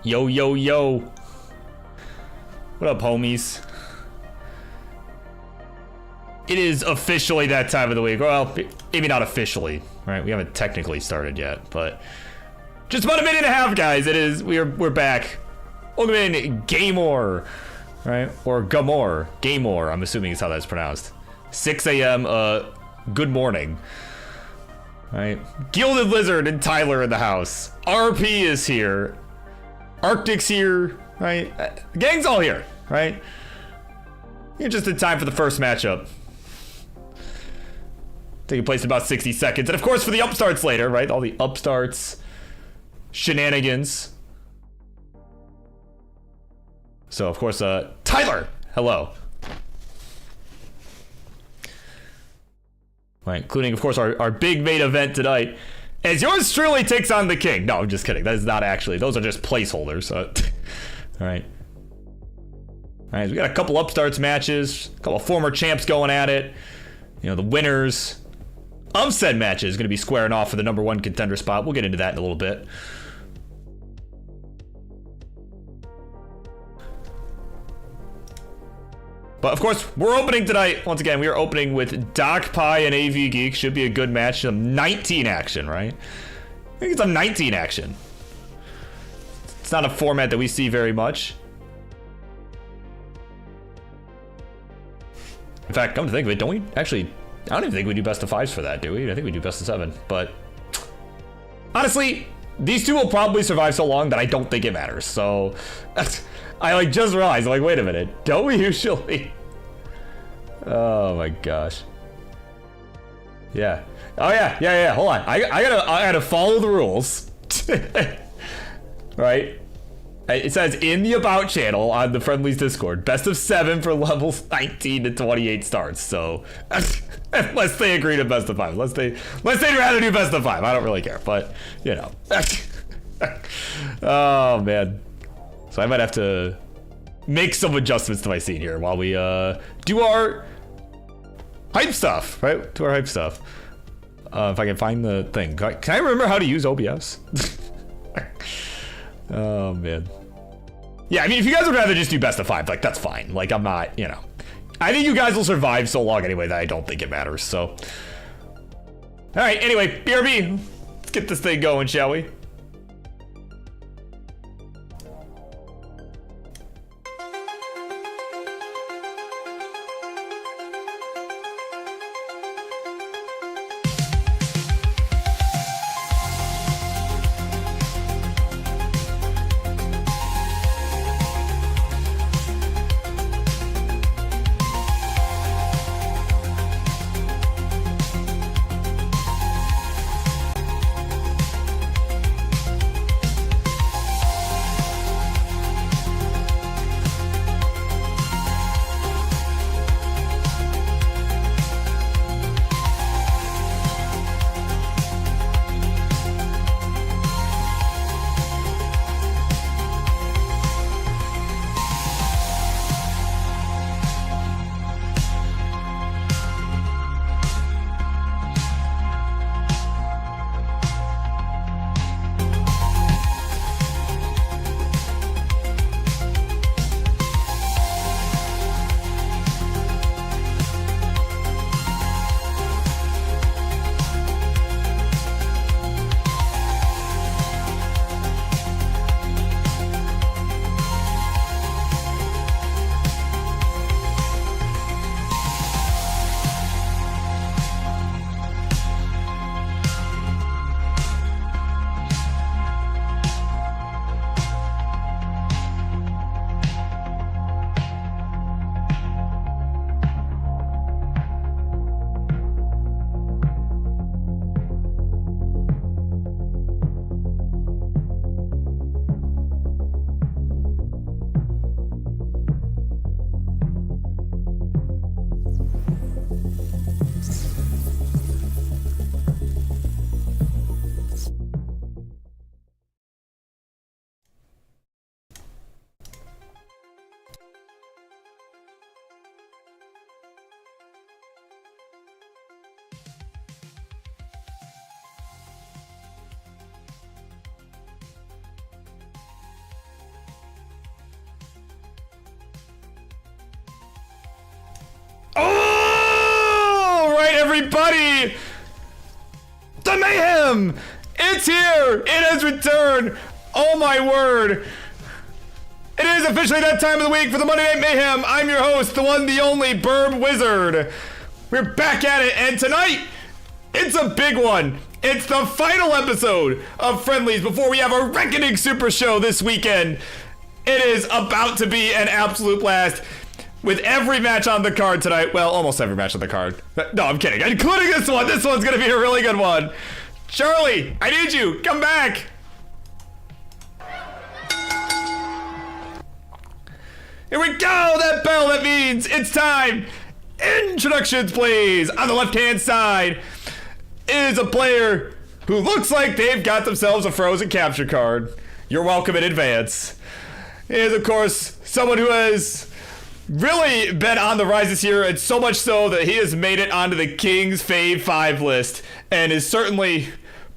Yo, yo, yo. What up, homies? It is officially that time of the week. Well, maybe not officially, right? We haven't technically started yet, but just about a minute and a half, guys. It is. We're back. Welcome in, Gamor, right? Or Gamor. Gamor, I'm assuming is how that's pronounced. 6 a.m. Good morning. Right? Gilded Lizard and Tyler in the house. RP is here. Arctic's here, right? The gang's all here, right? You're just in time for the first matchup. Taking place in about 60 seconds. And of course for the Upstarts later, right? All the Upstarts shenanigans. So of course, Tyler, hello. Right, including of course our big main event tonight. As yours truly takes on the king. No, I'm just kidding. That is not actually. Those are just placeholders. All right. All right, we got a couple Upstarts matches. A couple former champs going at it. You know, the winners of said matches going to be squaring off for the #1 contender spot. We'll get into that in a little bit. But of course, we're opening tonight. Once again, we are opening with Doc Pie and AV Geek. Should be a good match. Some 19 action, right? I think it's some 19 action. It's not a format that we see very much. In fact, come to think of it, don't we actually... I don't even think we do best of 5s for that, do we? I think we do best of 7, but... Honestly, these two will probably survive so long that I don't think it matters, so... I like just realized, like, wait a minute, don't we usually... Oh my gosh. Yeah. Oh yeah, hold on. I gotta follow the rules. Right? It says in the About channel on the Friendlies Discord, best of 7 for levels 19 to 28 starts. So, unless they agree to best of 5. Unless they'd rather do best of 5. I don't really care, but, you know. Oh, man. So I might have to make some adjustments to my scene here while we do our hype stuff, right? To our hype stuff. If I can find the thing. Can I remember how to use OBS? Oh, man. Yeah, I mean, if you guys would rather just do best of 5, like, that's fine. Like, I'm not, you know. I think you guys will survive so long anyway that I don't think it matters, so. Alright, anyway, BRB, let's get this thing going, shall we? Everybody, the Mayhem, it's here, it has returned. Oh my word, it is officially that time of the week for the Monday Night Mayhem. I'm your host, the one, the only BirbWizard. We're back at it, and tonight, it's a big one. It's the final episode of Friendlies before we have a Reckoning Super Show this weekend. It is about to be an absolute blast. With every match on the card tonight, well, almost every match on the card. No, I'm kidding, including this one. This one's gonna be a really good one. Charlie, I need you, come back. Here we go, that bell, that means it's time. Introductions, please. On the left-hand side is a player who looks like they've got themselves a frozen capture card. You're welcome in advance. He is, of course, someone who has really been on the rise this year, and so much so that he has made it onto the King's Fave 5 list and is certainly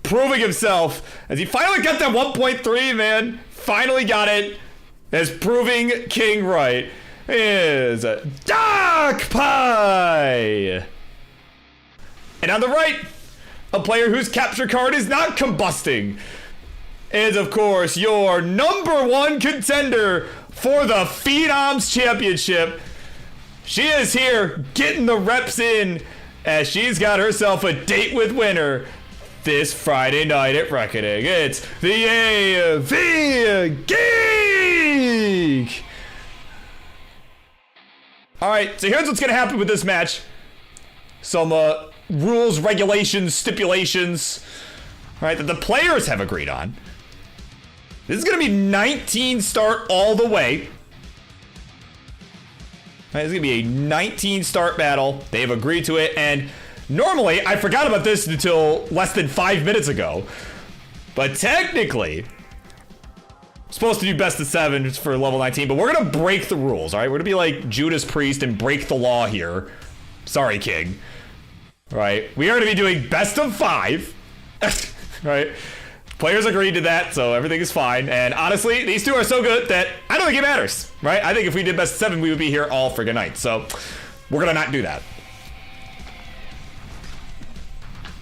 proving himself as he finally got that 1.3, man. Finally got it. As proving King right is Dark Pie. And on the right, a player whose capture card is not combusting. is, of course, your #1 contender for the Phenoms Championship. She is here getting the reps in as she's got herself a date with winner this Friday night at Reckoning. It's the AV Geek! Alright, so here's what's going to happen with this match. Some rules, regulations, stipulations, right, that the players have agreed on. This is going to be 19 start all the way. Right, this is going to be a 19 start battle. They've agreed to it, and normally, I forgot about this until less than 5 minutes ago, but technically, I'm supposed to do best of 7 for level 19, but we're going to break the rules, all right? We're going to be like Judas Priest and break the law here. Sorry, King. Right? We are going to be doing best of 5, right? Players agreed to that, so everything is fine. And honestly, these two are so good that I don't think it matters, right? I think if we did best of 7, we would be here all friggin' night. So we're gonna not do that.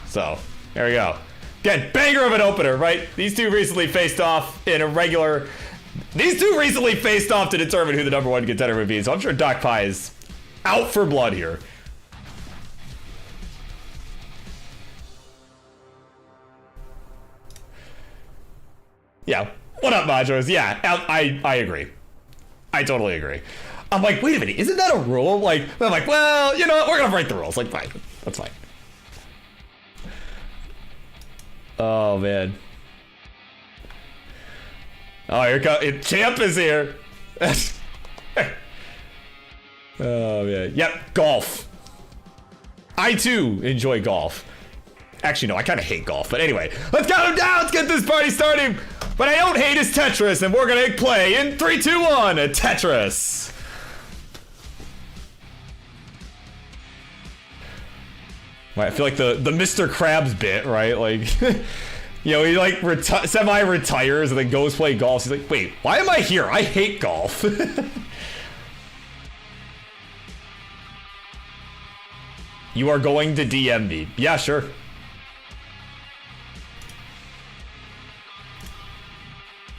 So there we go. Again, banger of an opener, right? These two recently faced off in a regular. These two recently faced off to determine who the #1 contender would be. So I'm sure Doc Pie is out for blood here. Yeah, what up, Majos? Yeah, I agree. I totally agree. I'm like, wait a minute, isn't that a rule? Like, I'm like, well, you know what? We're gonna break the rules. Like, fine, that's fine. Oh man. Oh, here comes Champ is here. Oh man. Yep, golf. I too enjoy golf. Actually, no, I kind of hate golf. But anyway, let's count them down. Let's get this party started. What I don't hate is Tetris, and we're gonna play in 3, 2, 1, Tetris. Right, I feel like the Mr. Krabs bit, right? Like, you know, he like semi-retires and then goes play golf. He's like, wait, why am I here? I hate golf. You are going to DM me. Yeah, sure.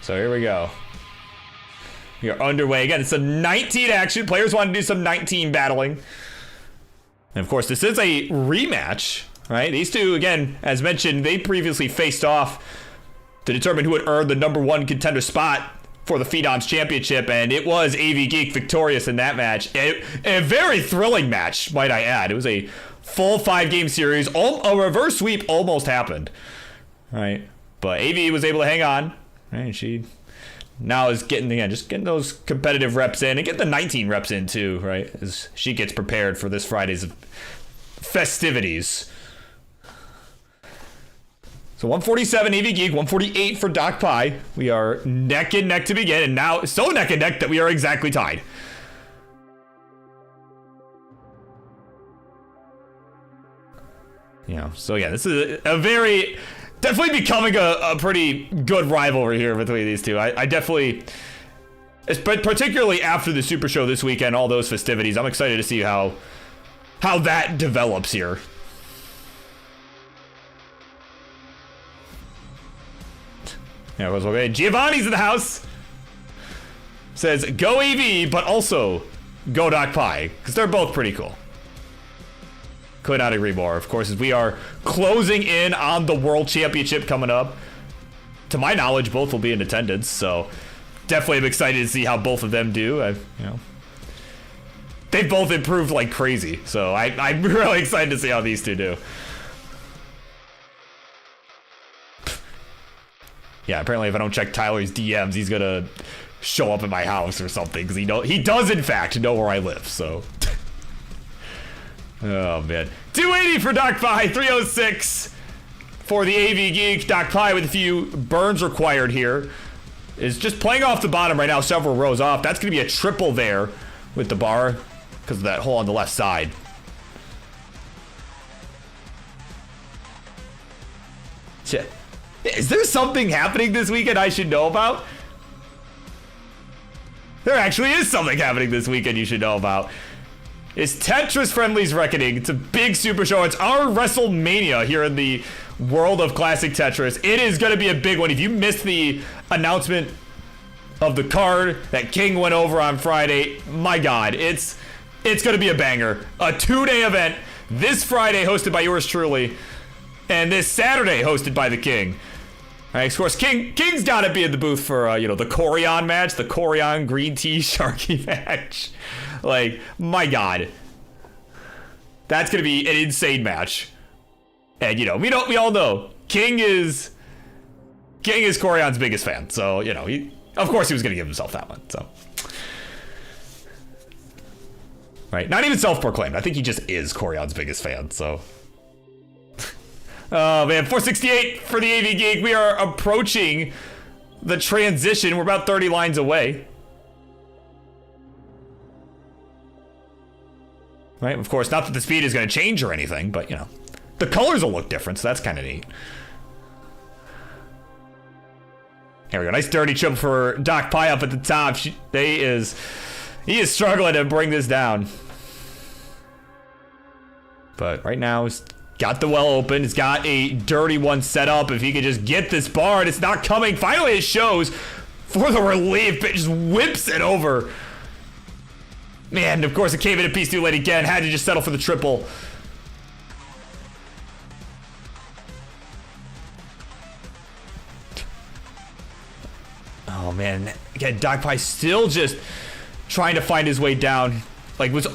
So here we go. We are underway. Again, it's some 19 action. Players want to do some 19 battling. And of course, this is a rematch, right? These two, again, as mentioned, they previously faced off to determine who would earn the #1 contender spot for the Phenoms Championship, and it was AV Geek victorious in that match. A very thrilling match, might I add. It was a full 5-game series. A reverse sweep almost happened, right? But AV was able to hang on. Right, she now is getting, again, just getting those competitive reps in and get the 19 reps in too, right? As she gets prepared for this Friday's festivities. So 147 AV Geek, 148 for Doc Pie. We are neck and neck to begin, and now so neck and neck that we are exactly tied. Yeah, so yeah, this is a very... Definitely becoming a pretty good rivalry here between these two. I definitely, but particularly after the Super Show this weekend, all those festivities, I'm excited to see how that develops here. Yeah, it was okay. Giovani's in the house. Says go AV, but also go Doc Pie, because they're both pretty cool. Could not agree more. Of course, as we are closing in on the World Championship coming up. To my knowledge, both will be in attendance, so definitely am excited to see how both of them do. You know, they've both improved like crazy, so I'm really excited to see how these two do. Yeah, apparently if I don't check Tyler's DMs, he's gonna show up at my house or something, because he does in fact know where I live, so... Oh man. 280 for Doc Pie, 306 for the AV Geek. Doc Pie with a few burns required here. Is just playing off the bottom right now, several rows off. That's gonna be a triple there with the bar because of that hole on the left side. Is there something happening this weekend I should know about? There actually is something happening this weekend you should know about. It's Tetris Friendly's Reckoning. It's a big Super Show. It's our WrestleMania here in the world of classic Tetris. It is going to be a big one. If you missed the announcement of the card that King went over on Friday, my God, it's going to be a banger. A 2-day event this Friday hosted by yours truly, and this Saturday hosted by the King. All right, of course, King's got to be in the booth for, the Corian match, the Corian Green Tea Sharky match. Like, my God. That's going to be an insane match. And, we all know King is Corian's biggest fan. So, of course he was going to give himself that one. So, right. Not even self-proclaimed. I think he just is Corian's biggest fan. So, oh man, 468 for the AV Geek. We are approaching the transition. We're about 30 lines away. Right, of course, not that the speed is going to change or anything, but, the colors will look different, so that's kind of neat. There we go. Nice dirty triple for Doc Pie up at the top. He is struggling to bring this down. But right now, he's got the well open. He's got a dirty one set up. If he could just get this bar, it's not coming. Finally, it shows for the relief. It just whips it over. Man, of course, it came in a piece too late again. Had to just settle for the triple. Oh, man. Again, Doc Pie still just trying to find his way down. Like, was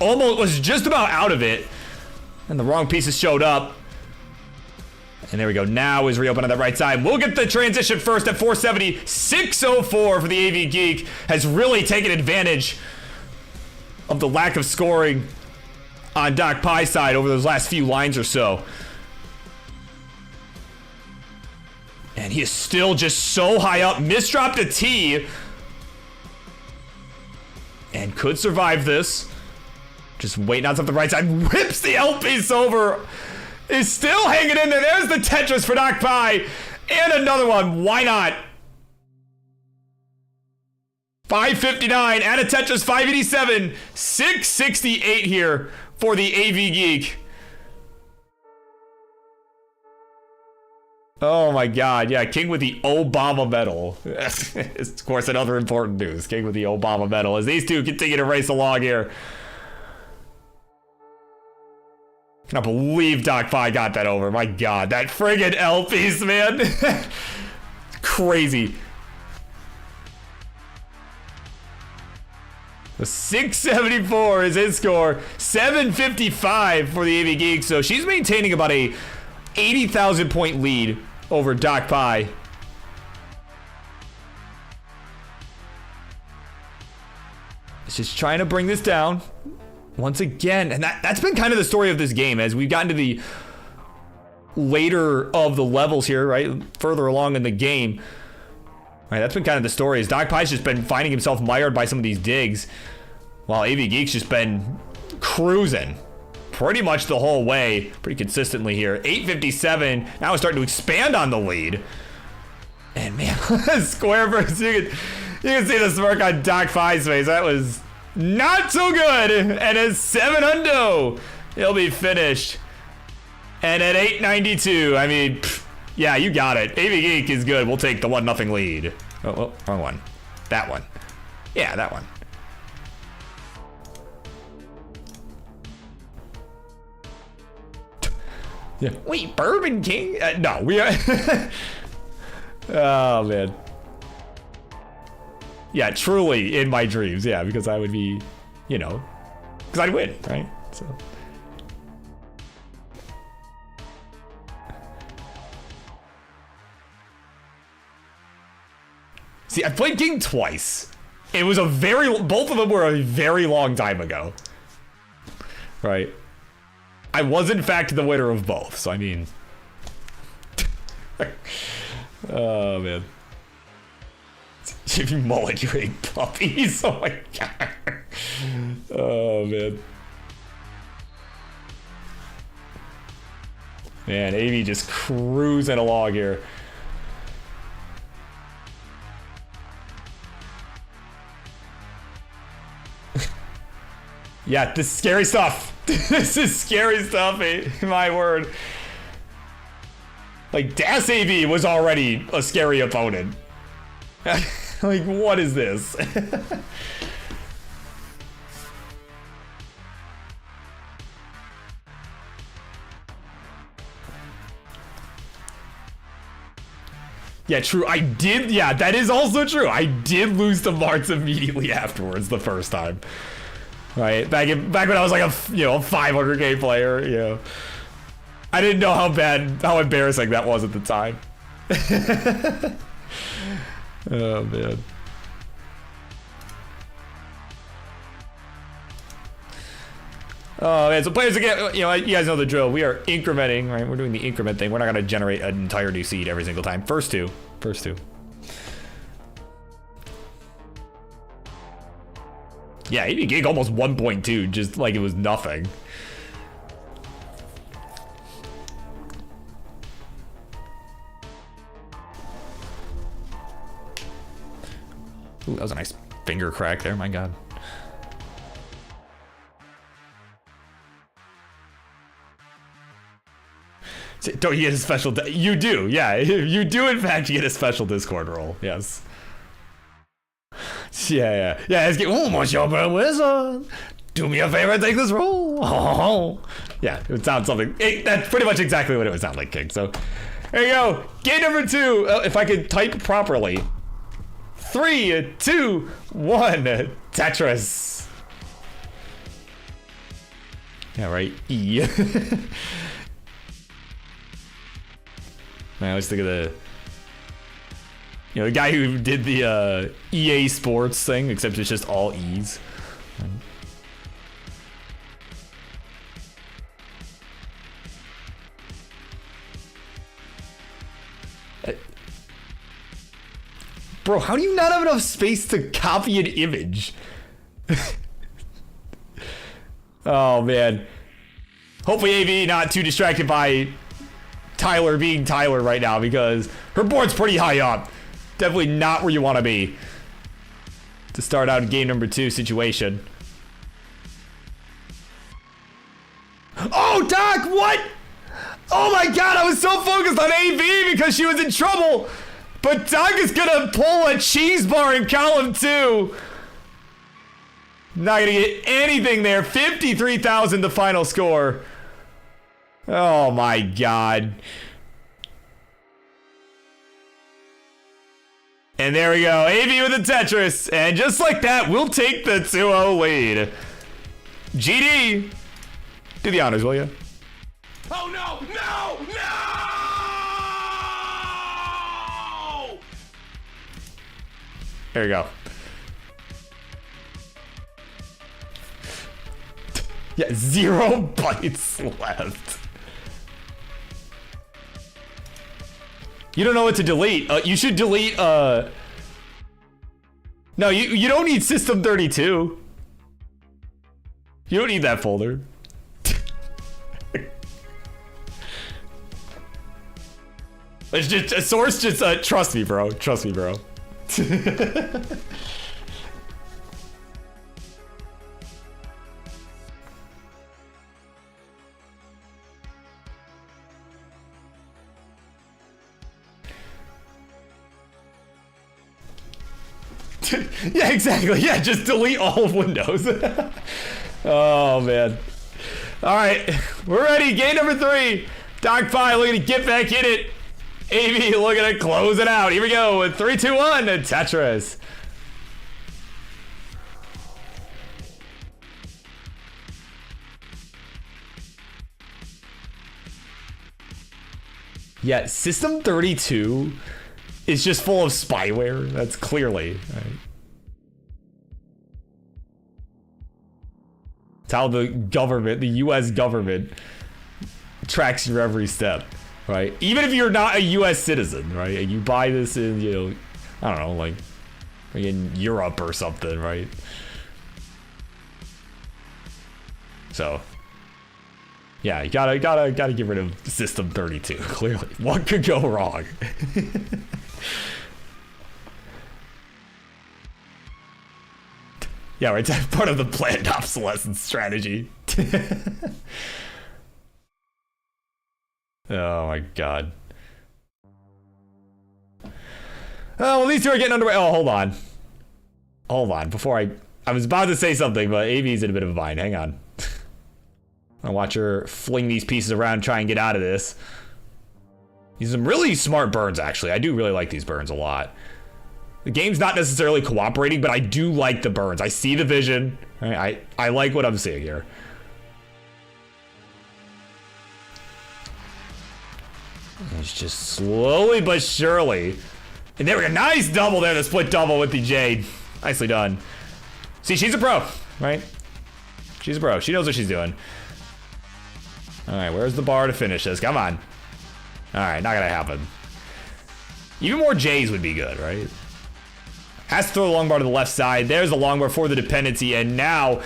just about out of it. And the wrong pieces showed up. And there we go. Now is reopened on the right side. We'll get the transition first at 470. 604 for the AV Geek. Has really taken advantage of the lack of scoring on Doc Pie's side over those last few lines or so. And he is still just so high up. Misdropped a T. And could survive this. Just waiting on something right side. Whips the L piece over. Is still hanging in there. There's the Tetris for Doc Pie. And another one. Why not? 559 and a Tetris 587. 668 here for the AV Geek. Oh my God, yeah, King with the Obama medal. It's, of course, another important news. King with the Obama medal as these two continue to race along here. Cannot believe Doc Pie got that over. My God, that friggin' L piece, man. Crazy. The 674 is his score. 755 for the AV Geek. So she's maintaining about a 80,000 point lead over Doc Pie. It's just trying to bring this down once again. And that's been kind of the story of this game as we've gotten to the later of the levels here, right? Further along in the game. Right, that's been kind of the story. Is Doc Pie's just been finding himself mired by some of these digs, while AV Geek's just been cruising pretty much the whole way, pretty consistently here. 857. Now we're starting to expand on the lead. And man, square versus you can see the smirk on Doc Pie's face. That was not so good. And at 700, he'll be finished. And at 892, I mean. Yeah, you got it. AV Geek is good. We'll take the 1-0 lead. Oh, wrong one. That one. Yeah, that one. Yeah. Wait, Bourbon King? No, we are. Oh, man. Yeah, truly in my dreams. Yeah, because I would be, because I'd win, right? So. See, I played King twice. It was both of them were a very long time ago. Right. I was, in fact, the winner of both, so I mean. Oh, man. If you mullet, you ate puppies. Oh, my God. Oh, man. Man, AV just cruising along here. Yeah, this is scary stuff. This is scary stuff, my word. Like, Das AV was already a scary opponent. Like, what is this? Yeah, true. I did. Yeah, that is also true. I did lose to Marts immediately afterwards the first time. Right, back when I was like a 500k player. You know, I didn't know how embarrassing that was at the time. Oh man. Oh man, so players again, you guys know the drill. We are incrementing, right? We're doing the increment thing. We're not gonna generate an entire new seed every single time. First two. Yeah, AV Geek almost 1.2, just like it was nothing. Ooh, that was a nice finger crack there, my god. Don't you get a special? You do, yeah. You do, in fact, get a special Discord role. Yes. Yeah. Oh, Monsieur BirbWizard, do me a favor, take this role. Oh. Yeah, it would sound something. That's pretty much exactly what it would sound like, King. So, there you go. Game number 2. If I could type properly. 3, 2, 1. Tetris. Yeah, right. E. I always think of the guy who did the EA Sports thing, except it's just all E's. Bro, how do you not have enough space to copy an image? Oh man. Hopefully AV not too distracted by Tyler being Tyler right now, because her board's pretty high up. Definitely not where you want to be to start out game number 2 situation. Oh, Doc, what? Oh my god, I was so focused on AV because she was in trouble. But Doc is gonna pull a cheese bar in column 2. Not gonna get anything there. 53,000 the final score. Oh my god. And there we go. AV with the Tetris. And just like that, we'll take the 2-0 lead. GD. Do the honors, will you? Oh no! No! No! There you go. Yeah, 0 bytes left. You don't know what to delete. You should delete, No, you don't need System 32. You don't need that folder. It's just, a source just, trust me, bro. Trust me, bro. Yeah, exactly. Yeah, just delete all of Windows. Oh, man. All right, we're ready. Game number 3. Doc Pie looking to get back in it. AV looking to close it out. Here we go with 3, 2, 1. Tetris. Yeah, System 32 is just full of spyware. That's clearly right. It's how the government, the US government, tracks your every step, right? Even if you're not a US citizen, right? And you buy this in, I don't know, like in Europe or something, right? So yeah, you gotta get rid of System 32. Clearly, what could go wrong? Yeah, right. That's part of the planned obsolescence strategy. Oh my god. Oh, well, these two are getting underway. Oh, hold on. Hold on. Before I was about to say something, but AV's in a bit of a bind. Hang on. I watch her fling these pieces around, try and get out of this. These are some really smart burns, actually. I do really like these burns a lot. The game's not necessarily cooperating, but I do like the burns. I see the vision. I like what I'm seeing here. It's just slowly but surely. And there we go. Nice double there, the split double with the Jade. Nicely done. See, she's a pro, right? She's a pro. She knows what she's doing. All right, where's the bar to finish this? Come on. All right, not gonna happen. Even more J's would be good, right? Has to throw the long bar to the left side. There's the long bar for the dependency, and now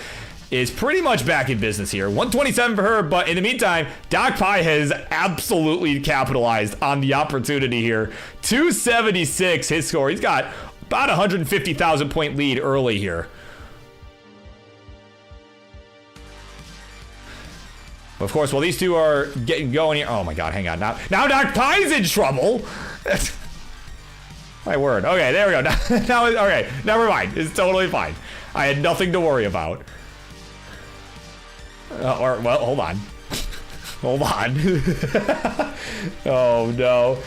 is pretty much back in business here. 127 for her, but in the meantime, Doc Pie has absolutely capitalized on the opportunity here. 276 his score. He's got about 150,000 point lead early here. Of course, while these two are getting going here, oh my God, hang on. Now Doc Pie's in trouble. My word. Okay, there we go. Now, okay, never mind. It's totally fine. I had nothing to worry about. Well, hold on. Hold on. Oh no.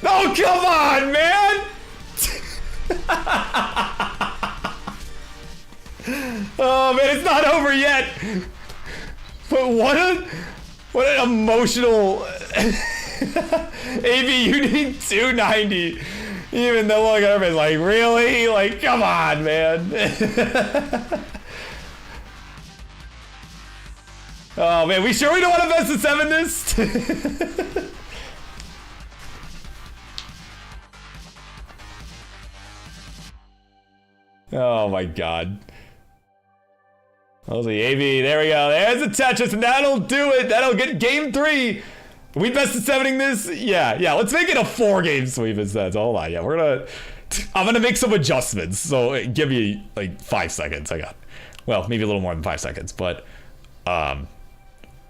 Oh, come on, man! Oh man, it's not over yet. But what an emotional AV, you need 290. Even though look at everybody's like, really? Like, come on, man. Oh man, we sure we don't want to best of 7 this? Oh my God. Oh, the AV, there we go. There's a Tetris, and that'll do it. That'll get game 3. Are we best of 7ing this? Yeah, let's make it a 4-game sweep instead. So hold on, yeah, I'm gonna make some adjustments. So give me like 5 seconds. I got, well, maybe a little more than 5 seconds, but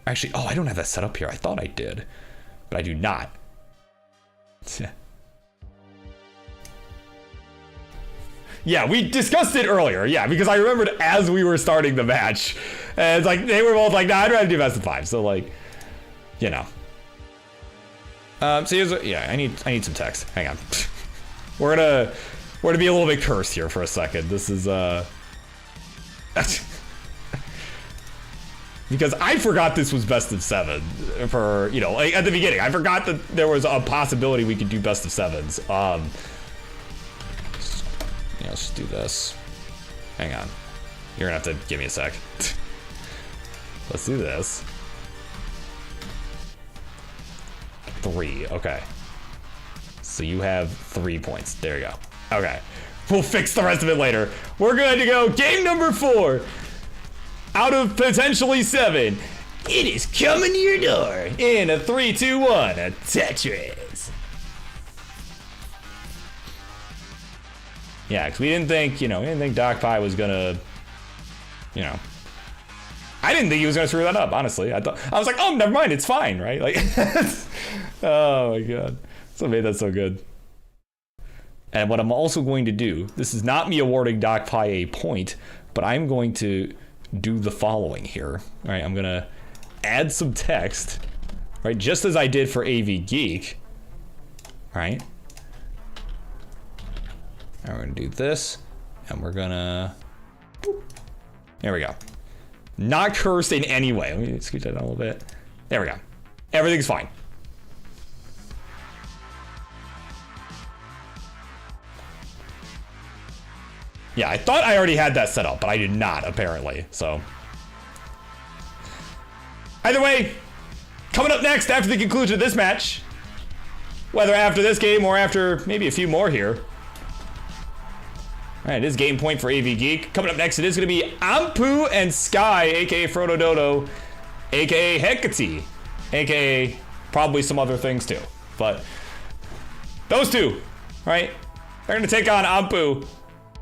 actually, oh, I don't have that set up here. I thought I did, but I do not. Yeah, we discussed it earlier. Yeah, because I remembered as we were starting the match, and it's like they were both like, "Nah, I'd rather do best of 5." So like, you know. So here's I need some text. Hang on. we're gonna be a little bit cursed here for a second. This is because I forgot this was best of 7 for, you know, like at the beginning. I forgot that there was a possibility we could do best of 7s. Yeah, let's just do this. Hang on. You're gonna have to give me a sec. Let's do this. 3, okay. So you have 3 points. There you go. Okay. We'll fix the rest of it later. We're going to go game number 4 out of potentially 7. It is coming to your door in a 3, 2, 1, a Tetris. Yeah, because we didn't think Doc Pie was gonna, I didn't think he was gonna screw that up, honestly. I was like, oh, never mind, it's fine, right? Like, oh my God. That's what made that so good. And what I'm also going to do, this is not me awarding Doc Pie a point, but I'm going to do the following here. All right, I'm gonna add some text, right? Just as I did for AV Geek, right? And we're gonna do this, and we're gonna, there we go. Not cursed in any way. Let me scoot that down a little bit. There we go. Everything's fine. Yeah, I thought I already had that set up, but I did not, apparently, so. Either way, coming up next after the conclusion of this match, whether after this game or after maybe a few more here. All right, it is game point for AV Geek. Coming up next, it is going to be Ampu and Sky, aka Frodo Dodo, aka Hecate, aka probably some other things too. But those two, right? They're going to take on Ampu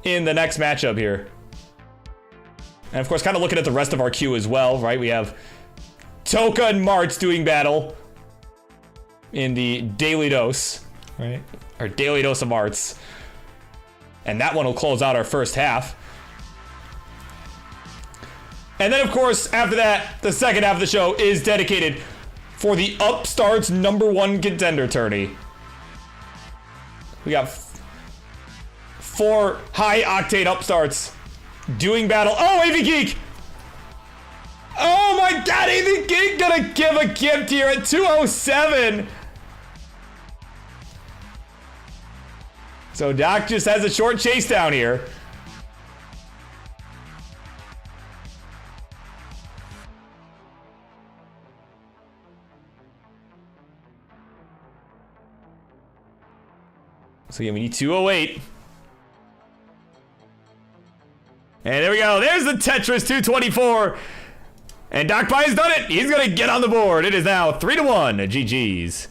in the next matchup here. And of course, kind of looking at the rest of our queue as well, right? We have Toka and Marts doing battle in the daily dose, right? Or daily dose of Marts. And that one will close out our first half. And then, of course, after that, the second half of the show is dedicated for the Upstarts #1 contender tourney. We got 4 high-octane Upstarts doing battle. Oh, AV Geek! Oh my god, AV Geek gonna give a gift here at 207. So Doc just has a short chase down here. So yeah, we need 208. And there we go. There's the Tetris 224. And Doc Pie has done it. He's going to get on the board. It is now 3-1. GG's.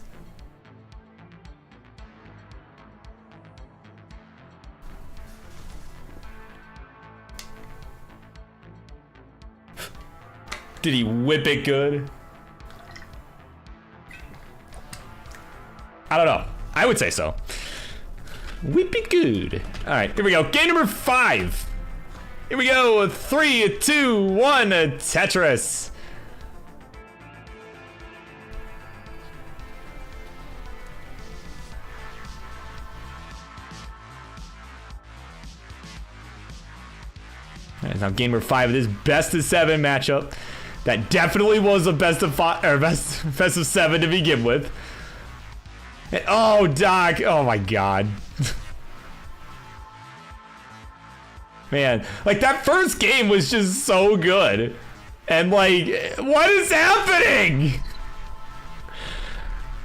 Did he whip it good? I don't know. I would say so. Whip it good. All right, here we go. Game number 5. Here we go. 3, 2, 1. Tetris. All right, now game number 5 of this best of 7 matchup. That definitely was a best of 5 or best of 7 to begin with. And, oh, Doc. Oh my God. Man, like that first game was just so good. And like, what is happening?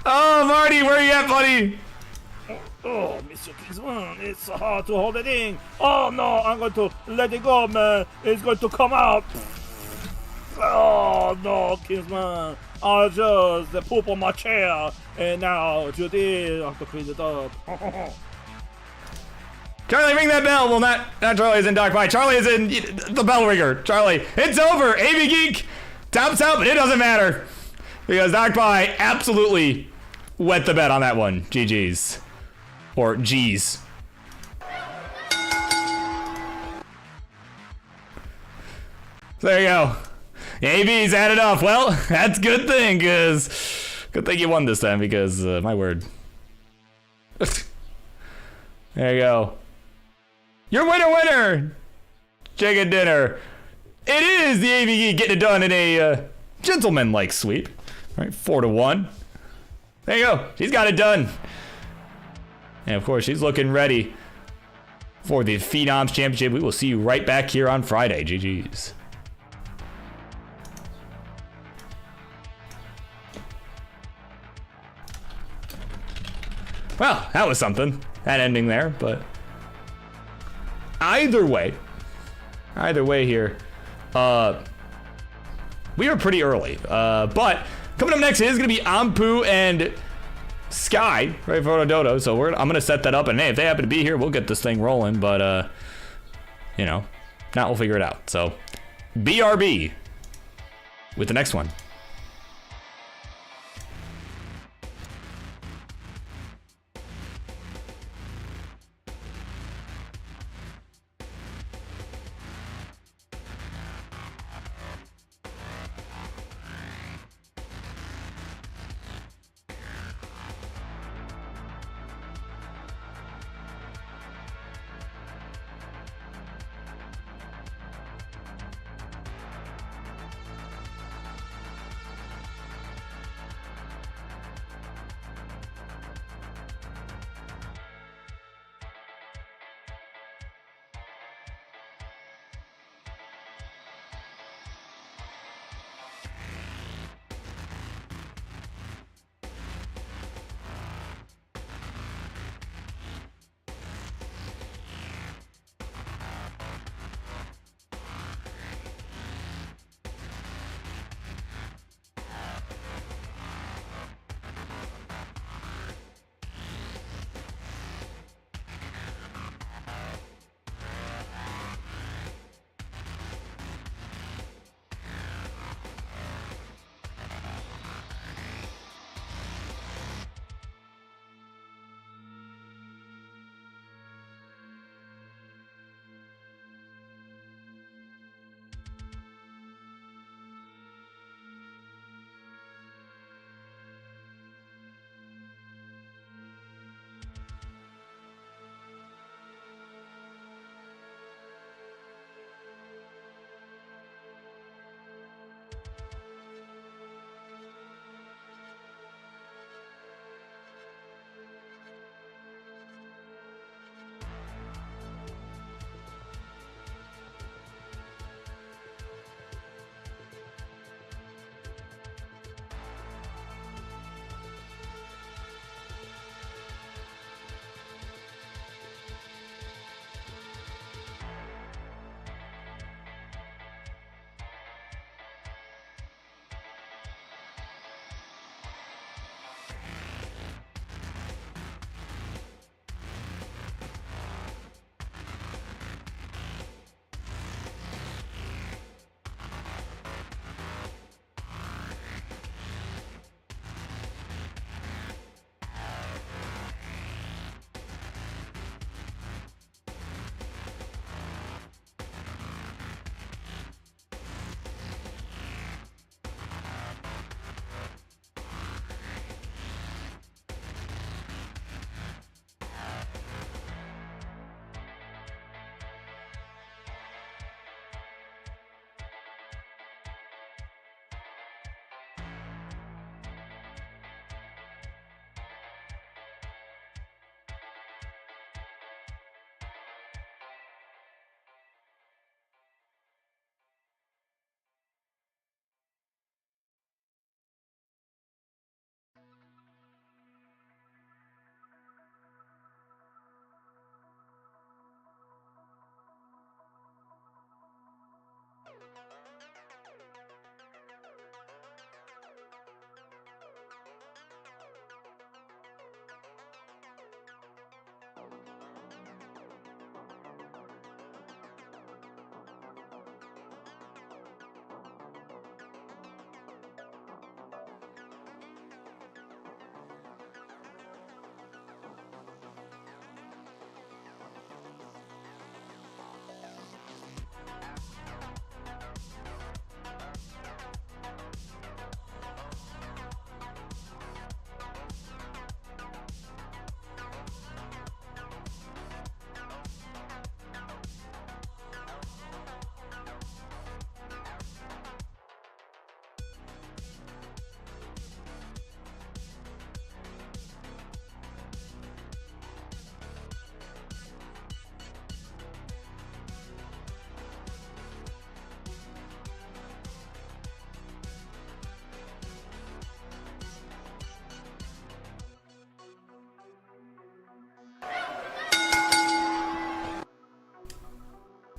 Oh, Marty, where are you at, buddy? Oh, Mr. Kingsman, it's so hard to hold it in. Oh no, I'm going to let it go, man. It's going to come out. Oh no, Kingsman. I just poop on my chair. And now, Judy, I have to clean it up. Charlie, ring that bell. Well, not Charlie is in Doc Pie. Charlie is in the bell ringer. Charlie, it's over. AV Geek tops out, but it doesn't matter. Because Doc Pie absolutely wet the bed on that one. GG's. Or G's. So there you go. AV's had enough. Well, that's a good thing, because good thing you won this time, because my word. There you go. Your winner! Chicken dinner. It is the AV Geek getting it done in a gentleman-like sweep. All right, 4-1. There you go. She's got it done. And of course, she's looking ready for the Phenoms Championship. We will see you right back here on Friday. GG's. Well, that was something. That ending there, but either way here, we are pretty early. But coming up next is going to be Ampu and Sky, right, for Dodo. So I'm going to set that up, and hey, if they happen to be here, we'll get this thing rolling. But you know, now we'll figure it out. So BRB with the next one.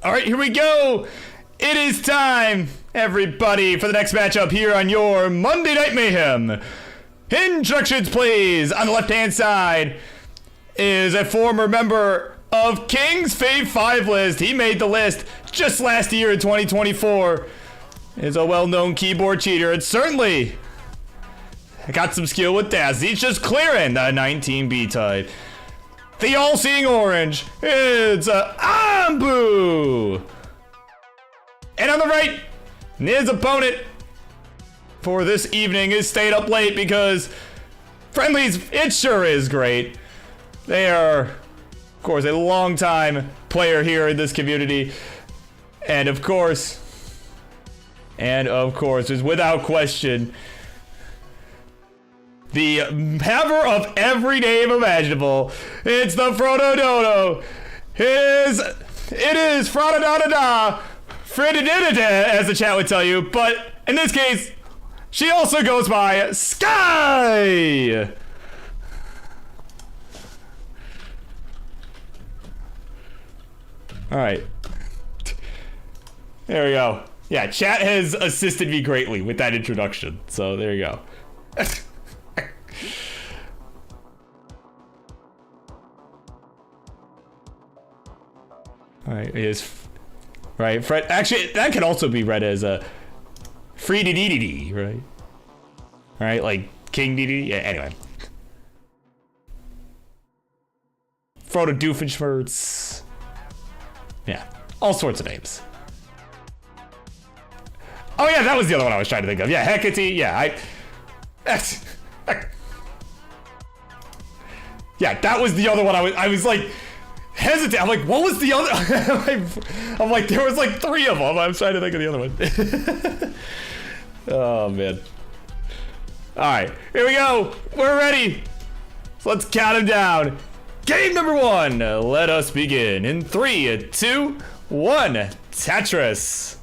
All right, here we go. It is time, everybody, for the next matchup here on your Monday Night Mayhem. Instructions, please. On the left-hand side is a former member of King's Fave 5 list. He made the list just last year in 2024. Is a well-known keyboard cheater, and certainly got some skill with Daz. He's just clearing the 19B type. The all-seeing orange, it's Ambu. And on the right, his opponent for this evening is stayed up late because Friendlies, it sure is great. They are, of course, a long-time player here in this community. And of course, is without question, the haver of every name imaginable. It's the Frodo Dodo. It is Frodadadada, Fridididida, as the chat would tell you, but in this case, she also goes by Sky. All right. There we go. Yeah, chat has assisted me greatly with that introduction, so there you go. All right, is right. Fred, actually, that could also be read as a free DDD, right? All right, like King DDD. Yeah. Anyway, Frodo Doofenshmirtz. Yeah, all sorts of names. Oh yeah, that was the other one I was trying to think of. Yeah, Hecate. Yeah, yeah, that was the other one. I was like hesitant. I'm like, what was the other? I'm like, there was like 3 of them. I'm trying to think of the other one. Oh man. All right, here we go. We're ready. So let's count them down. Game number 1. Let us begin in 3, 2, 1. Tetris.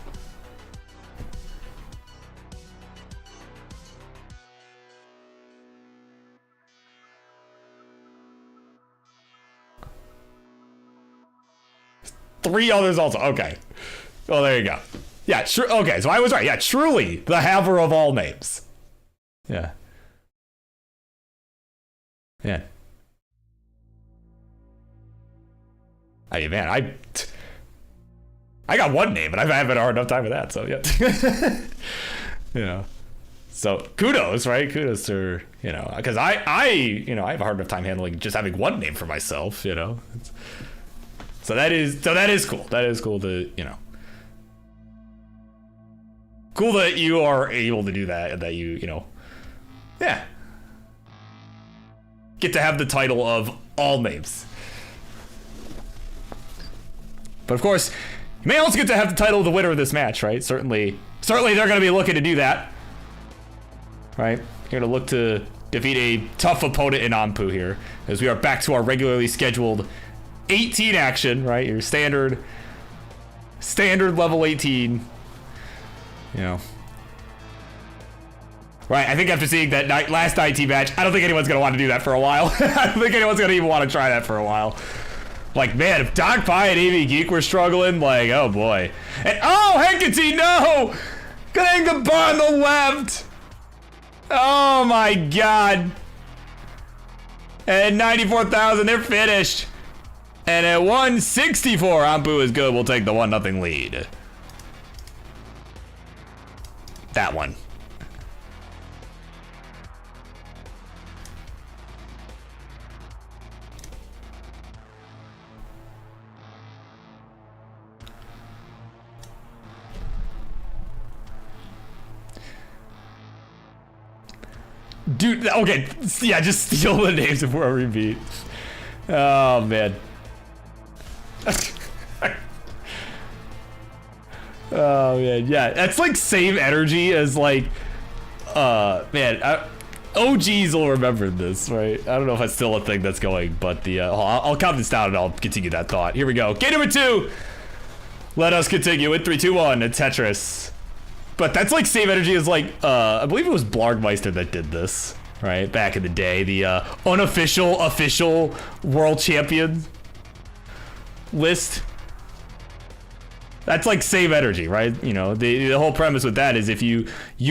Three others also. Okay. Well, there you go. Yeah, sure. Okay, so I was right. Yeah, truly the haver of all names. Yeah. Yeah. I mean, man, I got one name, and I haven't had a hard enough time with that, so yeah. You know. So kudos, right? Kudos to, you know, because I have a hard enough time handling just having one name for myself, you know. So that is cool. That is cool to, you know. Cool that you are able to do that and that you know, yeah. Get to have the title of all names. But of course, you may also get to have the title of the winner of this match, right? Certainly they're going to be looking to do that. Right? You're going to look to defeat a tough opponent in Ampu here, as we are back to our regularly scheduled 18 action, right? Your standard level 18. You know. Right, I think after seeing that last IT match, I don't think anyone's going to want to do that for a while. I don't think anyone's going to even want to try that for a while. Like, man, if Dog Pie and AV Geek were struggling, like, oh boy. And, oh, Hecate, no! Getting the bar on the left! Oh my god. And 94,000, they're finished. And at 164, Ampu is good. We'll take the 1-0 lead. That one. Dude, okay, yeah, just steal the names of where we beat. Oh, man. Oh, man, yeah, that's like same energy as like, man, OGs will remember this, right? I don't know if that's still a thing that's going, but the, I'll count this down and I'll continue that thought. Here we go. Game number 2. Let us continue with 3, 2, 1, Tetris. But that's like same energy as like, I believe it was Blargmeister that did this, right? Back in the day, the unofficial, official world champion list. That's like same energy, right? You know, the whole premise with that is if you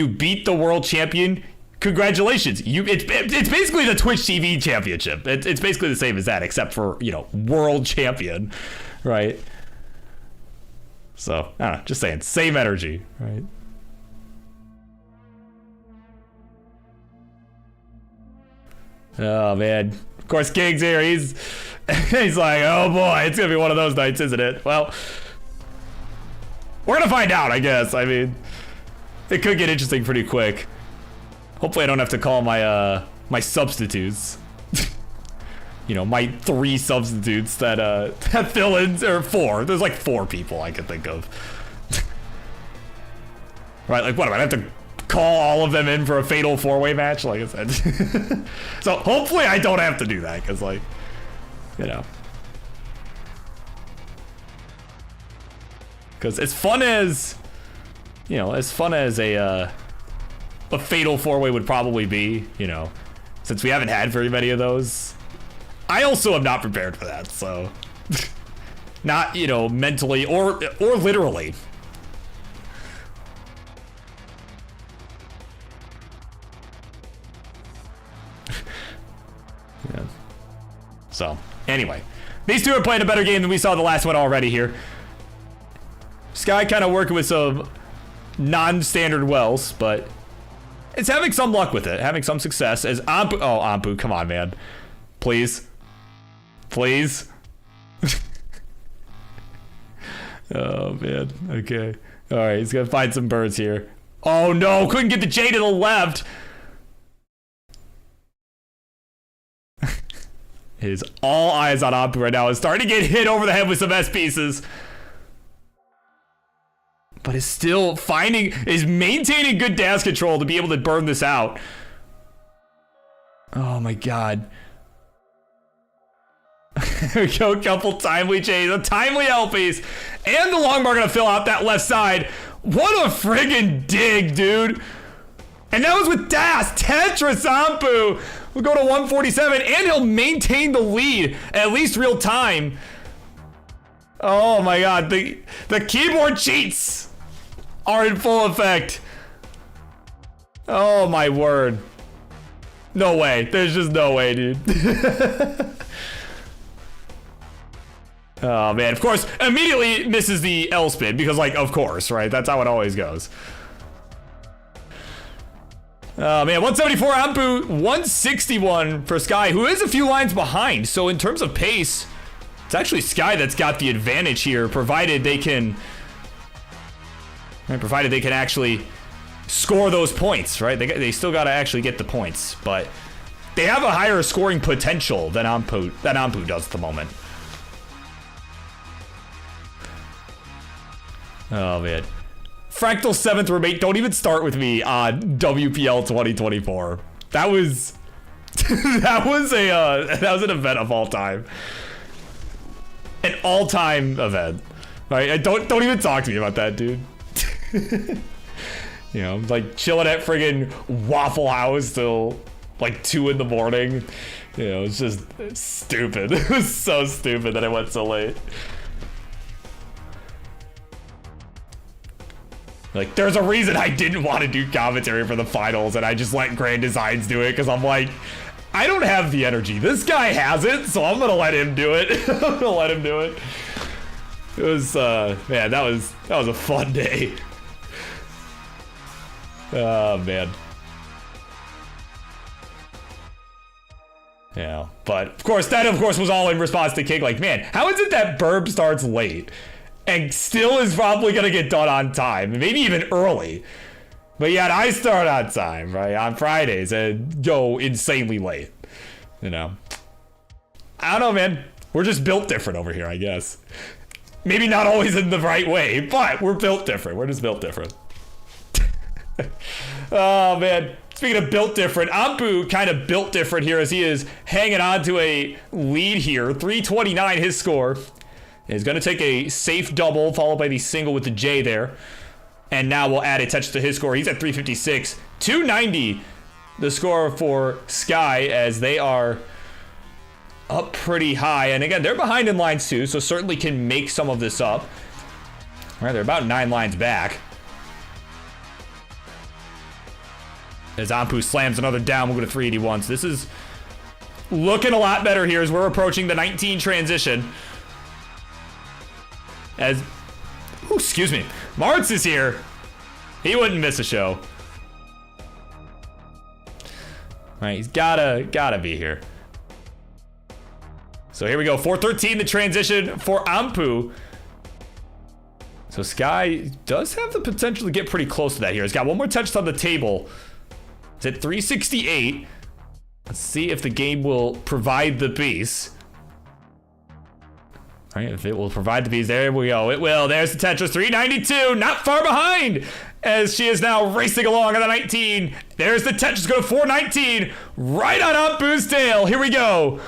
beat the world champion, congratulations. It's basically the Twitch TV championship. It's basically the same as that, except for, you know, world champion, right? So, I don't know, just saying, same energy, right? Oh, man. Of course, King's here. He's like, oh, boy, it's going to be one of those nights, isn't it? Well, we're going to find out, I guess. I mean, it could get interesting pretty quick. Hopefully, I don't have to call my my substitutes. You know, my 3 substitutes that fill in, or 4. There's like 4 people I can think of. Right, like what, am I gonna have to call all of them in for a fatal 4-way match, like I said? So hopefully I don't have to do that, because like, you know. Because as fun as, you know, as fun as a fatal 4-way would probably be, you know, since we haven't had very many of those, I also am not prepared for that, so. Not, you know, mentally or literally. Yeah. So, anyway. These two are playing a better game than we saw the last one already here. Sky kind of working with some non-standard wells, but it's having some luck with it, having some success as Ampu. Oh, Ampu, come on, man. Please. Please. Oh, man. Okay. All right, he's gonna find some birds here. Oh, no, couldn't get the J to the left. His all eyes on Ampu right now. Is starting to get hit over the head with some S pieces. But is still is maintaining good dash control to be able to burn this out. Oh my god. There we go, couple timely chains, a timely L piece, and the longbar gonna fill out that left side. What a friggin' dig, dude. And that was with Das, Tetris Ampu. We'll go to 147, and he'll maintain the lead, at least real time. Oh my god, the keyboard cheats are in full effect. Oh my word. No way, there's just no way, dude. Oh man, of course, immediately misses the L spin because, like, of course, right? That's how it always goes. Oh man, 174 Ampu, 161 for Sky, who is a few lines behind. So in terms of pace, it's actually Sky that's got the advantage here, provided they can actually score those points, right? They still got to actually get the points, but they have a higher scoring potential than Ampu does at the moment. Oh man. Fractal 7th roommate, don't even start with me on WPL 2024. That was that was an event of all time. An all-time event. Right? Don't even talk to me about that, dude. You know, like chilling at friggin' Waffle House till like 2 in the morning. You know, it's just stupid. It was so stupid that I went so late. Like, there's a reason I didn't want to do commentary for the finals, and I just let Grand Designs do it, because I'm like, I don't have the energy. This guy has it, so I'm gonna let him do it. I'm gonna let him do it. It was, man, that was a fun day. Oh, man. Yeah, but of course, that was all in response to King. Like, man, how is it that Burb starts late and still is probably gonna get done on time, maybe even early? But yet I start on time, right, on Fridays and go insanely late, you know? I don't know, man. We're just built different over here, I guess. Maybe not always in the right way, but we're built different. We're just built different. Oh, man. Speaking of built different, Ampu kind of built different here as he is hanging on to a lead here. 329 his score. Is going to take a safe double followed by the single with the J there. And now we'll add a touch to his score. He's at 356. 290 the score for Sky as they are up pretty high. And again, they're behind in lines too, so certainly can make some of this up. All right, they're about 9 lines back. As Ampu slams another down, we'll go to 381. So this is looking a lot better here as we're approaching the 19 transition. As, ooh, excuse me, Marts is here. He wouldn't miss a show. All right, he's gotta be here. So here we go, 413, the transition for Ampu. So Sky does have the potential to get pretty close to that here. He's got one more touch on the table. It's at 368. Let's see if the game will provide the piece. All right, if it will provide the piece, there we go. It will. There's the Tetris, 392, not far behind, as she is now racing along on the 19. There's the Tetris, go to 419, right on Ampu's tail. Here we go.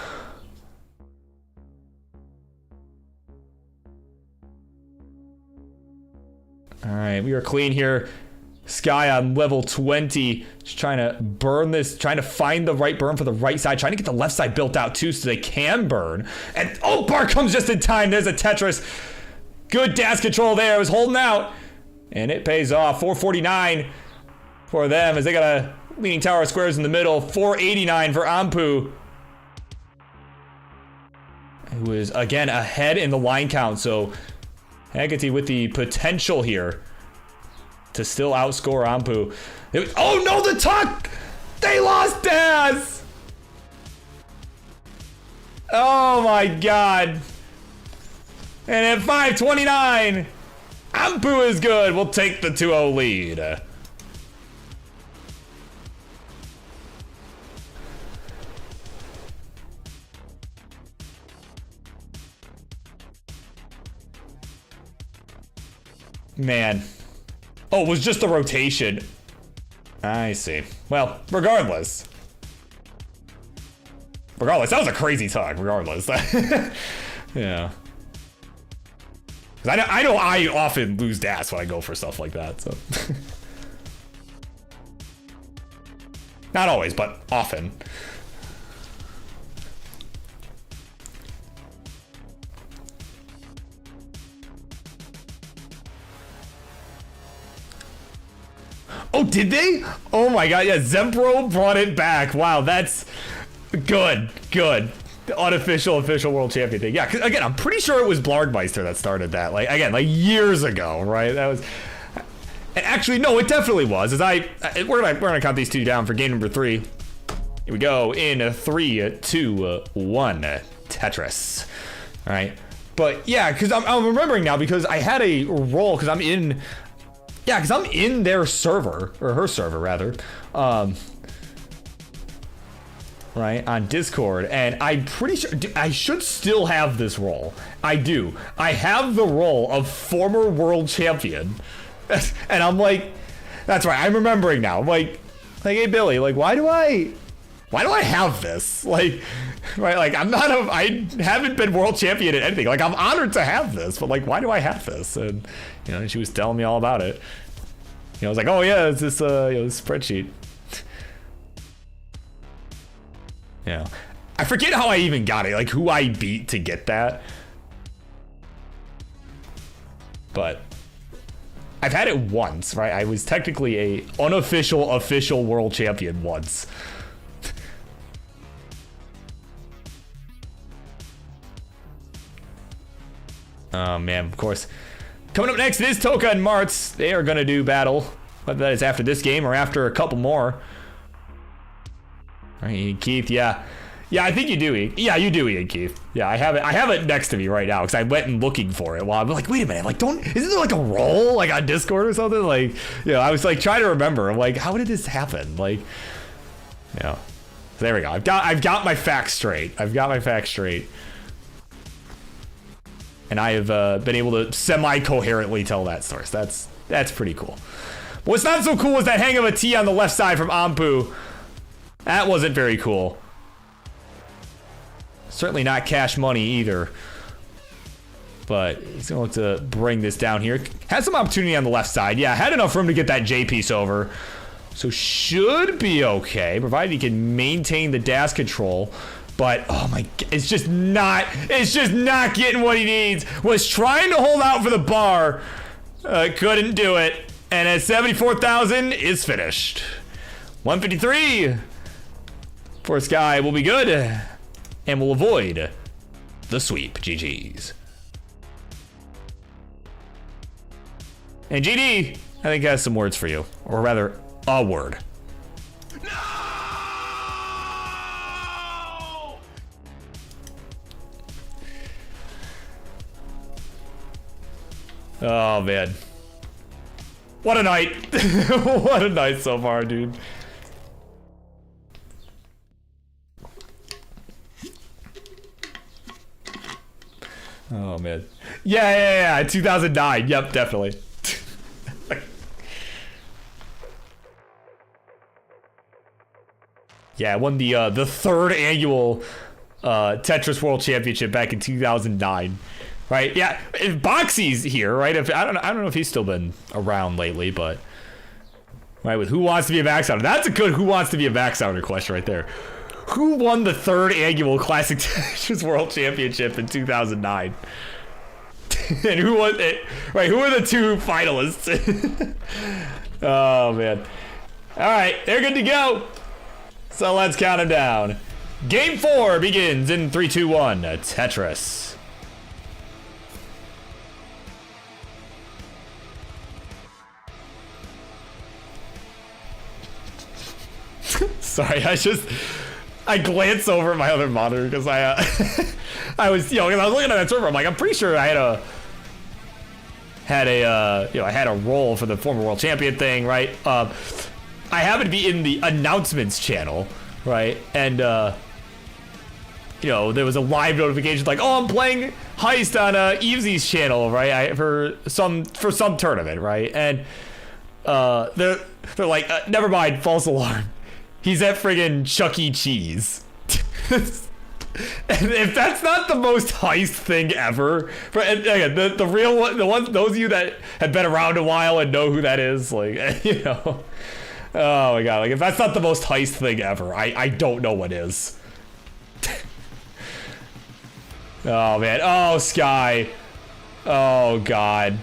All right, we are clean here. Sky on level 20, just trying to burn this, trying to find the right burn for the right side, trying to get the left side built out too so they can burn. And oh, Bar comes just in time. There's a Tetris. Good dash control there. It was holding out. And it pays off. 449 for them as they got a leaning tower of squares in the middle. 489 for Ampu, who is again ahead in the line count. So Haggerty with the potential here to still outscore Ampu. Oh no, the tuck! They lost Daz! Oh my god. And at 529, Ampu is good. We'll take the 2-0 lead. Man. Oh, it was just a rotation. I see. Well, regardless. That was a crazy talk, regardless. Yeah. I know I often lose DAS when I go for stuff like that, so. Not always, but often. Oh, did they? Oh my god, yeah, Zempro brought it back. Wow, that's good. The unofficial, official world champion thing. Yeah, 'cause again, I'm pretty sure it was Blargmeister that started that. Like, again, like years ago, right? That was... And actually, no, it definitely was. As we're gonna count these two down for game number 3. Here we go, in 3, 2, 1, Tetris. All right, but yeah, because I'm remembering now because I had a role, because I'm in... Yeah, because I'm in their server, or her server rather, right, on Discord, and I'm pretty sure I should still have this role. I do. I have the role of former world champion, and I'm like, that's right. I'm remembering now. I'm like, hey Billy, like, why do I have this? Like, right, like I haven't been world champion at anything. Like, I'm honored to have this, but like, why do I have this? And you know, she was telling me all about it. You know, I was like, oh yeah, it's this this spreadsheet. Yeah, I forget how I even got it, like who I beat to get that. But I've had it once, right? I was technically a unofficial, official world champion once. Oh man, of course. Coming up next, it is Toka and Marts. They are gonna do battle, whether that is after this game or after a couple more. All right, Ian Keith, yeah, I think you do. Yeah, you do, Ian Keith. Yeah, I have it next to me right now because I went and looking for it. While I'm like, wait a minute, like, isn't there like a role like on Discord or something? Like, you know, I was like trying to remember. I'm like, how did this happen? Like, you know, so there we go. I've got my facts straight. And I have been able to semi-coherently tell that story. So that's pretty cool. But what's not so cool is that hang of a T on the left side from Ampu. That wasn't very cool. Certainly not cash money either. But he's gonna look to bring this down here. Has some opportunity on the left side. Yeah, had enough room to get that J piece over. So should be okay, provided he can maintain the dash control. But oh my god, it's just not getting what he needs. Was trying to hold out for the bar, Couldn't do it. And at 74,000 is finished. 153 for Sky will be good. And will avoid the sweep. GG's. And GD, I think, has some words for you. Or rather, a word. No! Oh, man. What a night. What a night so far, dude. Oh, man. Yeah. 2009. Yep, definitely. Yeah, I won the third annual Tetris World Championship back in 2009. Right? Yeah, if Boxy's here, right? If I don't know if he's still been around lately, but right, with Who Wants to Be a Maxouter? That's a good Who Wants to Be a Maxouter question right there. Who won the third annual Classic Tetris World Championship in 2009? And who won it? Right, who are the two finalists? Oh, man. All right, they're good to go. So let's count them down. Game 4 begins in 3, 2, 1. Tetris. Sorry, I glanced over at my other monitor because I was, because I was looking at that server. I'm like, I'm pretty sure I had a role for the former world champion thing, right? I happened to be in the announcements channel, right? And there was a live notification like, oh, I'm playing Heist on Evesy's channel, right? For some tournament, right? And they're like, never mind, false alarm. He's at friggin' Chuck E. Cheese. And if that's not the most Heist thing ever, and again, the real one, those of you that have been around a while and know who that is, like, oh my god, like if that's not the most Heist thing ever, I don't know what is. Oh man, oh Sky, oh god,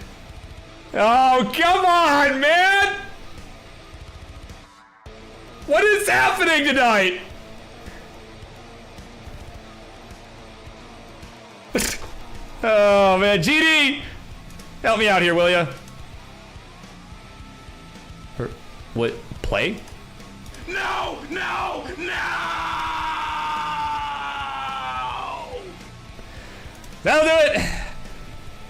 oh come on, man. What is happening tonight? Oh man, GD, help me out here, will ya? What, play? No! That'll do it.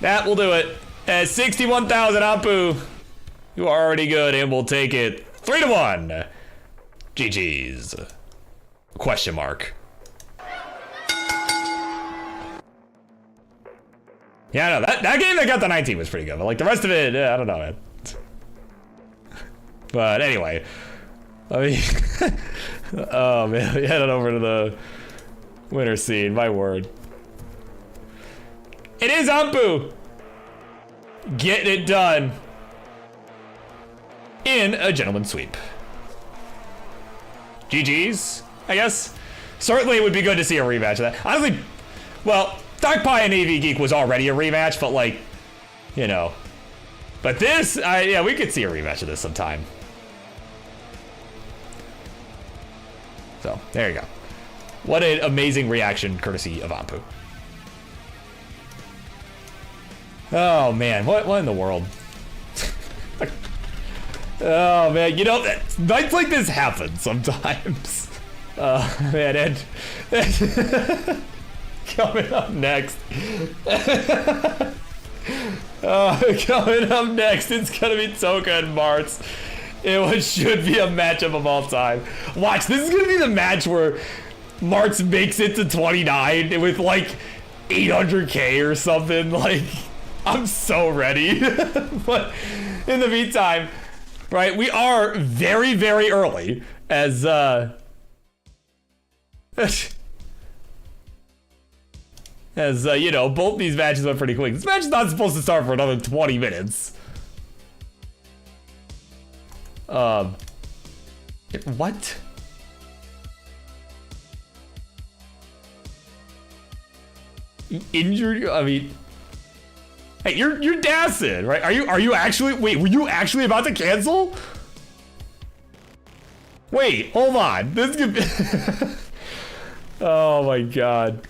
That will do it. At 61,000, Apu, you are already good, and we'll take it 3 to 1. GG's. Question mark. Yeah, no, that game that got the 19 was pretty good, but like the rest of it, I don't know, man. But anyway, I mean, oh man, we headed over to the winter scene, my word. It is Ampu getting it done in a gentleman's sweep. GG's, I guess. Certainly it would be good to see a rematch of that. Honestly, well, Dark Pie and AV Geek was already a rematch, but like, but this, yeah, we could see a rematch of this sometime. So, there you go. What an amazing reaction, courtesy of Ampu. Oh man, what in the world? Oh man, nights like this happen sometimes. Man, and coming up next. Coming up next, it's gonna be Toka and Marts. It should be a matchup of all time. Watch, this is gonna be the match where Marts makes it to 29 with like 800k or something. Like, I'm so ready. But in the meantime, right, we are very, very early as both these matches went pretty quick. This match is not supposed to start for another 20 minutes. What? Injured? I mean, Hey, you're dancing, right? Are you actually? Wait, were you actually about to cancel? Wait, hold on. This could be. Oh my god.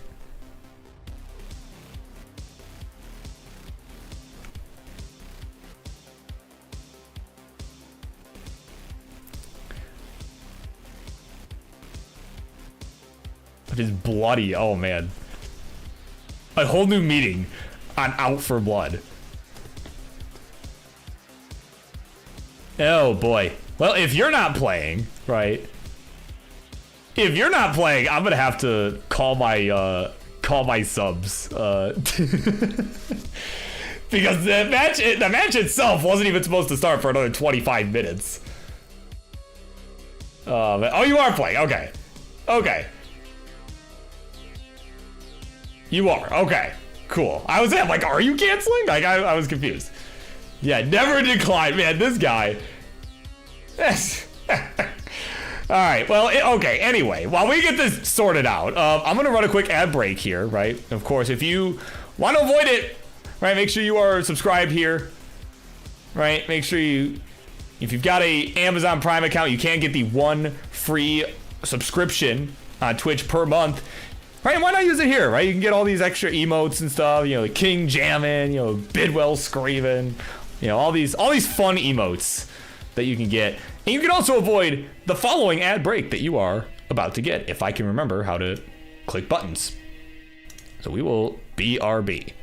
It is bloody. Oh man. A whole new meeting on Out for Blood. Oh boy. Well, if you're not playing, right? If you're not playing, I'm gonna have to call my subs. Because the match itself wasn't even supposed to start for another 25 minutes. Oh, you are playing. Okay. Okay. You are. Okay. Cool. I was like, are you canceling? Like, I was confused. Yeah, never decline. Man, this guy. Alright, well, okay, anyway, while we get this sorted out, I'm gonna run a quick ad break here, right? Of course, if you want to avoid it, right, make sure you are subscribed here, right? Make sure if you've got a Amazon Prime account, you can get the 1 free subscription on Twitch per month. Right, why not use it here, right? You can get all these extra emotes and stuff, you know, the King jamming, you know, Bidwell screaming, you know, all these fun emotes that you can get. And you can also avoid the following ad break that you are about to get, if I can remember how to click buttons. So we will BRB.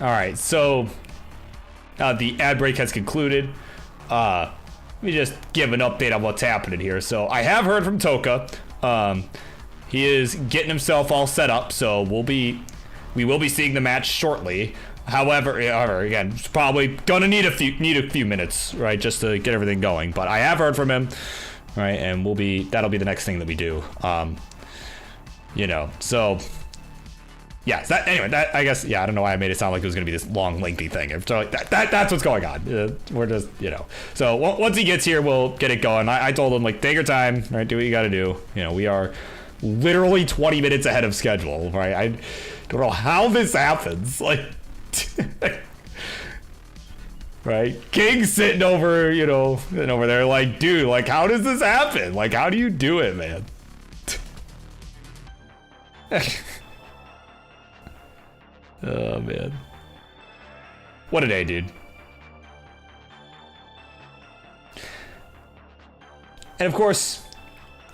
All right, so the ad break has concluded. Let me just give an update on what's happening here. So I have heard from Toka. He is getting himself all set up, so we will be seeing the match shortly. However, again, it's probably gonna need a few minutes, right, just to get everything going. But I have heard from him, right, and that'll be the next thing that we do. You know, so yeah. So I guess, yeah. I don't know why I made it sound like it was gonna be this long, lengthy thing. So like that's what's going on. We're just, you know. So once he gets here, we'll get it going. I told him, like, take your time, right? Do what you got to do. You know, we are literally 20 minutes ahead of schedule, right? I don't know how this happens, like. Right, King's sitting over, you know, and over there, like, dude, like, how does this happen? Like, how do you do it, man? Oh man, what a day, dude. And of course,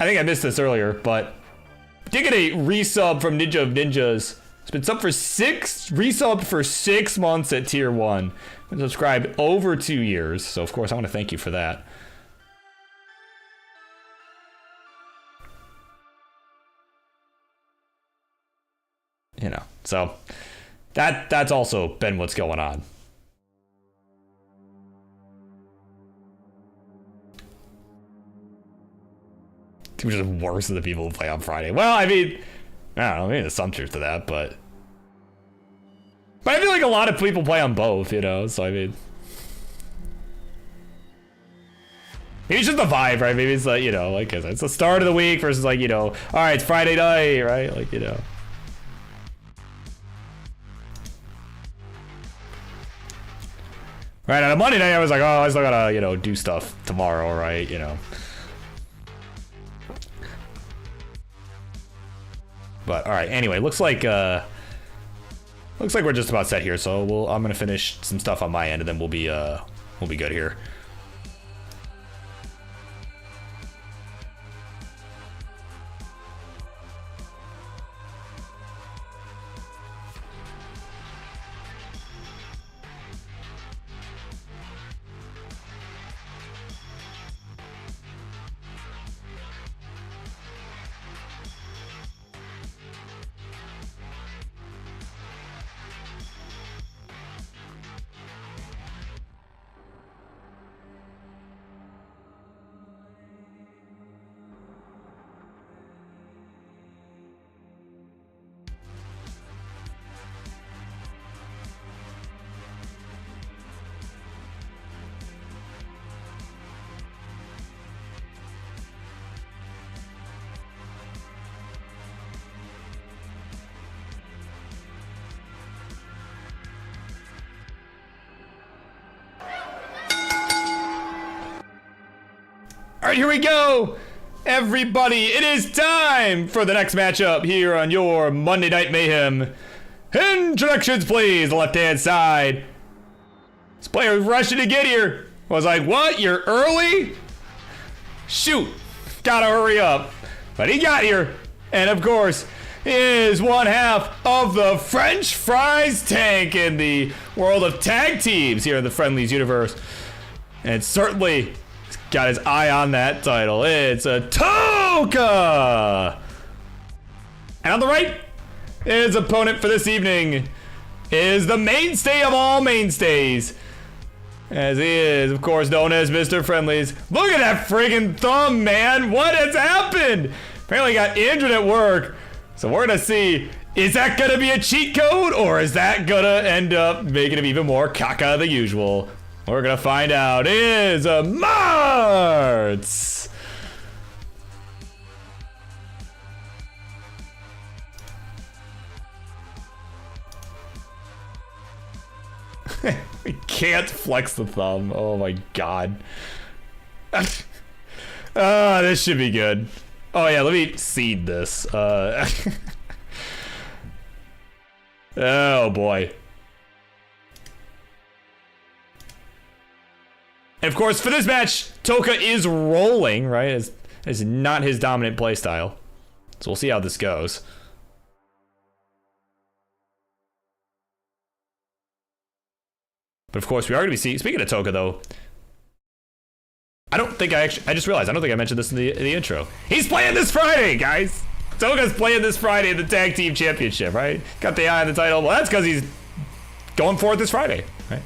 I think I missed this earlier, but did get a resub from Ninja of Ninjas. It's been resubbed for 6 months at tier 1. Been subscribed over 2 years. So of course I want to thank you for that. You know, so that's also been what's going on. Which is worse than the people who play on Friday. Well, I mean, I don't know, maybe there's some truth to that, but I feel like a lot of people play on both, you know, so I mean, maybe it's just the vibe, right? Maybe it's like, you know, like, it's the start of the week versus, like, you know, all right, it's Friday night, right? Like, you know. Right, on a Monday night, I was like, oh, I still gotta, you know, do stuff tomorrow, right? You know. But all right, anyway, looks like we're just about set here. So I'm gonna finish some stuff on my end, and then we'll be good here. All right, here we go, everybody. It is time for the next matchup here on your Monday Night Mayhem. Introductions, please. The left-hand side. This player was rushing to get here. I was like, what? You're early? Shoot. Gotta hurry up. But he got here. And of course, is one half of the French fries tank in the world of tag teams here in the Friendlies universe. And certainly got his eye on that title. It's a Toka! And on the right, his opponent for this evening is the mainstay of all mainstays, as he is, of course, known as Mr. Friendlies. Look at that friggin' thumb, man! What has happened? Apparently got injured at work. So we're gonna see, is that gonna be a cheat code, or is that gonna end up making him even more caca than usual? We're gonna find out. It is a Marts! We can't flex the thumb. Oh my god. This should be good. Oh yeah, let me seed this. Oh boy. And of course, for this match, Toka is rolling, right? It's not his dominant playstyle. So we'll see how this goes. But of course, we are going to be seeing, speaking of Toka though, I just realized, I don't think I mentioned this in the intro. He's playing this Friday, guys! Toka's playing this Friday in the Tag Team Championship, right? Got the eye on the title. Well, that's because he's going for it this Friday, right?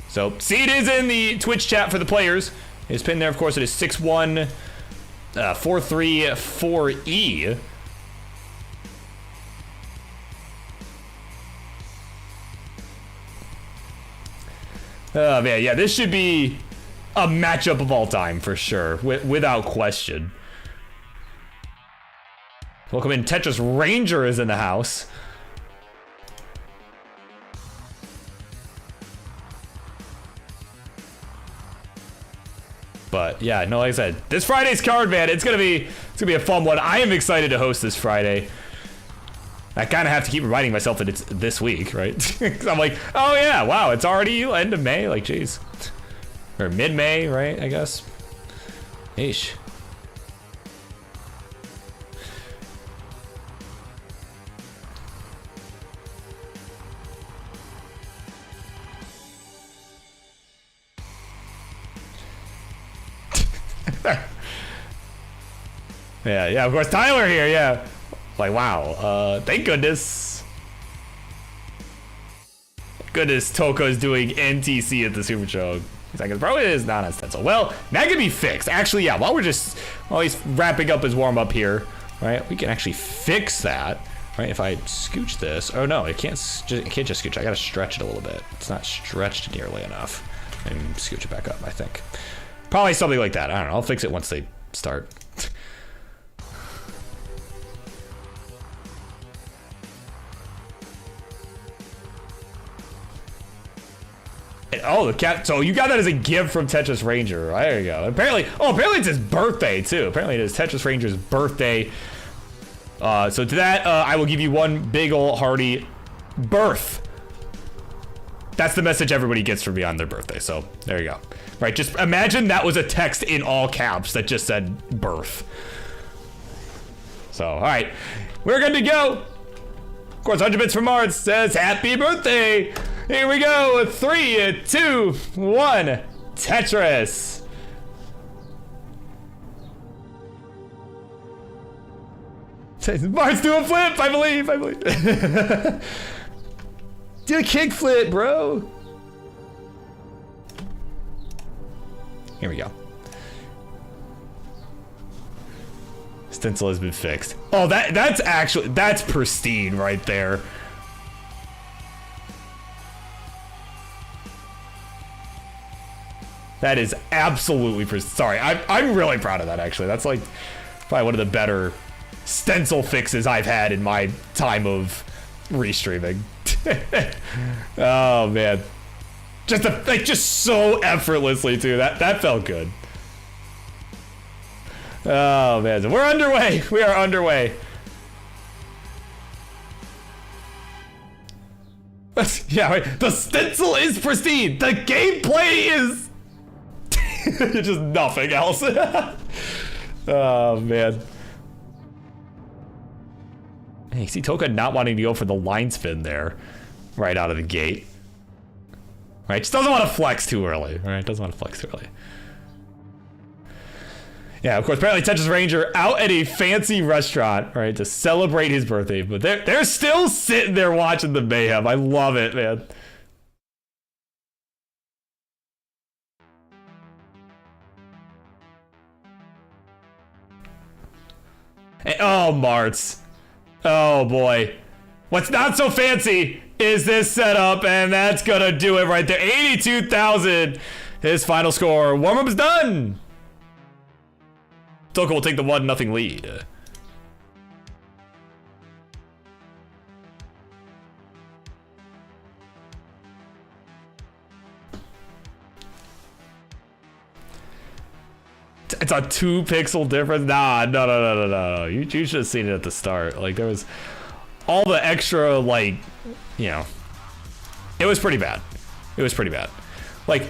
So, seed is in the Twitch chat for the players. His pin there, of course, it is 61434E. Oh man, yeah, this should be a matchup of all time for sure, without question. Welcome in, Tetris Ranger is in the house. But yeah, no, like I said, this Friday's card, man, it's gonna be a fun one. I am excited to host this Friday. I kind of have to keep reminding myself that it's this week, right? 'Cause I'm like, oh yeah, wow, it's already end of May, like, geez. Or mid-May, right, I guess. Eesh. Yeah, of course, Tyler here, yeah. Like, wow, thank goodness. Goodness, Toko's doing NTC at the Super Show. He's like, it probably is not as stencil. Well, that can be fixed. Actually, yeah, while he's wrapping up his warm-up here, right, we can actually fix that, right? If I scooch this, oh no, it can't just scooch. I gotta stretch it a little bit. It's not stretched nearly enough. And scooch it back up, I think. Probably something like that. I don't know, I'll fix it once they start. Oh, the cat. So you got that as a gift from Tetris Ranger. There you go. Apparently it's his birthday too. Apparently it is Tetris Ranger's birthday. So to that, I will give you one big ol' hearty birth. That's the message everybody gets from me on their birthday. So there you go. Right, just imagine that was a text in all caps that just said birth. So, all right, we're good to go. Of course, 100 bits from Marts says happy birthday. Here we go. 3, 2, 1. Tetris. Marts do a flip, I believe. Do a kick flip, bro. Here we go. Stencil has been fixed. Oh, that's pristine right there. That is absolutely pristine. Sorry, I'm really proud of that, actually. That's like probably one of the better stencil fixes I've had in my time of restreaming. Oh man. Just so effortlessly too. That felt good. Oh man, so we're underway. We are underway. Yeah, right. The stencil is pristine. The gameplay is just nothing else. Oh man. Hey, see Toka not wanting to go for the line spin there, right out of the gate. Right, just doesn't want to flex too early. Right, doesn't want to flex too early. Yeah, of course, apparently Tetris Ranger out at a fancy restaurant, right, to celebrate his birthday, but they're still sitting there watching the mayhem. I love it, man. And, oh, Marts. Oh boy. What's not so fancy is this setup, and that's gonna do it right there. 82,000. His final score. Warm-up's done. Toka will take the 1-0 lead. It's a 2-pixel difference. Nah, no. You should have seen it at the start. Like, there was all the extra, like, you know, it was pretty bad. Like,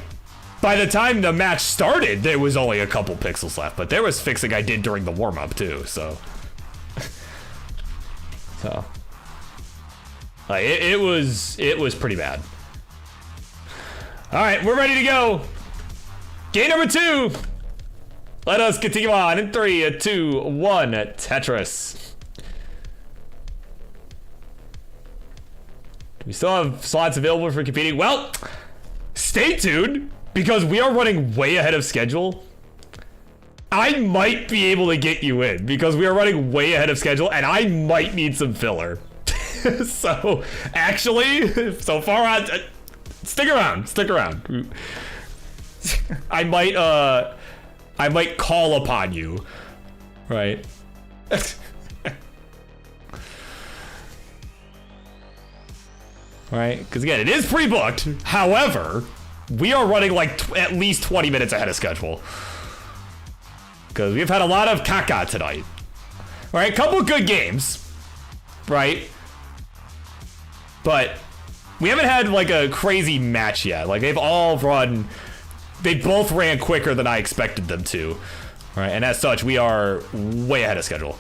by the time the match started, there was only a couple pixels left, but there was fixing I did during the warm-up too, so. It was pretty bad. All right, we're ready to go. Game number 2. Let us continue on in 3, 2, 1. Tetris. Do we still have slots available for competing? Well, stay tuned because we are running way ahead of schedule. I might be able to get you in because we are running way ahead of schedule and I might need some filler. So actually, so far on, stick around. I might call upon you, right? Right? Because again, it is pre-booked. However, we are running like at least 20 minutes ahead of schedule. Because we've had a lot of caca tonight. All right, couple good games, right? But we haven't had like a crazy match yet. Like they both ran quicker than I expected them to. Right, and as such, we are way ahead of schedule.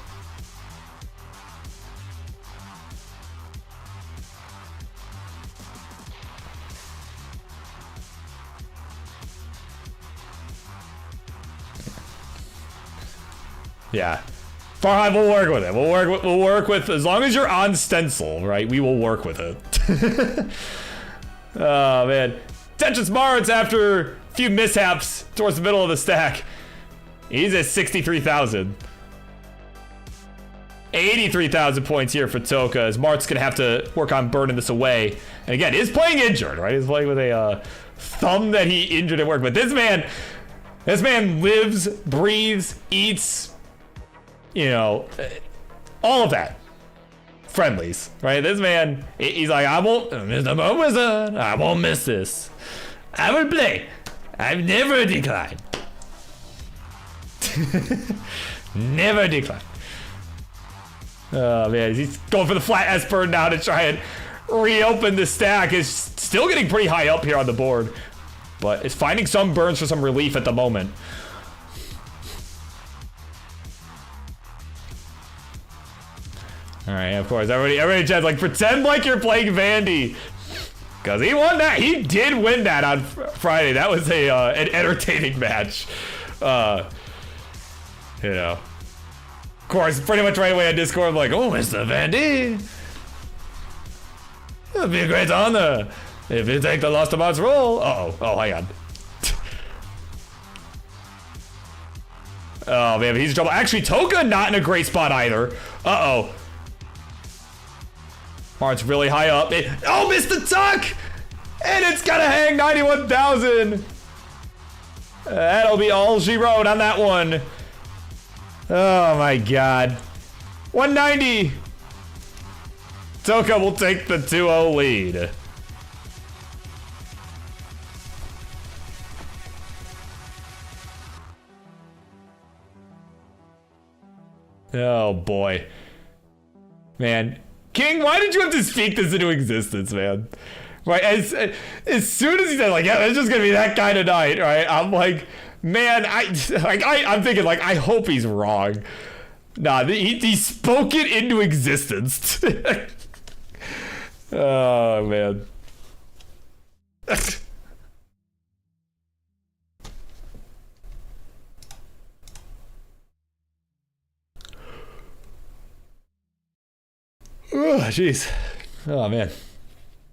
Yeah. Farhad, we'll work with it. We'll work with as long as you're on stencil, right? We will work with it. Oh man. Tetris Marts after a few mishaps towards the middle of the stack. He's at 63,000. 83,000 points here for Toka as Mart's gonna have to work on burning this away. And again, he's playing injured, right? He's playing with a thumb that he injured at work. But this man lives, breathes, eats, you know, all of that. Friendlies, right? This man, he's like, I won't, Mr. BirbWizard, I won't miss this. I will play. I've never declined. Never declined. Oh man, he's going for the flat S burn now to try and reopen the stack. Is still getting pretty high up here on the board, but it's finding some burns for some relief at the moment. All right, of course, everybody chat like pretend like you're playing Vandy, because he won that. He did win that on Friday. That was an entertaining match. You know, of course, pretty much right away on Discord, I'm like, oh, Mr. Vandy, it'll be a great honor if you take the Lost Amounts role. Oh, hang on. Oh man, he's in trouble. Actually, Toka not in a great spot either. Uh-oh. Mart's really high up. Oh, missed the tuck! And it's gonna hang 91,000. That'll be all she wrote on that one. Oh my god. 190. Toka will take the 2-0 lead. Oh boy. Man. King, why did you have to speak this into existence, man? Right, as soon as he said, like, yeah, it's just gonna be that kind of night, right? I'm like, man, I'm thinking, like, I hope he's wrong. Nah, he spoke it into existence. Oh, man. Oh, jeez. Oh, man.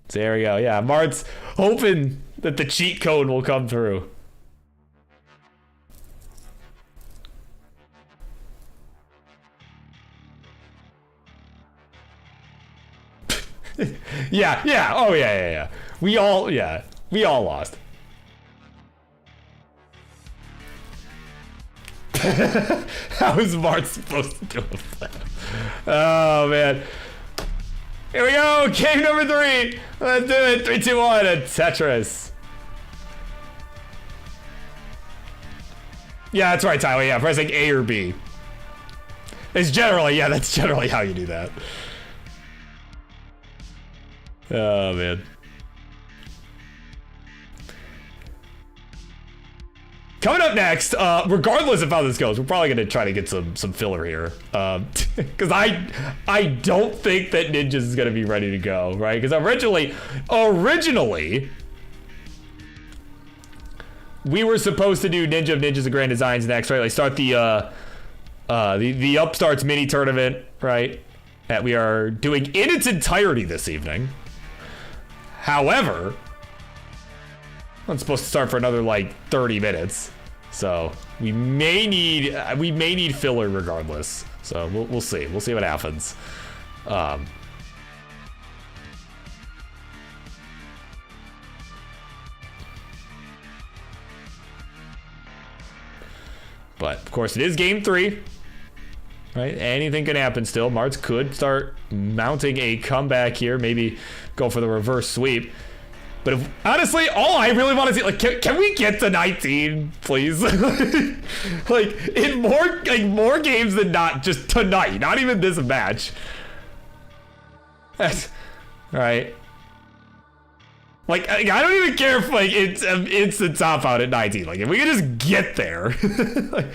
There we go. Yeah, Mart's hoping that the cheat code will come through. Yeah. Oh, yeah. We all lost. How is Mart supposed to do a flip? Oh, man. Here we go, game number 3. Let's do it. 3, 2, 1, a Tetris. Yeah, that's right, Tyler. Yeah, pressing A or B. It's generally, yeah, that's generally how you do that. Oh, man. Coming up next, regardless of how this goes, we're probably gonna try to get some filler here, because I don't think that Ninjas is gonna be ready to go, right? Because originally, we were supposed to do Ninja of Ninjas and Grand Designs next, right? Like start the Upstarts mini tournament, right? That we are doing in its entirety this evening. However, it's supposed to start for another like 30 minutes, so we may need filler regardless. So we'll see. We'll see what happens. But of course, it is game 3. Right? Anything can happen still. Marts could start mounting a comeback here, maybe go for the reverse sweep. But if, honestly, all I really want to see, like, can we get to 19, please? Like, in more games than not, just tonight, not even this match. That's, right. Like, I don't even care if, like, it's the top out at 19. Like, if we could just get there. Like,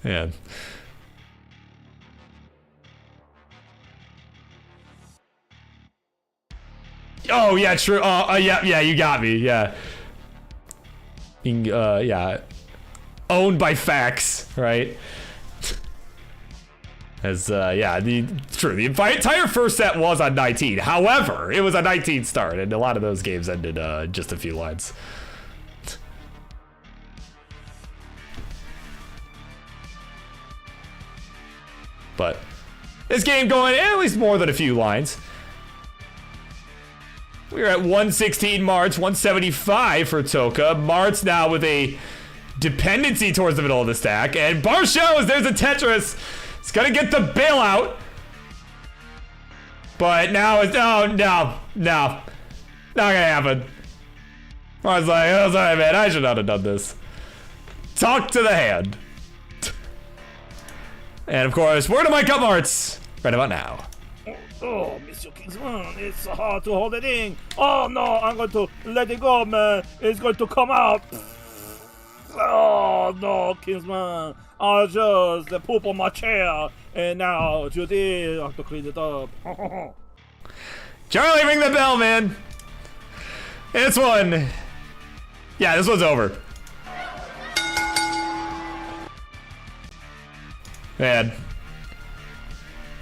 yeah. Oh yeah, true. Yeah, you got me. Yeah. Yeah. Owned by facts, right? As yeah, the entire first set was on 19. However, it was a 19 start, and a lot of those games ended just a few lines. But this game going at least more than a few lines. We're at 116 Marts, 175 for Toka. Marts now with a dependency towards the middle of the stack. And Bar shows there's a Tetris. It's gonna get the bailout. But now it's, no. Not gonna happen. I was like, oh, sorry, man, I should not have done this. Talk to the hand. And of course, word of my cup Marts right about now. Oh, Mr. Kingsman, it's so hard to hold it in. Oh no, I'm going to let it go, man. It's going to come out. Oh no, Kingsman. I just poop on my chair. And now, Judy, I have to clean it up. Charlie, ring the bell, man. This one. Yeah, this one's over. Man.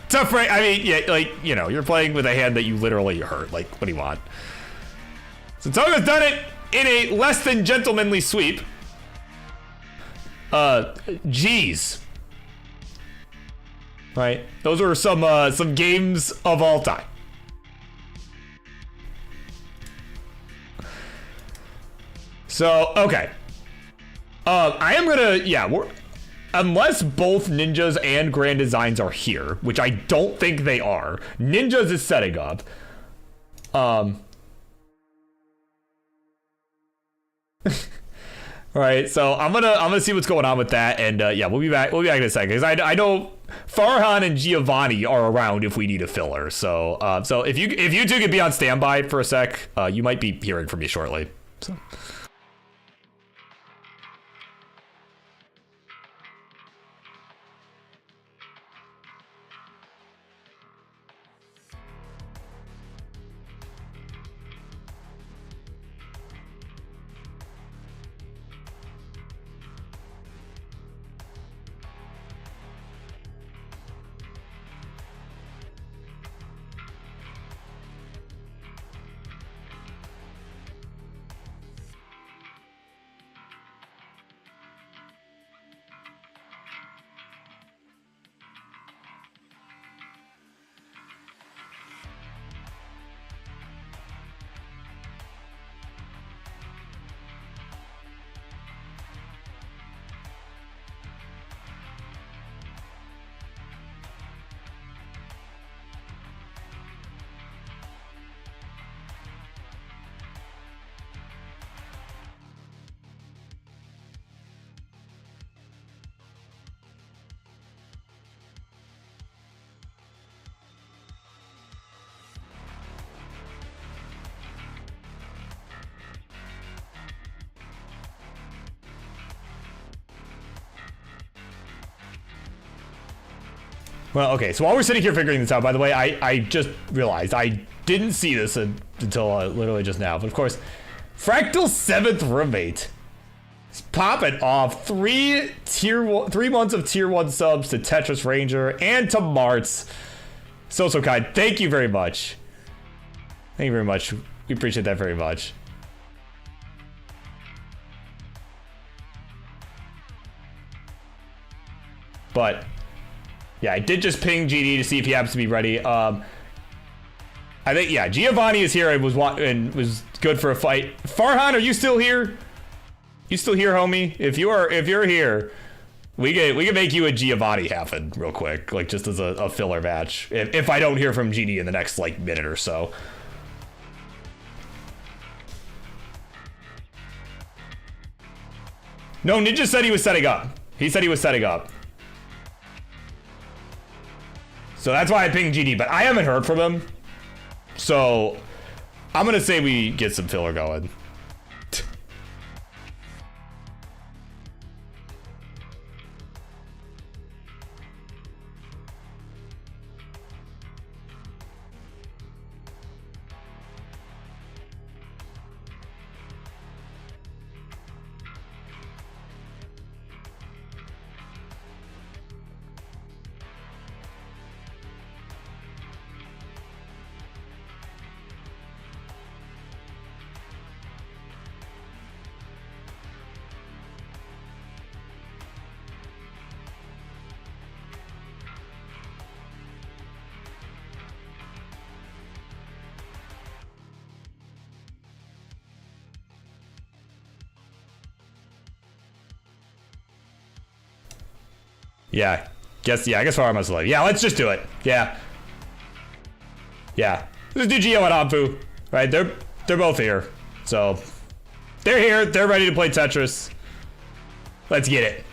Tough break. I mean, yeah, like, you know, you're playing with a hand that you literally hurt. Like, what do you want? So Toga's done it in a less than gentlemanly sweep. Geez. Right? Those are some games of all time. So, okay. I am gonna, yeah, unless both Ninjas and Grand Designs are here, which I don't think they are. Ninjas is setting up. Right, so I'm gonna see what's going on with that, and yeah, we'll be back in a second, because I know Farhan and Giovani are around if we need a filler. So so if you two could be on standby for a sec, you might be hearing from me shortly. So. Well, okay, so while we're sitting here figuring this out, by the way, I just realized I didn't see this until literally just now. But of course, Fractal's 7th roommate is popping off 3 months of tier 1 subs to Tetris Ranger and to Marts. So kind. Thank you very much. Thank you very much. We appreciate that very much. But yeah, I did just ping GD to see if he happens to be ready. I think, yeah, Giovani is here and was good for a fight. Farhan, are you still here? You still here, homie? If you're here, we can make you a Giovani happen real quick, like just as a filler match. If I don't hear from GD in the next like minute or so. No, Ninja said he was setting up. He said he was setting up. So that's why I pinged GD, but I haven't heard from him. So I'm gonna say we get some filler going. Yeah, I guess Farhan must live. Yeah, let's just do it. Yeah. Let's do Gio and Ampu. Right, they're both here. So they're here, they're ready to play Tetris. Let's get it.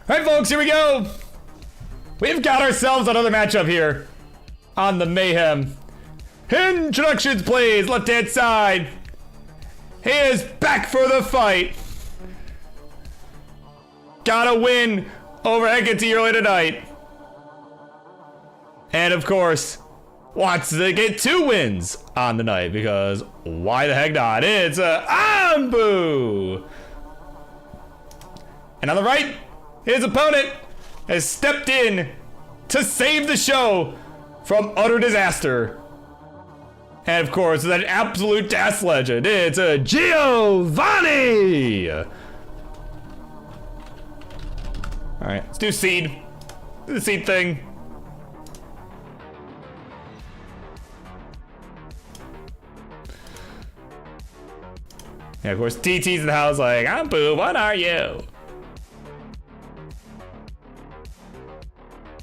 All right, folks, here we go. We've got ourselves another matchup here on the Mayhem. Introductions, please. Left-hand side. He is back for the fight. Gotta win over Hecate early tonight. And of course, wants to get 2 wins on the night, because why the heck not? It's Ambu! And on the right, his opponent has stepped in to save the show from utter disaster. And of course, that absolute DAS legend, it's Giovani! Alright, let's do seed. Do the seed thing. Yeah, of course, TT's in the house like, Ambu, what are you?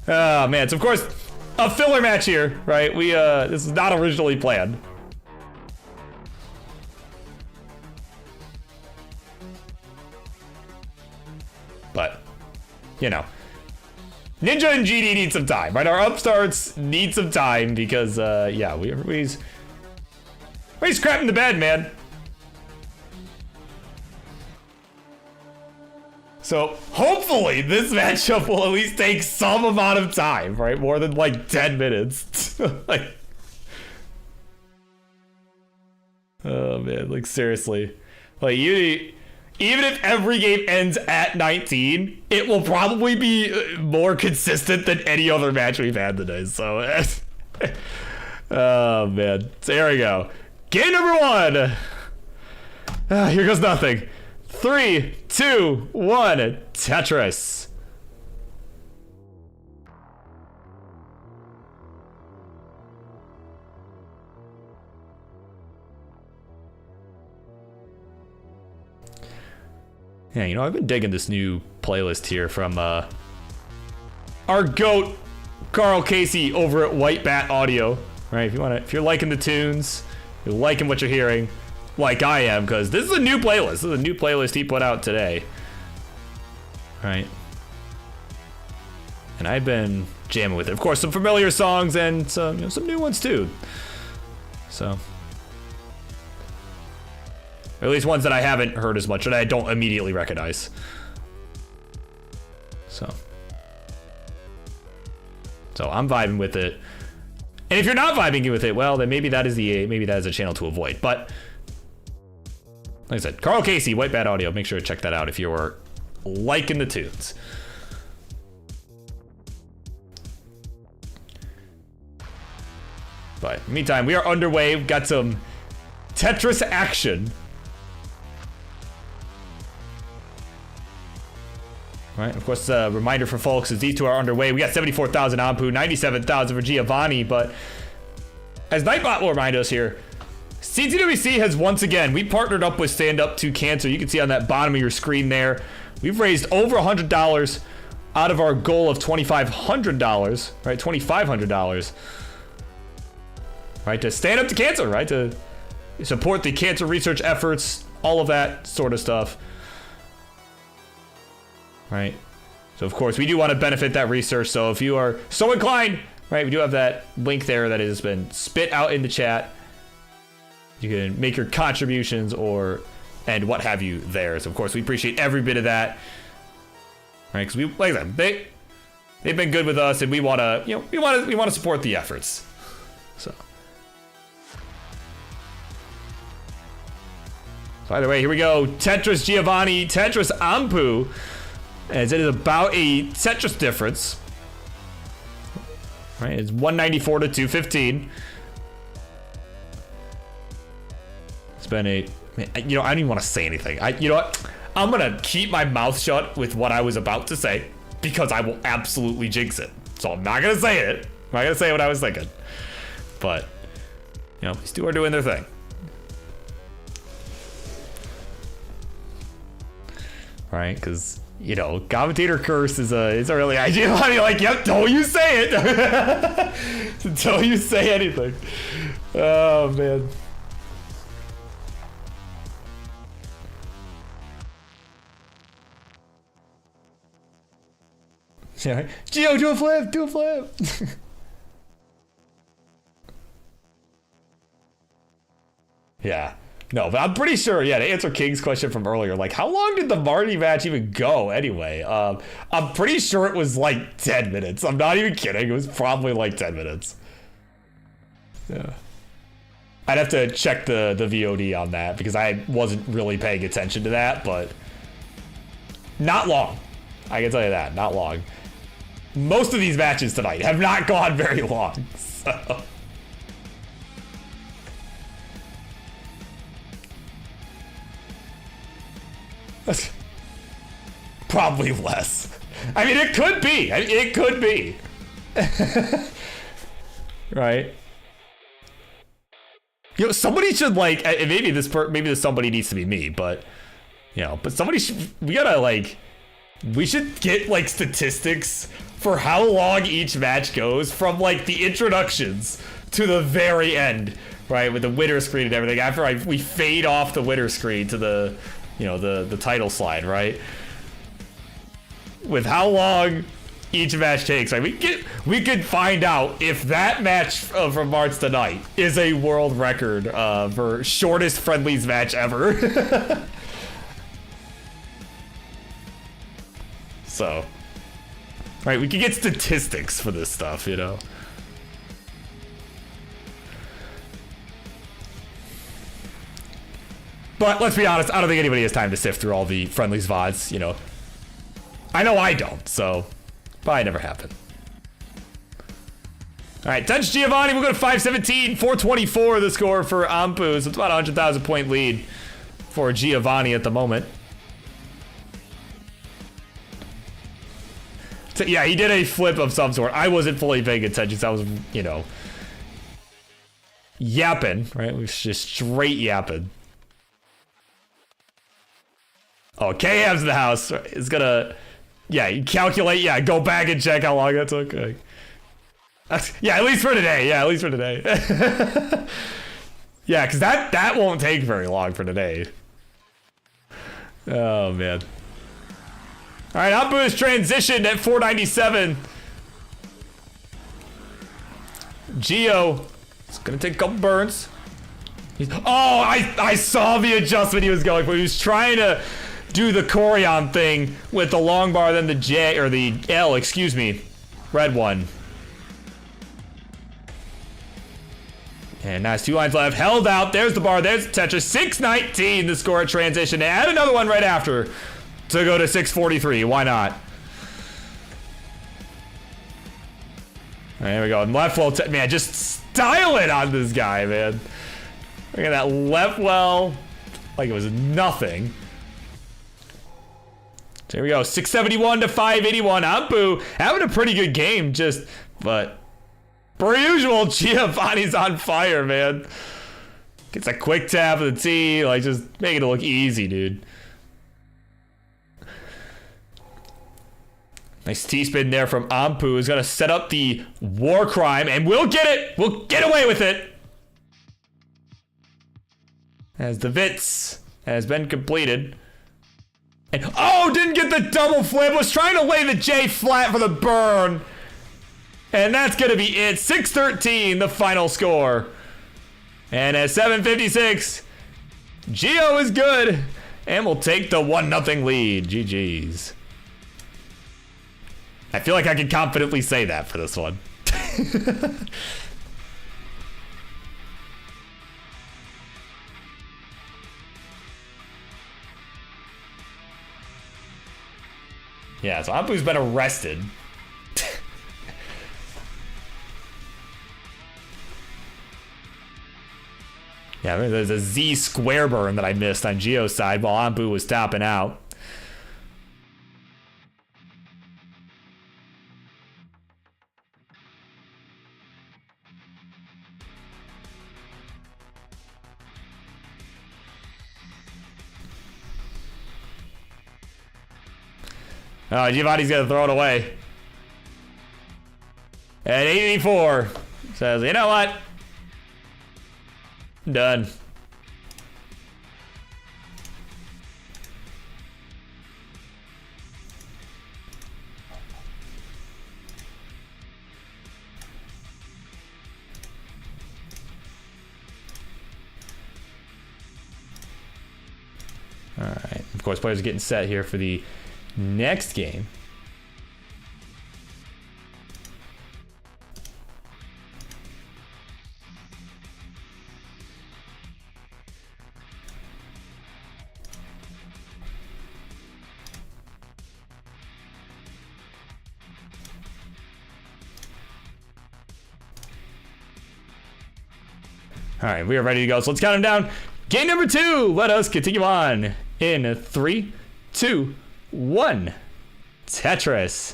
Oh man, so of course, a filler match here, right? This is not originally planned. But, you know, Ninja and GD need some time, right? Our upstarts need some time because, yeah, we're scrapping the bed, man. So hopefully this matchup will at least take some amount of time, right? More than like 10 minutes. Like, oh man, like seriously. Like even if every game ends at 19, it will probably be more consistent than any other match we've had today. So, oh man. So here we go. Game number 1. Here goes nothing. 3, 2, 1, Tetris. Yeah, you know, I've been digging this new playlist here from our GOAT, Carl Casey over at White Bat Audio. Right, if you're liking the tunes, you're liking what you're hearing, like I am, because this is a new playlist. This is a new playlist he put out today. Right. And I've been jamming with it. Of course, some familiar songs and some new ones too. So, or at least ones that I haven't heard as much, that I don't immediately recognize. So I'm vibing with it. And if you're not vibing with it, well, then maybe that is a channel to avoid. But like I said, Carl Casey, White Bat Audio. Make sure to check that out if you're liking the tunes. But meantime, we are underway. We've got some Tetris action. All right, of course, a reminder for folks is these two are underway. We got 74,000 Ampu, 97,000 for Giovani, but as Nightbot will remind us here, CTWC has once again, we partnered up with Stand Up to Cancer. You can see on that bottom of your screen there, we've raised over $100 out of our goal of $2,500, right? $2,500, right? To stand up to cancer, right? To support the cancer research efforts, all of that sort of stuff, right? So of course, we do want to benefit that research. So if you are so inclined, right, we do have that link there that has been spit out in the chat. You can make your contributions and what have you there. So of course we appreciate every bit of that, right? Because like I said, they've been good with us, and we want to, we want to support the efforts. So either way, here we go. Tetris Giovani, Tetris Ampu, as it is about a Tetris difference. Right, it's 194 to 215. It's been I don't even want to say anything. You know what? I'm gonna keep my mouth shut with what I was about to say, because I will absolutely jinx it. So I'm not gonna say it. I'm not gonna say what I was thinking. But these two are doing their thing. Right? Because commentator curse is a really idea. I mean, like, yep, don't you say it. Don't you say anything. Oh man. Yeah. Gio, do a flip, do a flip. Yeah. No, but I'm pretty sure, to answer King's question from earlier, like, how long did the Marty match even go anyway? I'm pretty sure it was like 10 minutes. I'm not even kidding. It was probably like 10 minutes. Yeah. I'd have to check the VOD on that because I wasn't really paying attention to that, but not long. I can tell you that, not long. Most of these matches tonight have not gone very long, so. Probably less. I mean, it could be. It could be. Right? You know, somebody should like. Maybe this somebody needs to be me, but you know, but somebody should. We should get like statistics for how long each match goes from like the introductions to the very end, right? With the winner screen and everything. After we fade off the winner screen to the, you know, the title slide, right? With how long each match takes, right? We could find out if that match from Marts tonight is a world record for shortest friendlies match ever. So, right, we could get statistics for this stuff, you know. But let's be honest, I don't think anybody has time to sift through all the friendlies VODs, you know. I know I don't, so probably never happen. All right, touch Giovani. We'll go to 517, 424 the score for Ampu. So it's about a 100,000 point lead for Giovani at the moment. So yeah, he did a flip of some sort. I wasn't fully paying attention, so I was, you know, yapping, right? It was just straight yapping. Oh, K-Ham's in the house. It's gonna, yeah, you calculate, yeah, go back and check how long that took. Like, yeah, at least for today. Yeah, at least for today. Yeah, because that won't take very long for today. Oh, man. All right, Ampu is transitioned at 497. Gio is gonna take a couple burns. I saw the adjustment he was going for. He was trying to do the Corion thing with the long bar, then the J, or the L, excuse me. Red one. And nice, 2 lines left. Held out. There's the bar. There's the Tetris. 619 the score at transition. Add another one right after to go to 643. Why not? There we go. And left well, man, just style it on this guy, man. Look at that left well, like it was nothing. There we go. 671 to 581. Ampu having a pretty good game, but per usual, Giovani's on fire, man. Gets a quick tap of the T, like just making it look easy, dude. Nice T-spin there from Ampu, who's gonna set up the war crime, and we'll get it! We'll get away with it! As the Vitz has been completed. And, oh, didn't get the double flip, was trying to lay the J flat for the burn. And that's gonna be it. 613, the final score. And at 756, Gio is good, and will take the 1-0 lead. GG's. I feel like I can confidently say that for this one. Yeah, so Ampu's been arrested. Yeah, there's a Z square burn that I missed on Gio's side while Ampu was topping out. Oh, Giovanni's gonna throw it away. At 84, says, you know what? I'm done. All right. Of course, players are getting set here for the next game. All right, we are ready to go. So let's count them down. Game number 2. Let us continue on in 3, 2, 1. Tetris.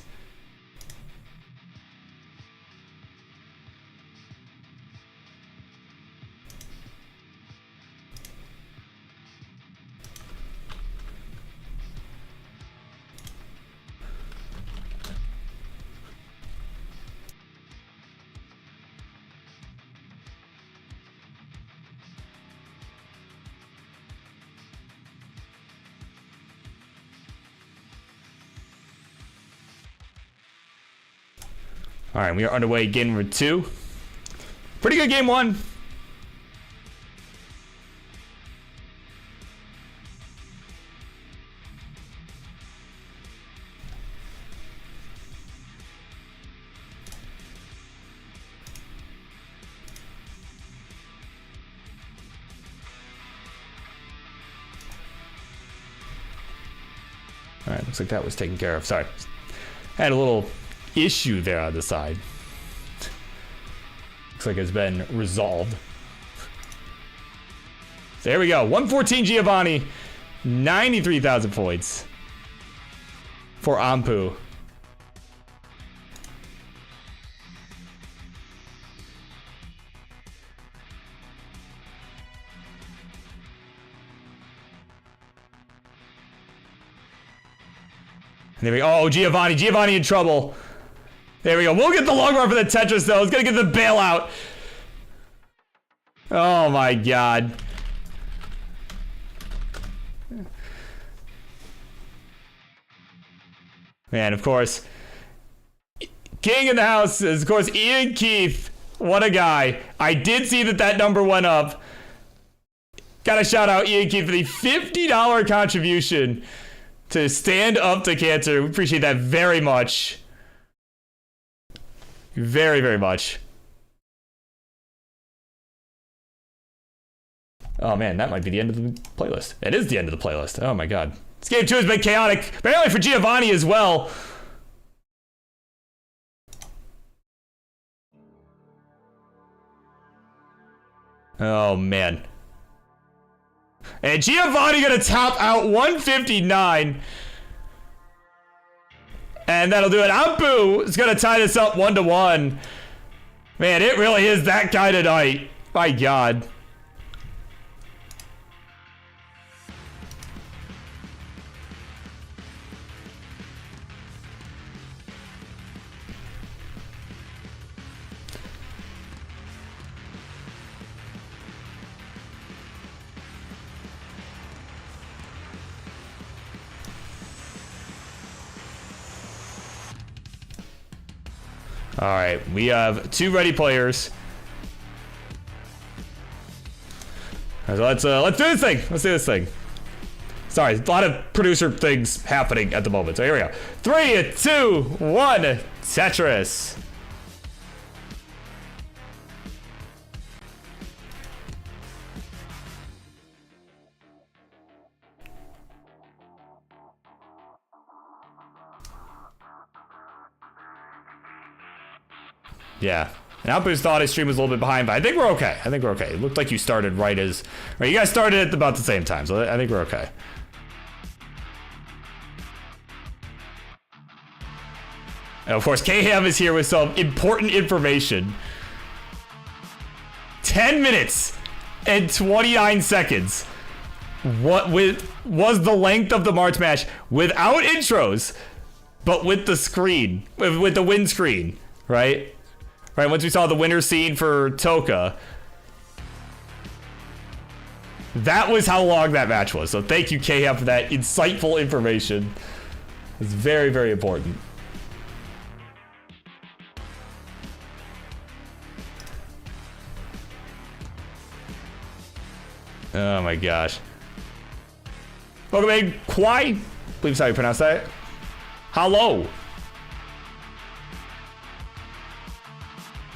All right, we are underway. Game number 2. Pretty good game 1. All right, looks like that was taken care of. Sorry, had a little issue there on the side. Looks like it's been resolved. There we go. 114 Giovani, 93,000 points for Ampu. There we go. Oh, Giovani in trouble. There we go. We'll get the long run for the Tetris, though. It's going to get the bailout. Oh, my God. Man, of course. King in the house is, of course, Ian Keith. What a guy. I did see that number went up. Gotta shout out Ian Keith for the $50 contribution to stand up to cancer. We appreciate that very much. Very, very much. Oh man, that might be the end of the playlist. It is the end of the playlist. Oh my God. This game 2 has been chaotic, apparently for Giovani as well. Oh man. And Giovani gonna top out 159. And that'll do it. Ampu is gonna tie this up 1-1. Man, it really is that kind of night. My God. All right, we have 2 ready players. All right, so let's do this thing. Let's do this thing. Sorry, a lot of producer things happening at the moment. So here we go. 3, 2, 1, Tetris. Yeah. And Outboost thought his stream was a little bit behind, but I think we're okay. I think we're okay. It looked like you started right as... Right, you guys started at about the same time, so I think we're okay. And of course, Mayhem is here with some important information. 10 minutes and 29 seconds. What was the length of the Marts match without intros, but with the screen, with the win screen, right? Right, once we saw the winner scene for Toka, that was how long that match was. So thank you, Mayhem, for that insightful information. It's very, very important. Oh my gosh. Welcome in, Kwai. Believe how you pronounce that. Hello.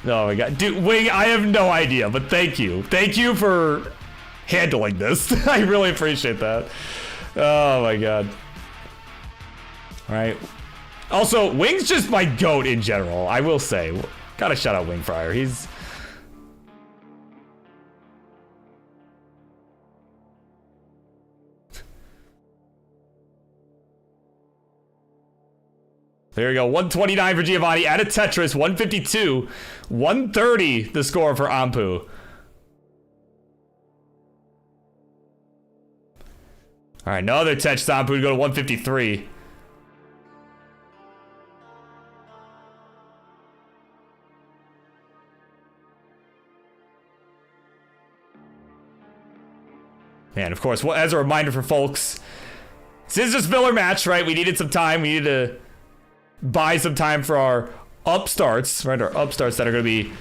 Oh my God, dude, Wing, I have no idea, but thank you. Thank you for handling this. I really appreciate that. Oh my God. All right. Also, Wing's just my goat in general, I will say. Gotta shout out Wing Fryer. He's... There you go. 129 for Giovani. Out of Tetris. 152. 130 the score for Ampu. All right, another Tetris Ampu to go to 153. And of course, as a reminder for folks, this is just filler match, right? We needed some time. We needed to buy some time for our Upstarts, right? Our Upstarts that are going to be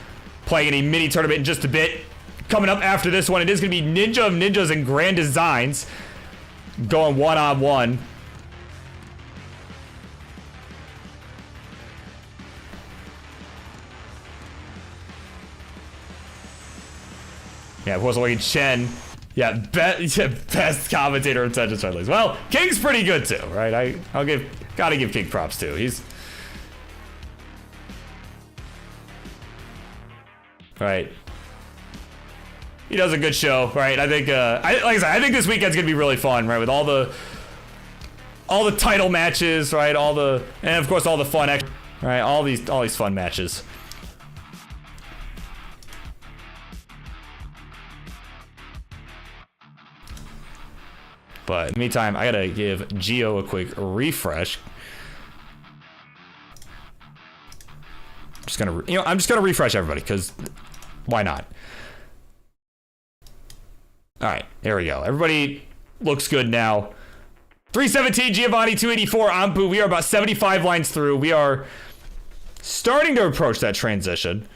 playing in a mini tournament in just a bit. Coming up after this one, it is going to be Ninja of Ninjas and Grand Designs going one-on-one. Yeah, of course, we're looking Chen. Yeah, best commentator in Tetris Friendlies. Well, King's pretty good too, right? Gotta give King props too. He's right. He does a good show, right? I think, like I said, I think this weekend's gonna be really fun, right? With all the title matches, right? And of course all the fun, right? All these fun matches. But in the meantime, I gotta give Gio a quick refresh. I'm just gonna refresh everybody, because why not? All right, there we go. Everybody looks good now. 317 Giovani, 284 Ampu. We are about 75 lines through. We are starting to approach that transition.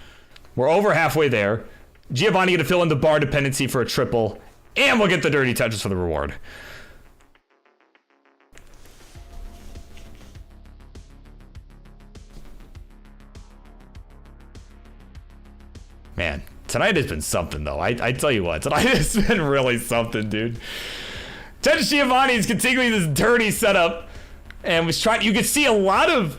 We're over halfway there. Giovani gonna fill in the bar dependency for a triple, and we'll get the dirty touches for the reward. Man, tonight has been something, though. I tell you what, tonight has been really something, dude. Tetris Giovani is continuing this dirty setup, and was trying. You could see a lot of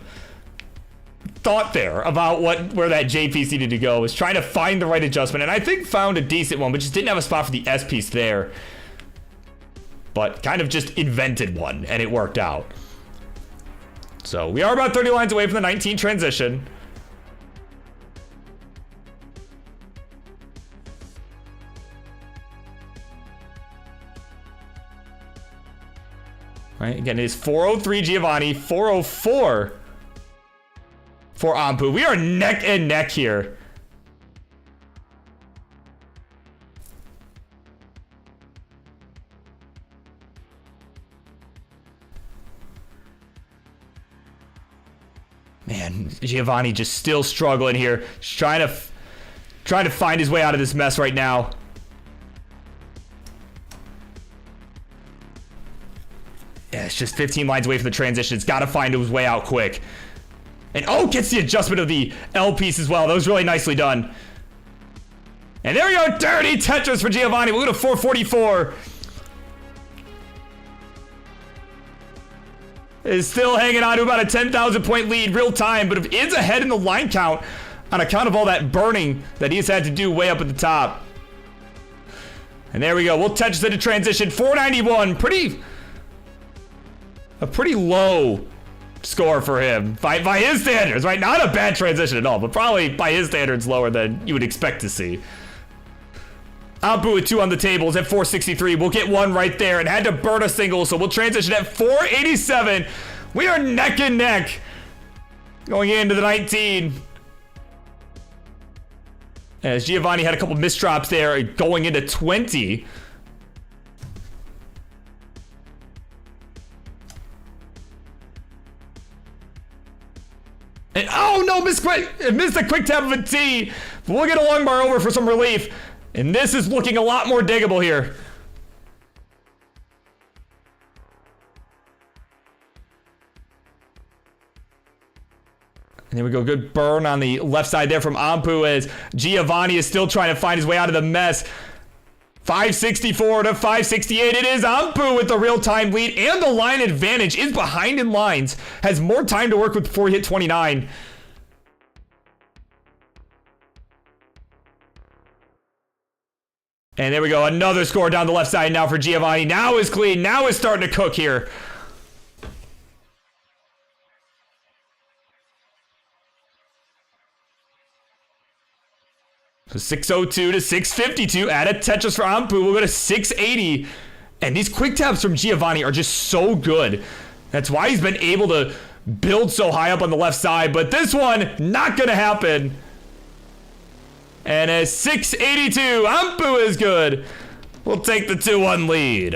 thought there about where that J piece needed to go. Was trying to find the right adjustment, and I think found a decent one, but just didn't have a spot for the S piece there. But kind of just invented one, and it worked out. So we are about 30 lines away from the 19 transition. Right, again, it is 403 Giovani, 404 for Ampu. We are neck and neck here. Man, Giovani just still struggling here. Just trying to find his way out of this mess right now. Yeah, it's just 15 lines away from the transition. It's got to find his way out quick. And oh, gets the adjustment of the L piece as well. That was really nicely done. And there we go, dirty Tetris for Giovani. We'll go to 444. Is still hanging on to about a 10,000 point lead real time, but is ahead in the line count on account of all that burning that he's had to do way up at the top. And there we go. We'll Tetris into transition. 491. A pretty low score for him by his standards, right? Not a bad transition at all, but probably by his standards lower than you would expect to see. Ampu with 2 on the tables at 463. We'll get one right there and had to burn a single, so we'll transition at 487. We are neck and neck going into the 19. As Giovani had a couple misdrops there going into 20. And oh no, missed a quick tap of a T. We'll get a long bar over for some relief. And this is looking a lot more diggable here. And there we go, good burn on the left side there from Ampu as Giovani is still trying to find his way out of the mess. 564 to 568. It is Ampu with the real-time lead, and the line advantage is behind in lines. Has more time to work with before he hit 29. And there we go, another score down the left side now for Giovani. Now is clean, now is starting to cook here. So 602 to 652. Add a Tetris for Ampu. We'll go to 680. And these quick taps from Giovani are just so good. That's why he's been able to build so high up on the left side. But this one, not going to happen. And a 682. Ampu is good. We'll take the 2-1 lead.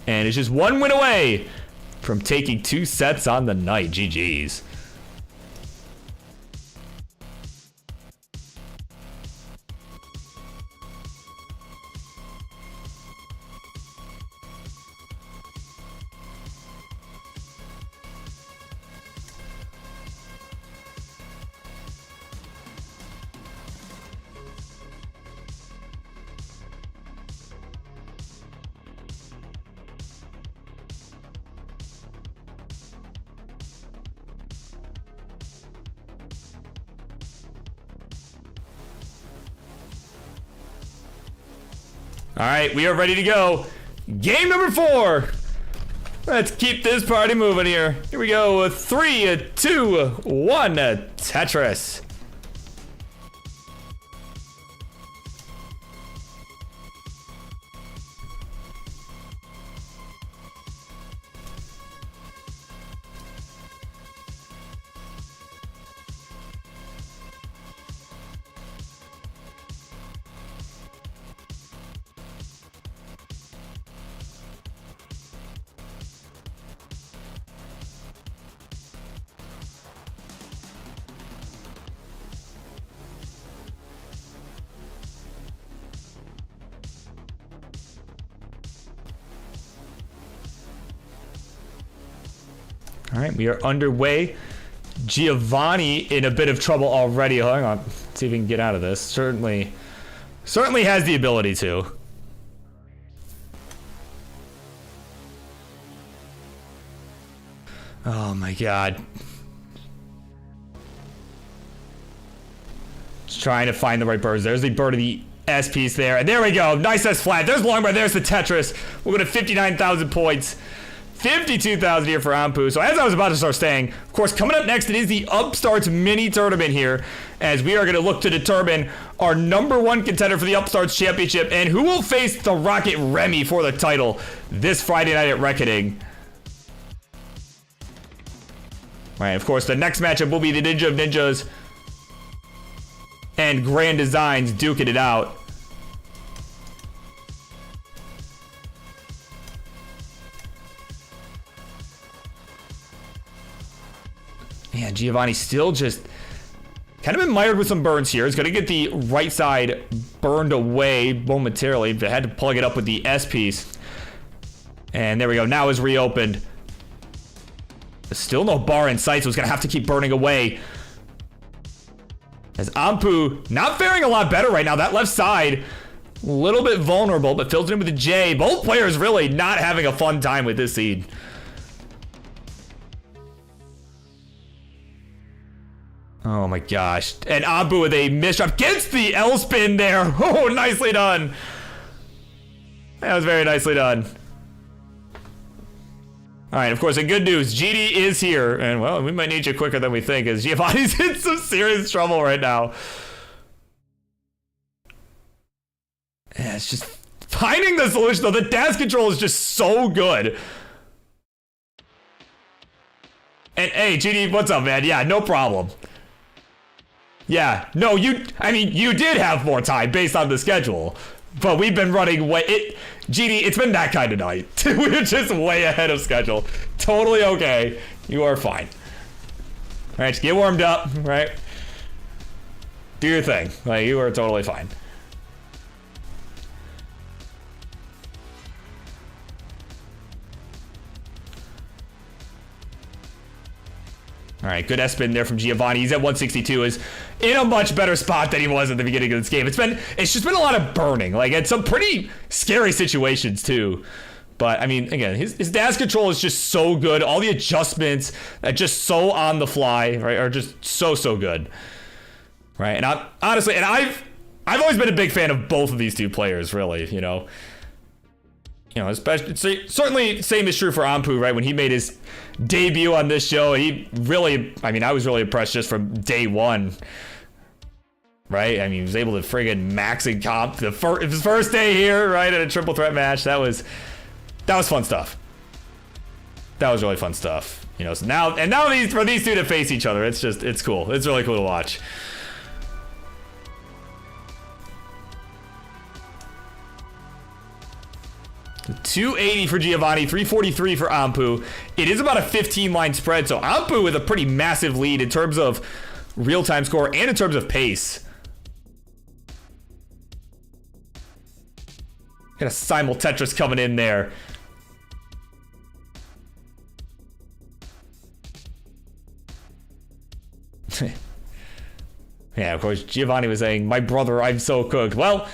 And it's just one win away from taking 2 sets on the night. GG's. All right, we are ready to go. Game number 4. Let's keep this party moving here. Here we go. 3, 2, 1. Tetris. All right, we are underway. Giovani in a bit of trouble already. Hang on, let's see if we can get out of this. Certainly has the ability to. Oh my God. Just trying to find the right birds. There's the bird of the S piece there. And there we go. Nice S flat. There's long bird. There's the Tetris. We're going to 59,000 points. 52,000 here for Ampu. So as I was about to start saying, of course, coming up next, it is the Upstarts mini tournament here, as we are going to look to determine our #1 contender for the Upstarts championship and who will face the Rocket Remy for the title this Friday night at Reckoning. All right, of course, the next matchup will be the Ninja of Ninjas and Grand Designs duking it out. Man, Giovani still just kind of been mired with some burns here. He's going to get the right side burned away momentarily. They had to plug it up with the S piece. And there we go. Now is reopened. Still no bar in sight, so he's going to have to keep burning away. As Ampu not faring a lot better right now. That left side, a little bit vulnerable, but fills it in with a J. Both players really not having a fun time with this seed. Oh my gosh. And Ampu with a misshot. Gets the L spin there. Oh, nicely done. That was very nicely done. All right, of course, the good news, GD is here. And, well, we might need you quicker than we think, as Giovani's in some serious trouble right now. Yeah, it's just finding the solution, though. The dash control is just so good. And, hey, GD, what's up, man? Yeah, no problem. Yeah, no, you did have more time based on the schedule. But we've been running GD, it's been that kind of night. We're just way ahead of schedule. Totally okay. You are fine. All right, just get warmed up, right? Do your thing. Like, you are totally fine. All right, good S-spin there from Giovani. He's at 162, is in a much better spot than he was at the beginning of this game. It's just been a lot of burning, like at some pretty scary situations too. But I mean, again, his dash control is just so good. All the adjustments are just so on the fly, right? Are just so good, right? And I've always been a big fan of both of these two players, really. You know, you know, especially certainly same is true for Ampu, right? When he made his debut on this show, he really, I mean, I was really impressed just from day one, right? I mean, he was able to friggin' max and comp his first day here, right, at a triple threat match. That was fun stuff. That was really fun stuff, you know. So now for these two to face each other, it's cool. It's really cool to watch. $280 for Giovani, $343 for Ampu. It is about a 15-line spread, so Ampu with a pretty massive lead in terms of real-time score and in terms of pace. Got a simul Tetris coming in there. Yeah, of course, Giovani was saying, my brother, I'm so cooked. Well,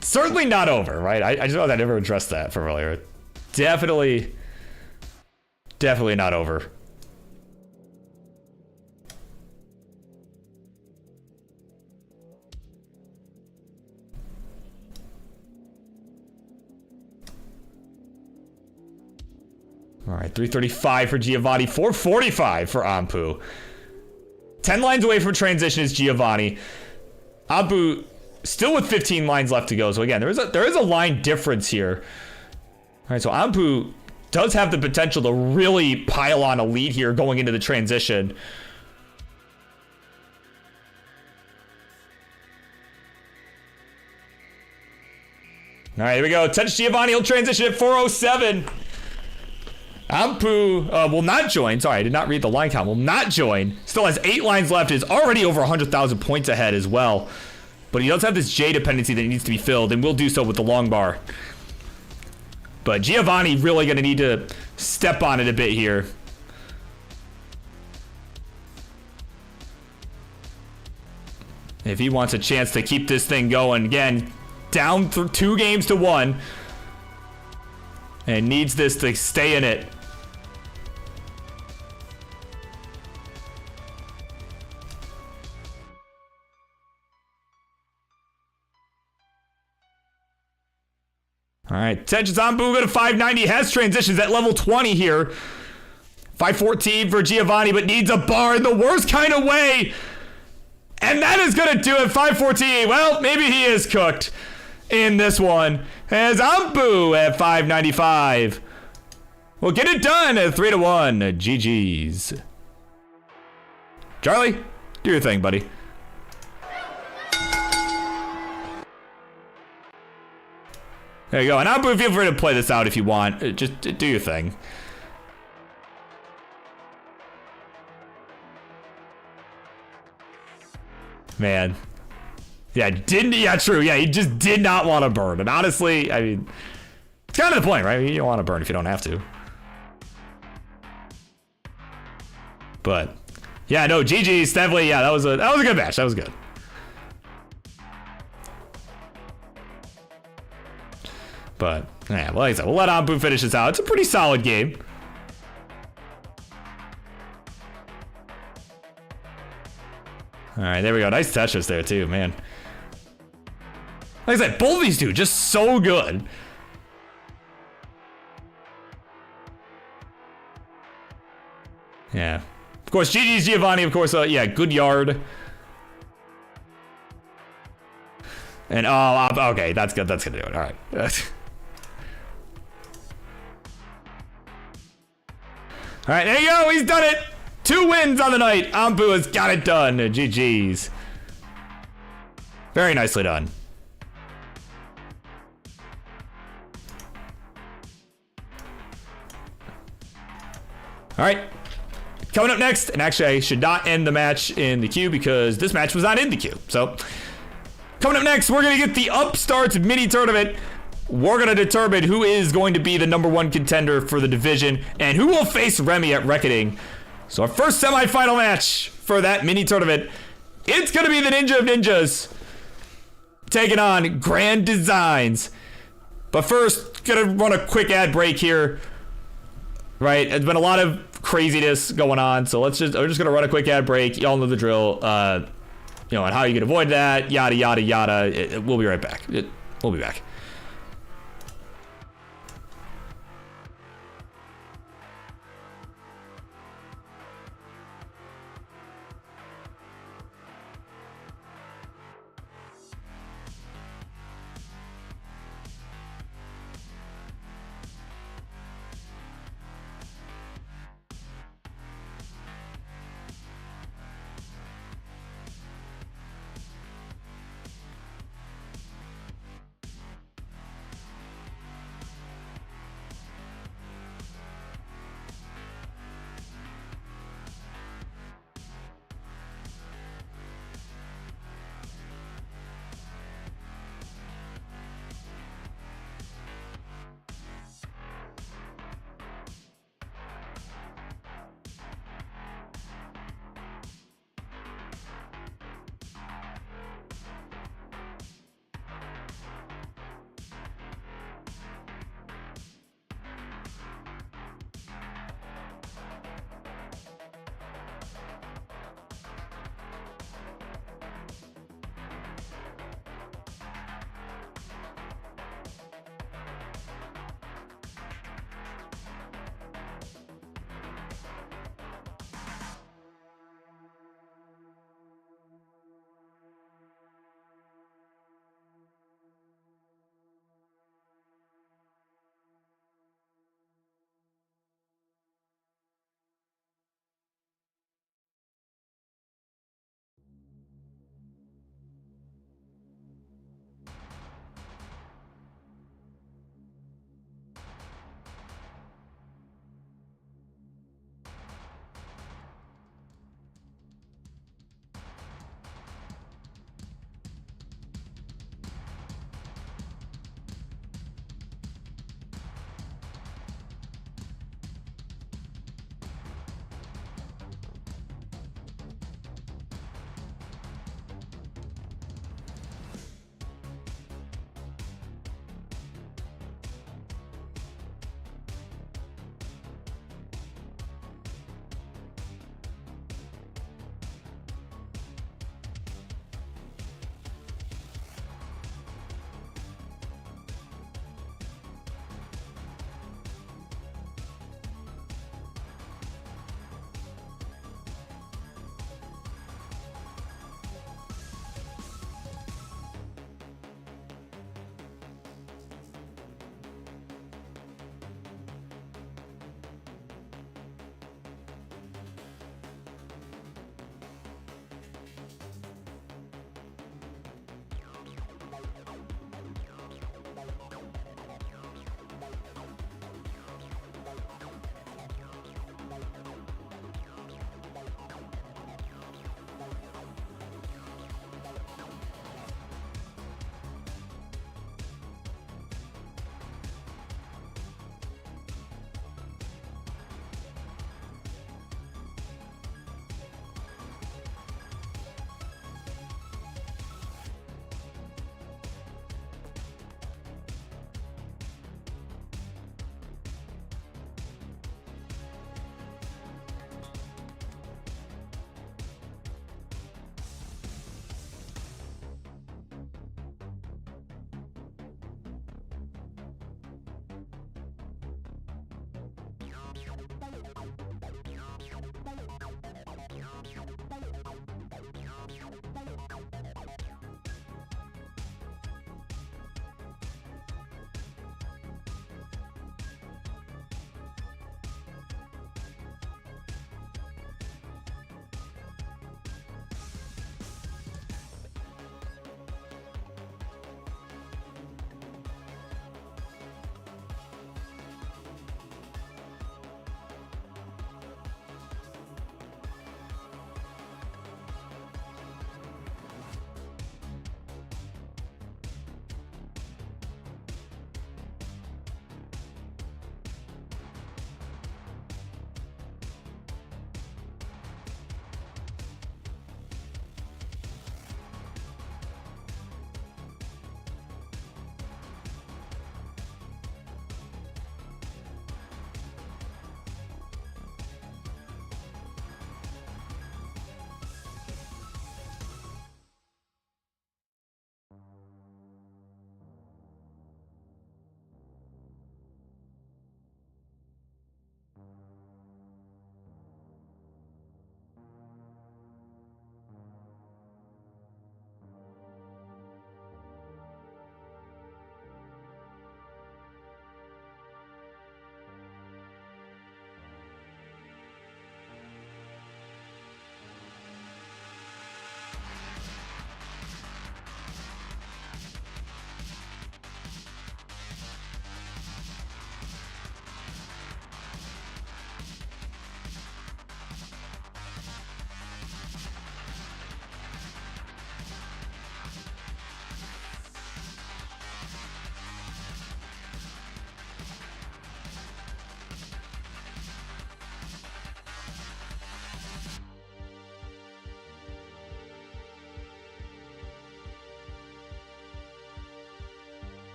certainly not over, right? I just know that I never addressed that from earlier. Definitely not over. All right, 335 for Giovani, 445 for Ampu. 10 lines away from transition is Giovani. Ampu still with 15 lines left to go. So again, there is a line difference here. All right, so Ampu does have the potential to really pile on a lead here going into the transition. All right, here we go. Touch Giovani, he'll transition at 407. Ampu will not join. Sorry, I did not read the line count. Will not join. Still has 8 lines left. Is already over 100,000 points ahead as well. But he does have this J dependency that needs to be filled, and will do so with the long bar. But Giovani really going to need to step on it a bit here. If he wants a chance to keep this thing going. Again, down 2 games to 1. And needs this to stay in it. All right, tensions on Booga to 590. Has transitions at level 20 here. 514 for Giovani, but needs a bar in the worst kind of way. And that is going to do it. 514. Well, maybe he is cooked in this one. As Ampu at 595. We'll get it done at 3-1. GG's. Charlie, do your thing, buddy. There you go. And Ampu, feel free to play this out if you want. Just do your thing. Man. Yeah, true. Yeah, he just did not want to burn. And honestly, I mean, it's kind of the point, right? You don't want to burn if you don't have to. But yeah, no, GG's definitely, yeah, that was a good match. That was good. But yeah, well, like I said, we'll let Ampu finish this out. It's a pretty solid game. All right, there we go. Nice Tetris there too, man. Like I said, both of these two just so good. Yeah. Of course, GG's Giovani, of course, yeah, good yard. And, oh, okay, that's good. That's gonna do it. All right. All right, there you go. He's done it. 2 wins on the night. Ampu has got it done. GG's. Very nicely done. All right. Coming up next, and actually I should not end the match in the queue because this match was not in the queue. So, coming up next, we're going to get the Upstarts mini tournament. We're going to determine who is going to be the #1 contender for the division and who will face Remy at Reckoning. So our first semifinal match for that mini tournament, it's going to be the Ninja of Ninjas taking on Grand Designs. But first, going to run a quick ad break here. Right, there's been a lot of craziness going on, so we're just going to run a quick ad break. Y'all know the drill. You know, and how you can avoid that, yada, yada, yada. We'll be right back. We'll be back.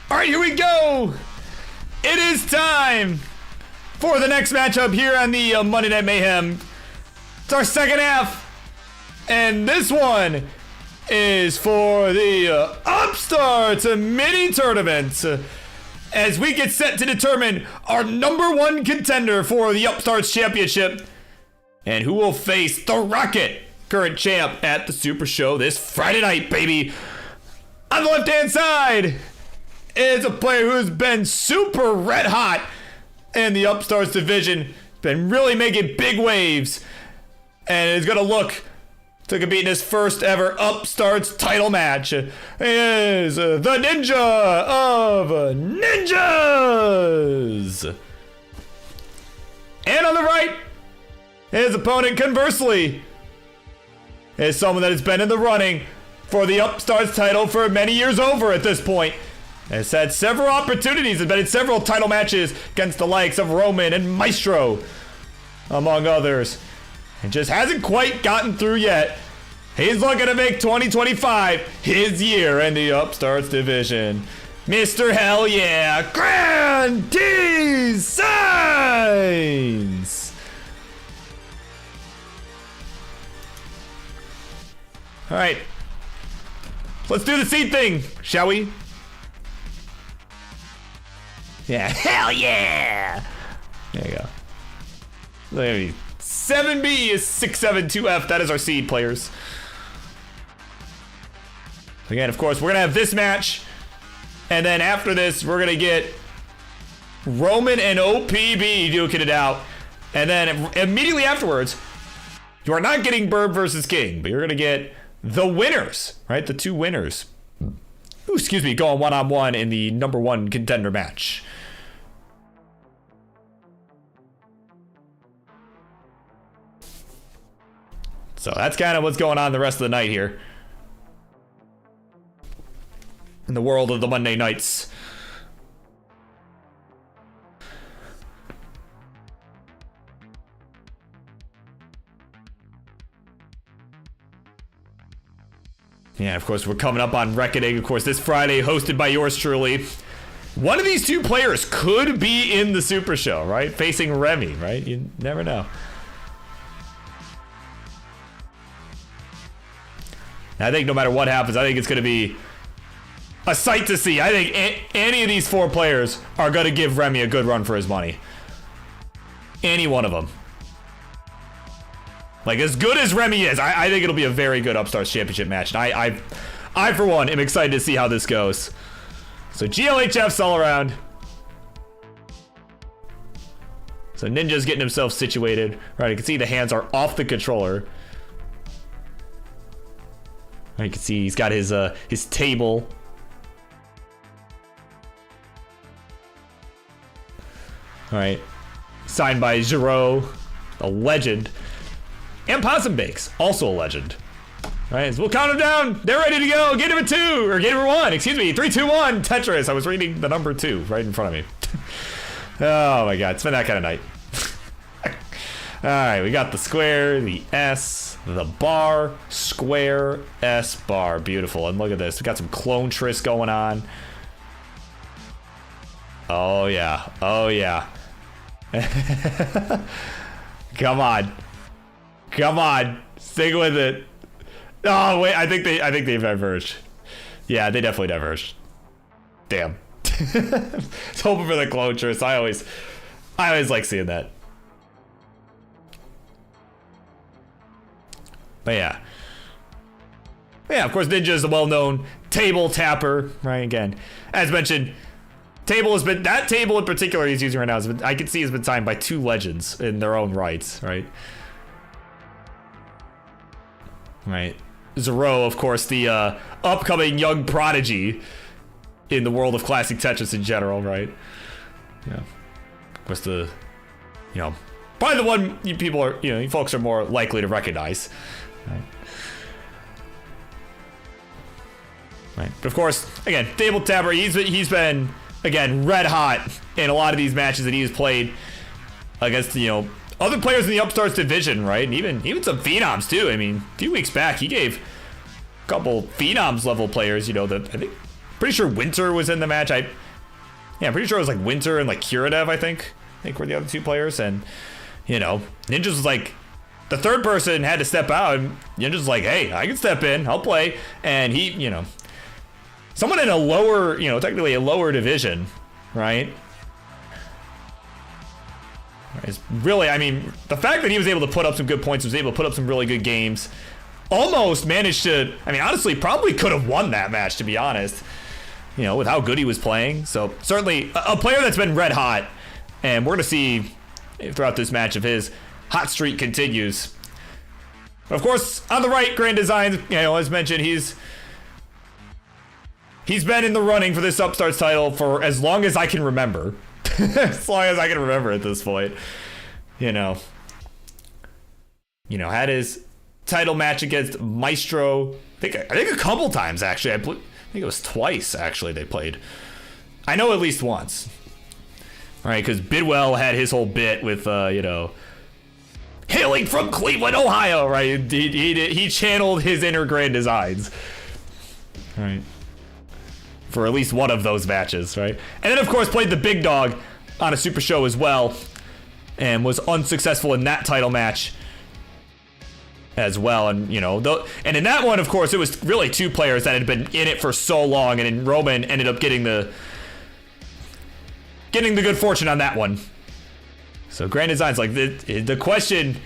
All right, here we go. It is time for the next matchup here on the Monday Night Mayhem. It's our second half. And this one is for the Upstarts mini tournament. As we get set to determine our #1 contender for the Upstarts Championship. And who will face the Rocket, current champ at the Super Show this Friday night, baby. On the left-hand side is a player who's been super red hot in the Upstarts division. Been really making big waves. And is going to look to compete in his first ever Upstarts title match. He is the Ninja of Ninjas. And on the right, his opponent, conversely, is someone that has been in the running for the Upstarts title for many years over at this point. Has had several opportunities, has been in several title matches against the likes of Roman and Maestro, among others. And just hasn't quite gotten through yet. He's looking to make 2025 his year in the Upstarts division. Mr. Hell Yeah, Grand Designs! All right, let's do the seed thing, shall we? Yeah, hell yeah! There you go. There you go. 7B is 672F. That is our seed, players. Again, of course, we're gonna have this match, and then after this, we're gonna get Roman and OPB duking it out, and then immediately afterwards, you are not getting Birb versus King, but you're gonna get the winners, right? The two winners. Ooh, excuse me, going one-on-one in the #1 contender match. So that's kind of what's going on the rest of the night here. In the world of the Monday nights. Yeah, of course, we're coming up on Reckoning, of course, this Friday, hosted by yours truly. One of these two players could be in the Super Show, right? Facing Remy, right? You never know. I think no matter what happens, I think it's going to be a sight to see. I think any of these four players are going to give Remy a good run for his money. Any one of them. Like, as good as Remy is, I think it'll be a very good Upstarts Championship match. And I, for one, am excited to see how this goes. So GLHF's all around. So Ninja's getting himself situated. Right, you can see the hands are off the controller. You can see he's got his table. All right, signed by Giro, a legend, and Possum Bakes, also a legend. All right, so we'll count them down. They're ready to go. Get him a 2, or get him a 1. Excuse me, 3, 2, 1. Tetris. I was reading the number 2 right in front of me. Oh my God, it's been that kind of night. All right, we got the square, the S, the bar, square, S, bar. Beautiful. And look at this. We got some clone tris going on. Oh, yeah. Oh, yeah. Come on. Come on. Stick with it. Oh, wait. I think they've diverged. Yeah, they definitely diverged. Damn. I was hoping for the clone tris. I always like seeing that. But yeah. Yeah, of course, Ninja is a well-known table tapper, right? Again, as mentioned, that table in particular he's using right now, I can see has been signed by 2 legends in their own rights, right? Right. Zero, of course, the upcoming young prodigy in the world of classic Tetris in general, right? Yeah. Of course, probably the one you folks are more likely to recognize. Right. But of course, again, table tapper, he's been, again, red hot in a lot of these matches that he's played against, other players in the Upstarts division, right? And even some Phenoms, too. I mean, a few weeks back, he gave a couple Phenoms level players, that I think Pretty sure Winter was in the match. I'm pretty sure it was like Winter and like Kiradev, I think were the other 2 players. And, you know, Ninjas was like, the third person had to step out, and Ninjas was like, hey, I can step in, I'll play. And he, you know, someone in a lower, you know, technically a lower division, right? Is really, I mean, the fact that he was able to put up some good points, was able to put up some really good games, almost managed to, I mean, honestly, probably could have won that match, to be honest, you know, with how good he was playing. So certainly a player that's been red hot, and we're going to see throughout this match if his hot streak continues. Of course, on the right, Grand Designs, you know, as mentioned, he's been in the running for this Upstarts title for as long as I can remember. As long as I can remember at this point. You know, had his title match against Maestro. I think a couple times, actually. I think it was twice, actually, they played. I know at least once. Right, because Bidwell had his whole bit with, you know, hailing from Cleveland, Ohio, right? He channeled his inner Grand Designs. Right. For at least one of those matches, right? And then, of course, played the big dog on a super show as well, and was unsuccessful in that title match as well. And, you know, and in that one, of course, it was really 2 players that had been in it for so long, and then Roman ended up getting the good fortune on that one. So Grand Design's like, the question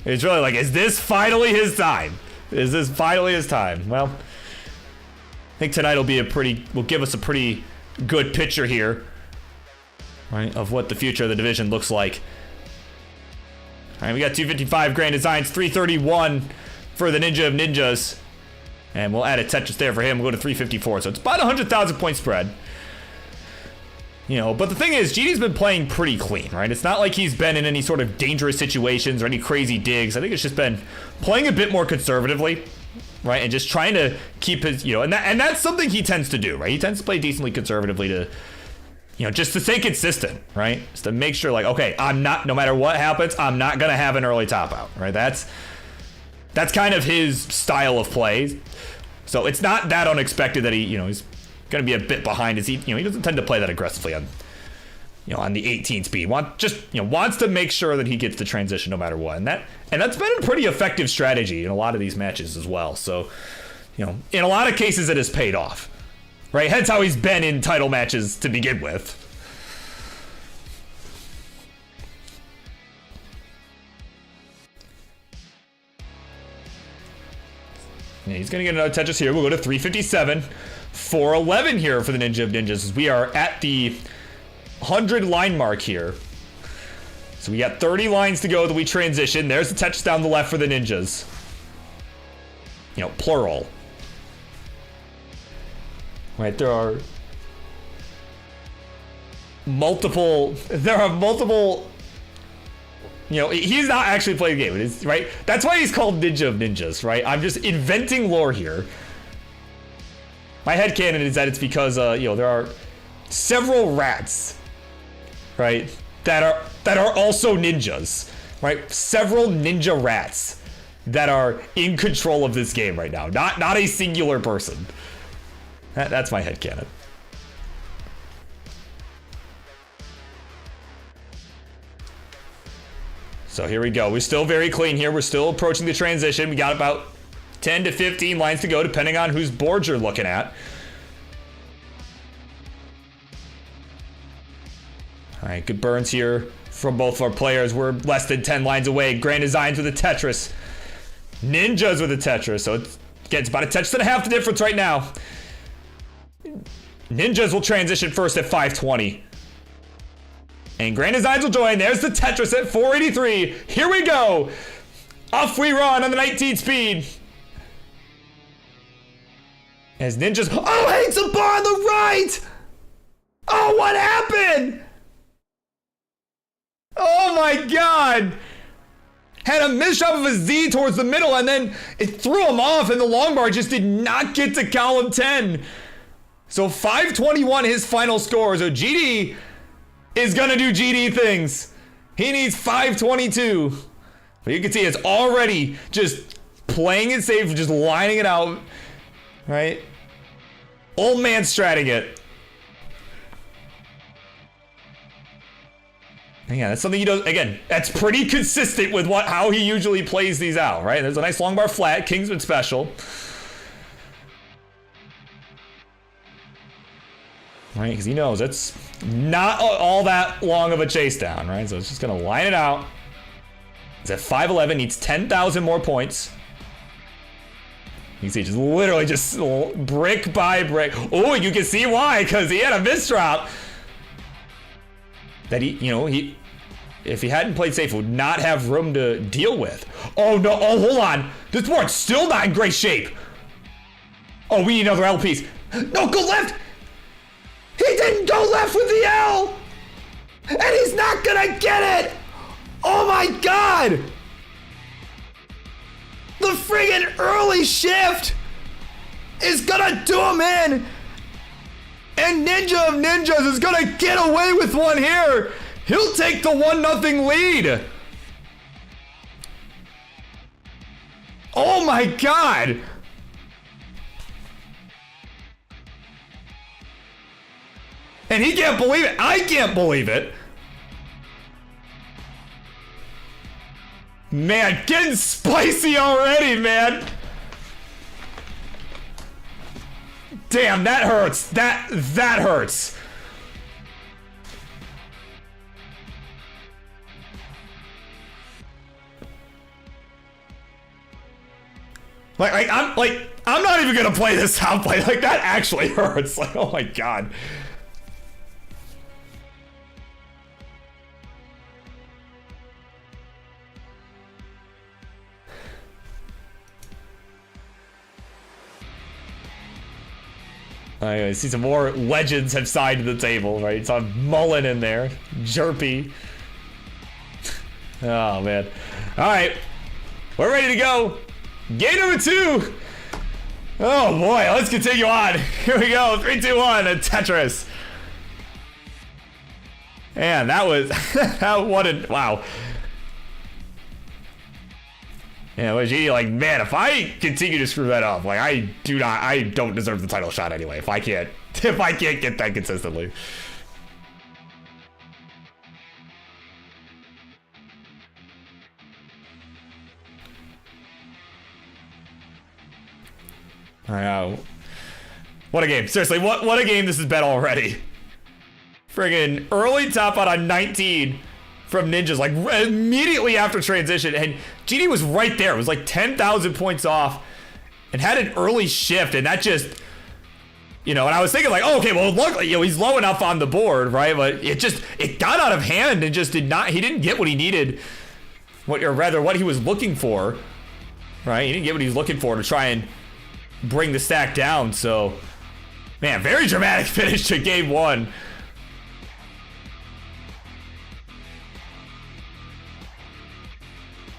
is really like, is this finally his time? Is this finally his time? Well, I think tonight will give us a pretty good picture here, right, of what the future of the division looks like. All right, we got 255 Grand Designs, 331 for the Ninja of Ninjas, and we'll add a Tetris there for him. We'll go to 354, so it's about 100,000 point spread. You know, but the thing is, GD's been playing pretty clean, right? It's not like he's been in any sort of dangerous situations or any crazy digs. I think it's just been playing a bit more conservatively. Right, and just trying to keep his, you know, and that's something he tends to do, right? He tends to play decently conservatively to, you know, just to stay consistent, right? Just to make sure, like, okay, I'm not, no matter what happens, I'm not gonna have an early top out, right? That's kind of his style of play. So it's not that unexpected that he, you know, he's gonna be a bit behind. He doesn't tend to play that aggressively on, you know, on the 18 speed. Wants to make sure that he gets the transition no matter what. And that's been a pretty effective strategy in a lot of these matches as well. So, you know, in a lot of cases it has paid off. Right? Hence how he's been in title matches to begin with. Yeah, he's gonna get another Tetris here. We'll go to 357. 411 here for the Ninja of Ninjas as we are at the 100 line mark here. So we got 30 lines to go that we transition. There's the Tetris down the left for the Ninjas. You know, plural. Right, there are multiple, you know, he's not actually playing the game, right? That's why he's called Ninja of Ninjas, right? I'm just inventing lore here. My headcanon is that it's because, you know, there are several rats, right, that are also ninjas, right? Several ninja rats that are in control of this game right now. Not a singular person. That's my headcanon. So here we go. We're still very clean here. We're still approaching the transition. We got about 10 to 15 lines to go, depending on whose board you're looking at. All right, good burns here from both of our players. We're less than 10 lines away. Grand Designs with a Tetris. Ninjas with a Tetris. So it's about a Tetris and a half the difference right now. Ninjas will transition first at 520. And Grand Designs will join. There's the Tetris at 483. Here we go. Off we run on the 19 speed. As Ninjas... Oh, hangs a bar on the right! Oh, what happened? Oh my god! Had a misshot of a Z towards the middle, and then it threw him off, and the long bar just did not get to column 10. So 521 his final score. So GD is gonna do GD things. He needs 522. But you can see it's already just playing it safe, just lining it out, right? Old man stratting it. Yeah, that's something he does. Again, that's pretty consistent with how he usually plays these out, right? There's a nice long bar flat, Kingsman special. Right, because he knows it's not all that long of a chase down, right? So it's just gonna line it out. He's at 5'11", needs 10,000 more points. You can see just literally just brick by brick. Oh, you can see why, because he had a misdrop. That if he hadn't played safe, would not have room to deal with. Oh no, oh hold on. This board's still not in great shape. Oh, we need another L piece. No, go left! He didn't go left with the L! And he's not gonna get it! Oh my god! The friggin' early shift is gonna do him in! And Ninja of Ninjas is gonna get away with one here! He'll take the 1-0 lead! Oh my god! And he can't believe it. I can't believe it. Man, getting spicy already, man. Damn, that hurts. That hurts. I'm not even gonna play this soundbite. Like, that actually hurts. Like, oh my god. I see some more legends have signed to the table, right? It's on Mullen in there. Jerpy. Oh, man. All right. We're ready to go. Game number 2. Oh, boy. Let's continue on. Here we go. 3, 2, 1. A Tetris. Man, that was... wow. Yeah, was he like, man, if I continue to screw that up, like I don't deserve the title shot anyway. If I can't get that consistently. What a game. Seriously, what a game this has been already. Friggin' early top out on 19 from Ninjas, like immediately after transition, and GD was right there. It was like 10,000 points off and had an early shift, and that just, and I was thinking like, oh, okay, well, luckily, he's low enough on the board, right? But it got out of hand and just he didn't get what he needed, or rather what he was looking for, right? He didn't get what he was looking for to try and bring the stack down. So, man, very dramatic finish to game 1.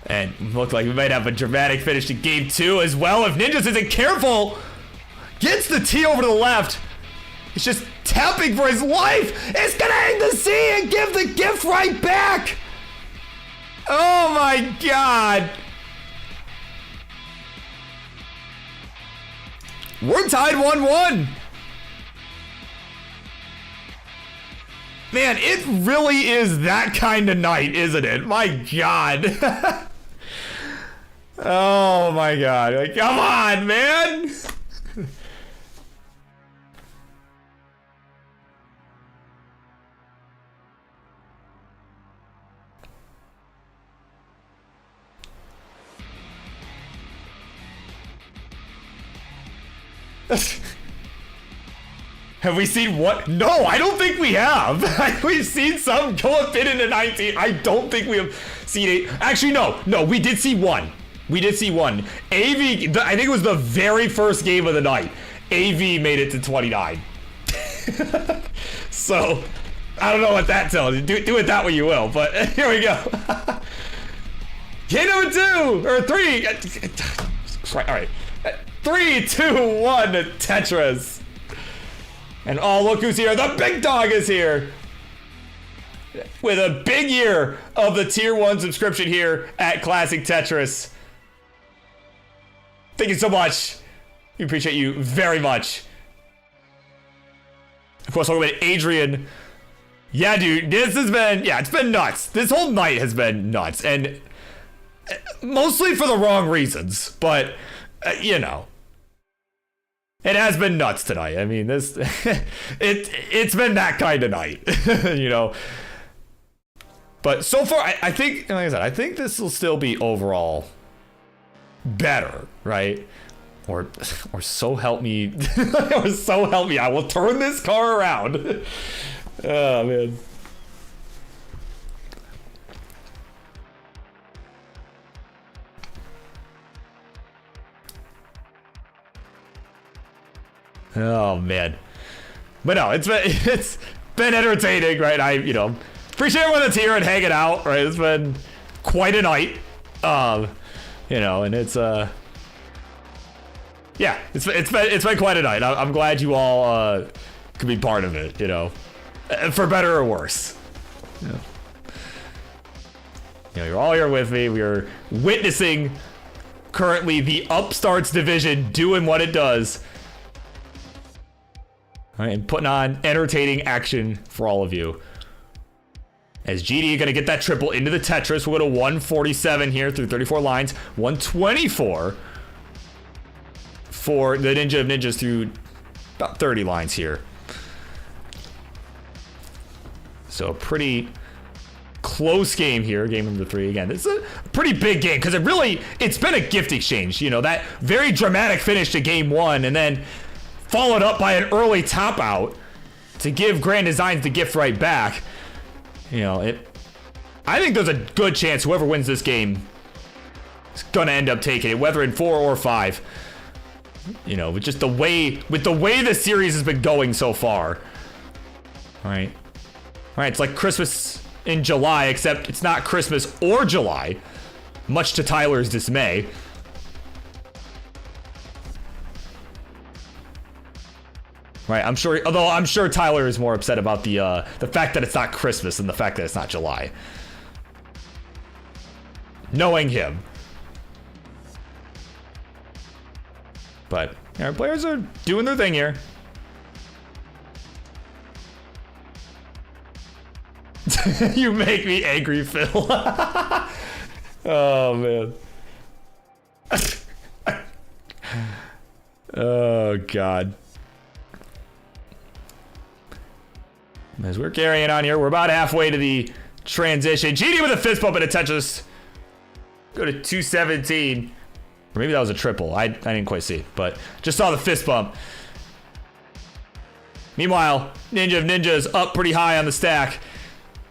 And looked like we might have a dramatic finish to game 2 as well if Ninjas isn't careful. Gets the T over to the left. He's just tapping for his life. It's gonna hang the C and give the gift right back. Oh my god. We're tied 1-1. Man, it really is that kind of night, isn't it? My god. Oh my god. Like, come on, man. Have we seen what? No, I don't think we have. We've seen some go up into 19. I don't think we have seen it. Actually, no, we did see one. We did see one. AV, I think it was the very first game of the night. AV made it to 29. So, I don't know what that tells you. Do it that way you will, but here we go. Game number 2, or 3. All right. 3, 2, 1, Tetris. And oh, look who's here. The big dog is here. With a big year of the tier 1 subscription here at Classic Tetris. Thank you so much. We appreciate you very much. Of course, I'll go with Adrian. Yeah, dude, this has been, yeah, it's been nuts. This whole night has been nuts, and mostly for the wrong reasons, but, you know. It has been nuts tonight. I mean, this, it's been that kind of night, you know. But so far, I think, like I said, I think this will still be overall better, right? Or so help me, or so help me, I will turn this car around. Oh, man. Oh, man. But no, it's been entertaining, right? I, you know, appreciate everyone that's here and hanging out, right? It's been quite a night. You know, and it's yeah, it's been quite a night. I'm glad you all could be part of it, you know, for better or worse. Yeah. You know, you're all here with me. We are witnessing currently the Upstarts division doing what it does. All right, and putting on entertaining action for all of you. As GD gonna get that triple into the Tetris. We'll go to 147 here through 34 lines. 124 for the Ninja of Ninjas through about 30 lines here. So a pretty close game here, game number 3. Again, this is a pretty big game because it's been a gift exchange. You know, that very dramatic finish to game 1 and then followed up by an early top out to give Grand Designs the gift right back. You know, I think there's a good chance whoever wins this game is gonna end up taking it, whether in 4 or 5. You know, with just the way the series has been going so far. All right, it's like Christmas in July, except it's not Christmas or July, much to Tyler's dismay. Right, I'm sure Tyler is more upset about the fact that it's not Christmas than the fact that it's not July. Knowing him. But our players are doing their thing here. You make me angry, Phil. Oh, man. Oh, God. As we're carrying on here, we're about halfway to the transition. GD with a fist bump and a Tetris. Go to 217. Or maybe that was a triple. I didn't quite see, but just saw the fist bump. Meanwhile, Ninja of Ninjas up pretty high on the stack.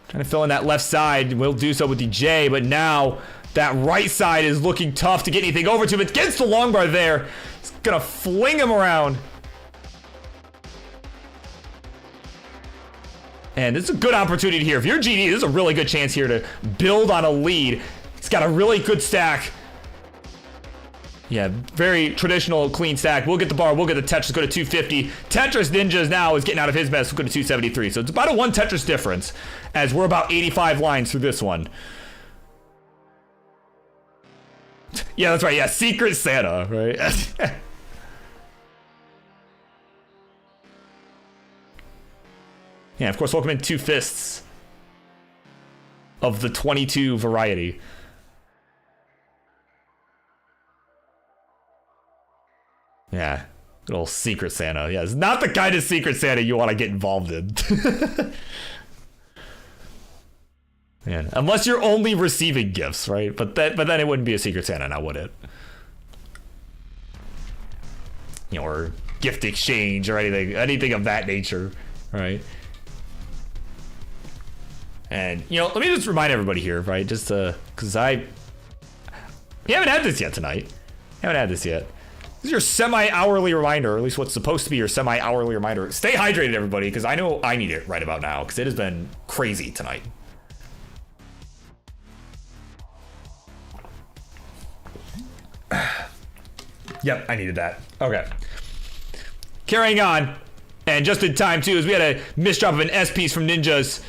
Trying to fill in that left side. We'll do so with the J, but now that right side is looking tough to get anything over to him. It gets the long bar there. It's gonna fling him around. And this is a good opportunity here. If you're GD, this is a really good chance here to build on a lead. He's got a really good stack. Yeah, very traditional, clean stack. We'll get the bar. We'll get the Tetris. Go to 250. Tetris Ninjas now is getting out of his mess. We'll go to 273. So it's about a 1 Tetris difference as we're about 85 lines through this one. Yeah, that's right. Yeah, Secret Santa, right? Yeah, of course, welcome in 2 fists of the 22 variety. Yeah, good old Secret Santa. Yeah, it's not the kind of Secret Santa you want to get involved in. Man, unless you're only receiving gifts, right? But then it wouldn't be a Secret Santa, now would it? You know, or gift exchange or anything of that nature, right? And, you know, let me just remind everybody here, right? Just because we haven't had this yet tonight. This is your semi-hourly reminder, or at least what's supposed to be your semi-hourly reminder. Stay hydrated, everybody, because I know I need it right about now, because it has been crazy tonight. Yep, I needed that. Okay. Carrying on, and just in time, too, as we had a misdrop of an S piece from Ninjas.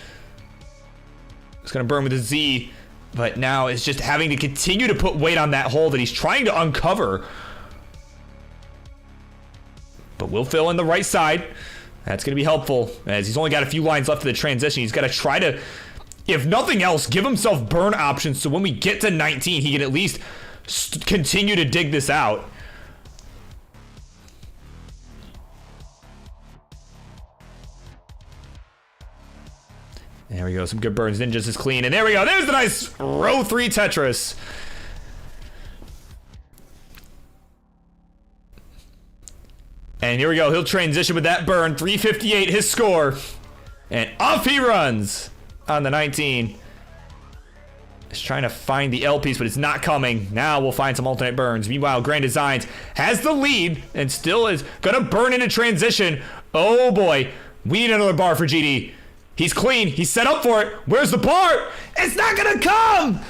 It's going to burn with a Z, but now it's just having to continue to put weight on that hole that he's trying to uncover. But we'll fill in the right side. That's going to be helpful, as he's only got a few lines left of the transition. He's got to try to, if nothing else, give himself burn options so when we get to 19, he can at least continue to dig this out. There we go, some good burns. Ninjas is clean, and there we go. There's the nice row 3 Tetris. And here we go, he'll transition with that burn. 358 his score. And off he runs on the 19. He's trying to find the L piece, but it's not coming. Now we'll find some alternate burns. Meanwhile, Grand Designs has the lead and still is gonna burn into transition. Oh boy, we need another bar for GD. He's clean, he's set up for it. Where's the bar? It's not gonna come!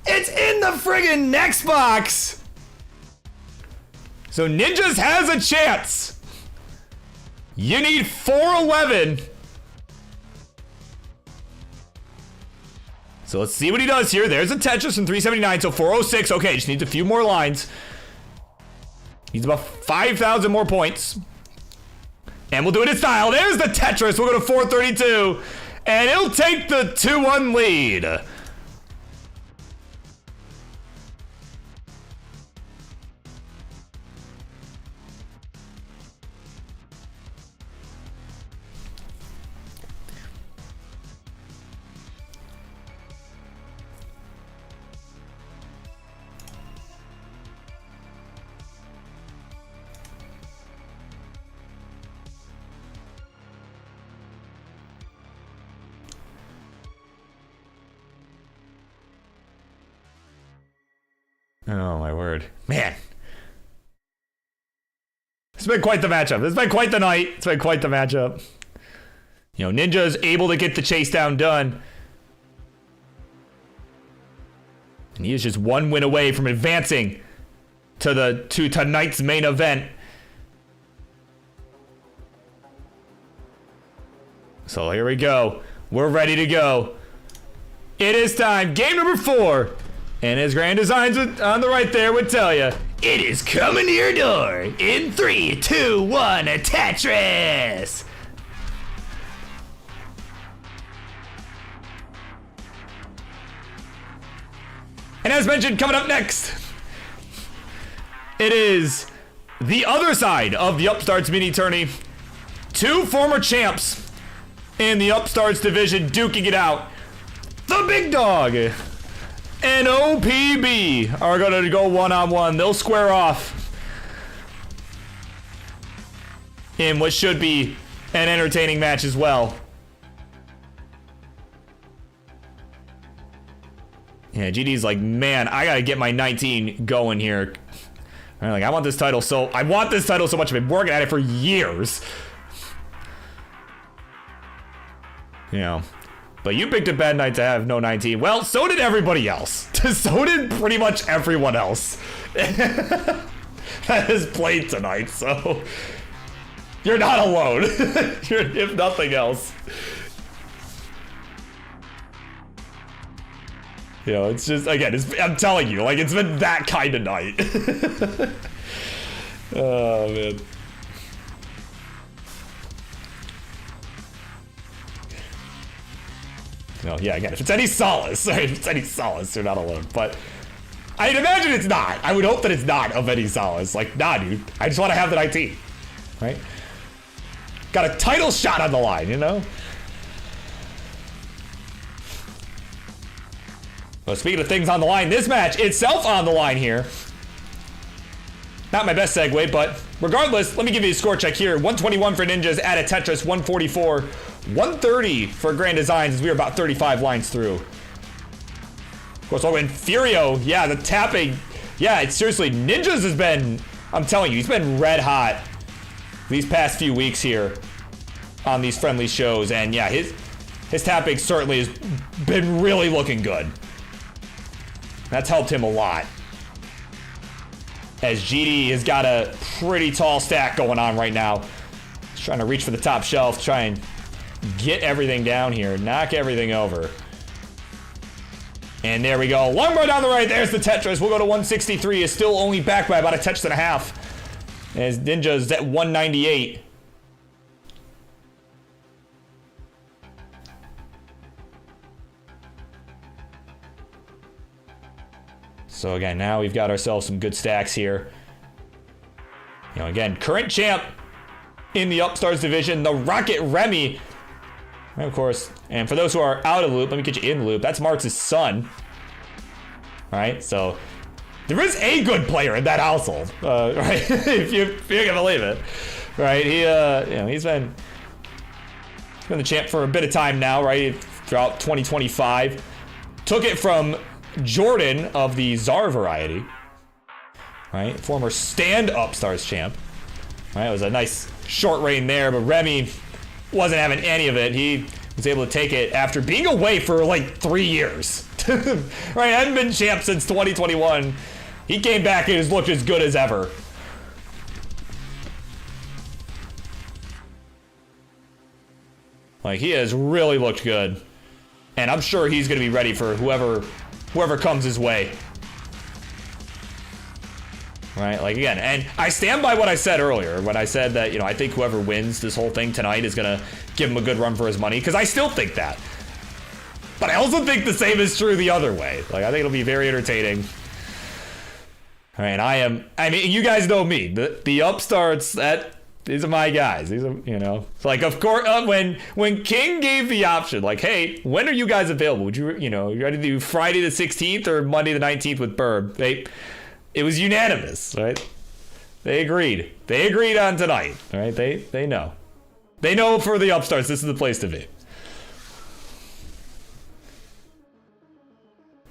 It's in the friggin' next box! So Ninjas has a chance. You need 411. So let's see what he does here. There's a Tetris from 379, so 406. Okay, just needs a few more lines. Needs about 5,000 more points. And we'll do it in style. There's the Tetris. We'll go to 432. And he'll take the 2-1 lead. Oh my word. Man. It's been quite the matchup. It's been quite the night. It's been quite the matchup. You know, Ninja's able to get the chase down done. And he is just one win away from advancing to tonight's main event. So here we go. We're ready to go. It is time. Game number 4. And his Grand Designs on the right there would tell you, it is coming to your door in 3, 2, 1, a Tetris! And as mentioned, coming up next, it is the other side of the Upstarts mini tourney. 2 former champs in the Upstarts division duking it out. The big dog and OPB are going to go one-on-one. They'll square off in what should be an entertaining match as well. Yeah, GD's like, man, I gotta get my 19 going here. I'm like, I want this title so much. I've been working at it for years. You know. But you picked a bad night to have no 19. Well, so did everybody else. So did pretty much everyone else that has played tonight. So you're not alone, if nothing else. You know, it's just, again, I'm telling you, like, it's been that kind of night. Oh, man. No, yeah, again, if it's any solace, you're not alone. But I'd imagine it's not. I would hope that it's not of any solace. Like, nah, dude, I just want to have the 19, right? Got a title shot on the line, you know? Well, speaking of things on the line, this match itself on the line here. Not my best segue, but regardless, let me give you a score check here. 121 for Ninjas at a Tetris, 144. 130 for Grand Designs as we were about 35 lines through. Of course, over in Furio, yeah, the tapping. Yeah, it's seriously, Ninjas has been, I'm telling you, he's been red hot these past few weeks here on these friendly shows. And yeah, his tapping certainly has been really looking good. That's helped him a lot. As GD has got a pretty tall stack going on right now. He's trying to reach for the top shelf, try and get everything down here, knock everything over. And there we go. Long bar down the right, there's the Tetris. We'll go to 163. Is still only back by about a Tetris and a half. As Ninja's at 198. So again, now we've got ourselves some good stacks here. You know, again, current champ in the Upstarts division, the Rocket Remy. And of course, and for those who are out of the loop, let me get you in the loop. That's Marts' son. All right, so there is a good player in that household, right? if you can believe it, right? He, you know, he's been the champ for a bit of time now, right? Throughout 2025, took it from Jordan of the Czar variety, right? Former stand Upstarts champ. Right, it was a nice short reign there, but Remy wasn't having any of it. He was able to take it after being away for like 3 years. Right, hadn't been champ since 2021. He came back and has looked as good as ever. Like, he has really looked good. And I'm sure he's going to be ready for whoever comes his way. Right, like, again, and I stand by what I said earlier when I said that, you know, I think whoever wins this whole thing tonight is going to give him a good run for his money, because I still think that. But I also think the same is true the other way. Like, I think it'll be very entertaining. All right, I mean, you guys know me. The Upstarts, these are my guys. These are, you know, like, of course, when King gave the option, like, hey, when are you guys available? Would you, you know, you ready to do Friday the 16th or Monday the 19th with Burb? It was unanimous, right? They agreed. They agreed on tonight, right? They know. They know for the Upstarts, this is the place to be.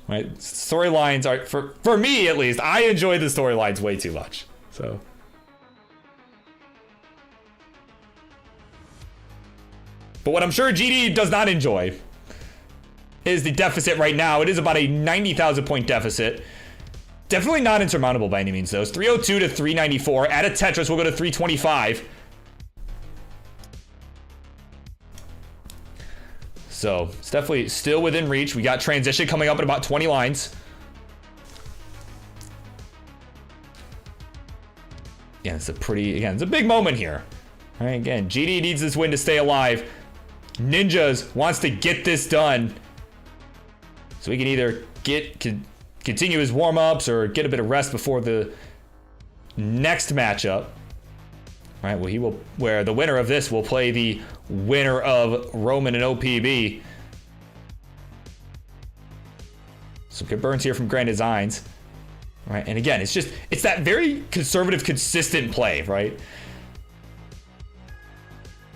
Right? Storylines are, for me at least, I enjoy the storylines way too much. So. But what I'm sure GD does not enjoy is the deficit right now. It is about a 90,000 point deficit. Definitely not insurmountable by any means, though. It's 302 to 394. At a Tetris, we'll go to 325. So, it's definitely still within reach. We got transition coming up in about 20 lines. Yeah, it's a it's a big moment here. All right, again, GD needs this win to stay alive. Ninjas wants to get this done. So we can either continue his warm-ups or get a bit of rest before the next matchup. All right, well, where the winner of this will play the winner of Roman and OPB. Some good burns here from Grand Designs. All right, and again, it's that very conservative, consistent play, right?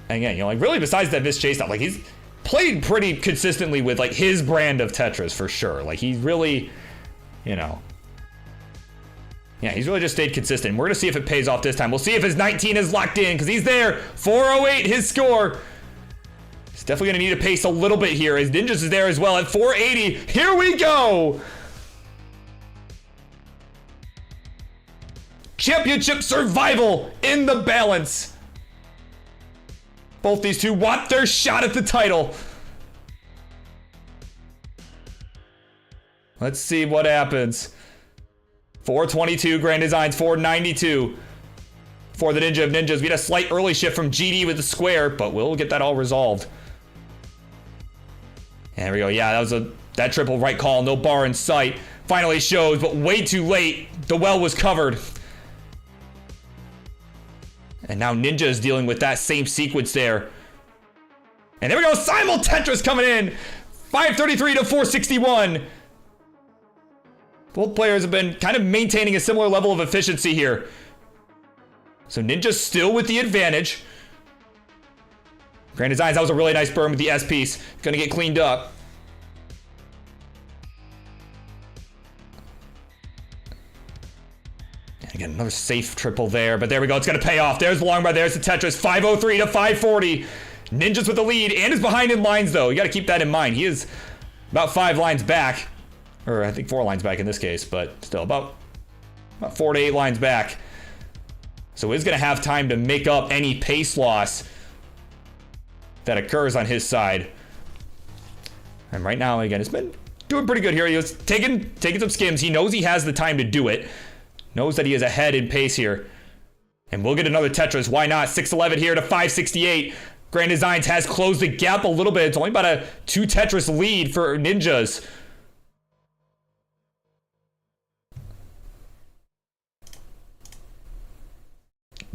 And again, you know, like, really besides that missed chase out, like, he's played pretty consistently with, like, his brand of Tetris for sure. Like, he's really, you know, yeah, he's really just stayed consistent. We're going to see if it pays off this time. We'll see if his 19 is locked in, because he's there. 408, his score. He's definitely going to need to pace a little bit here. His Ninjas is there as well at 480. Here we go. Championship survival in the balance. Both these two want their shot at the title. Let's see what happens. 422 Grand Designs, 492 for the Ninja of Ninjas. We had a slight early shift from GD with the square, but we'll get that all resolved. And there we go. Yeah, that triple right call. No bar in sight. Finally shows, but way too late. The well was covered. And now Ninja is dealing with that same sequence there. And there we go. Simul Tetris coming in. 533 to 461. Both players have been kind of maintaining a similar level of efficiency here. So Ninja still with the advantage. Grand Designs, that was a really nice burn with the S piece. Gonna get cleaned up. And again, another safe triple there, but there we go. It's gonna pay off. There's the long bar. There's the Tetris. 503 to 540. Ninja's with the lead and is behind in lines, though. You got to keep that in mind. He is about 5 lines back. Or I think 4 lines back in this case, but still about 4 to 8 lines back. So he's going to have time to make up any pace loss that occurs on his side. And right now, again, it's been doing pretty good here. He was taking some skims. He knows he has the time to do it. Knows that he is ahead in pace here. And we'll get another Tetris. Why not? 611 here to 568. Grand Designs has closed the gap a little bit. It's only about a 2 Tetris lead for Ninjas.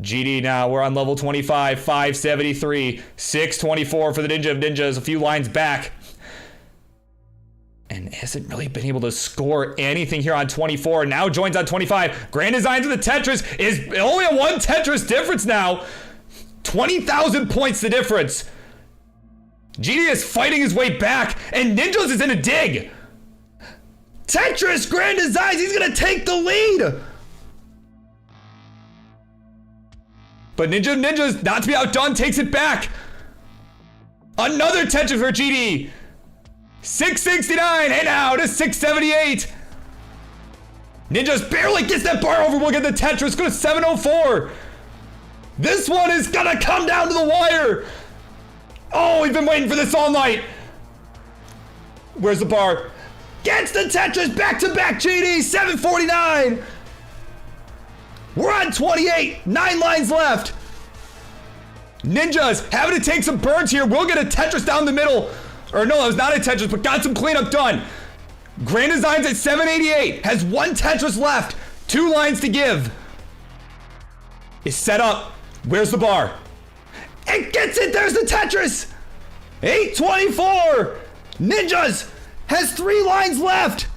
GD now, we're on level 25, 573, 624 for the Ninja of Ninjas, a few lines back. And hasn't really been able to score anything here on 24. Now joins on 25. Grand Designs with the Tetris is only a 1 Tetris difference now. 20,000 points the difference. GD is fighting his way back, and Ninjas is in a dig. Tetris, Grand Designs, he's gonna take the lead. But Ninjas, not to be outdone, takes it back. Another Tetris for GD. 669, and now to 678. Ninjas barely gets that bar over. We'll get the Tetris, go to 704. This one is gonna come down to the wire. Oh, we've been waiting for this all night. Where's the bar? Gets the Tetris, back-to-back GD, 749. We're on 28, 9 lines left. Ninjas having to take some burns here. We'll get a Tetris down the middle. Or no, that was not a Tetris, but got some cleanup done. Grand Designs at 788, has 1 Tetris left, 2 lines to give. Is set up. Where's the bar? It gets it, there's the Tetris. 824. Ninjas has 3 lines left.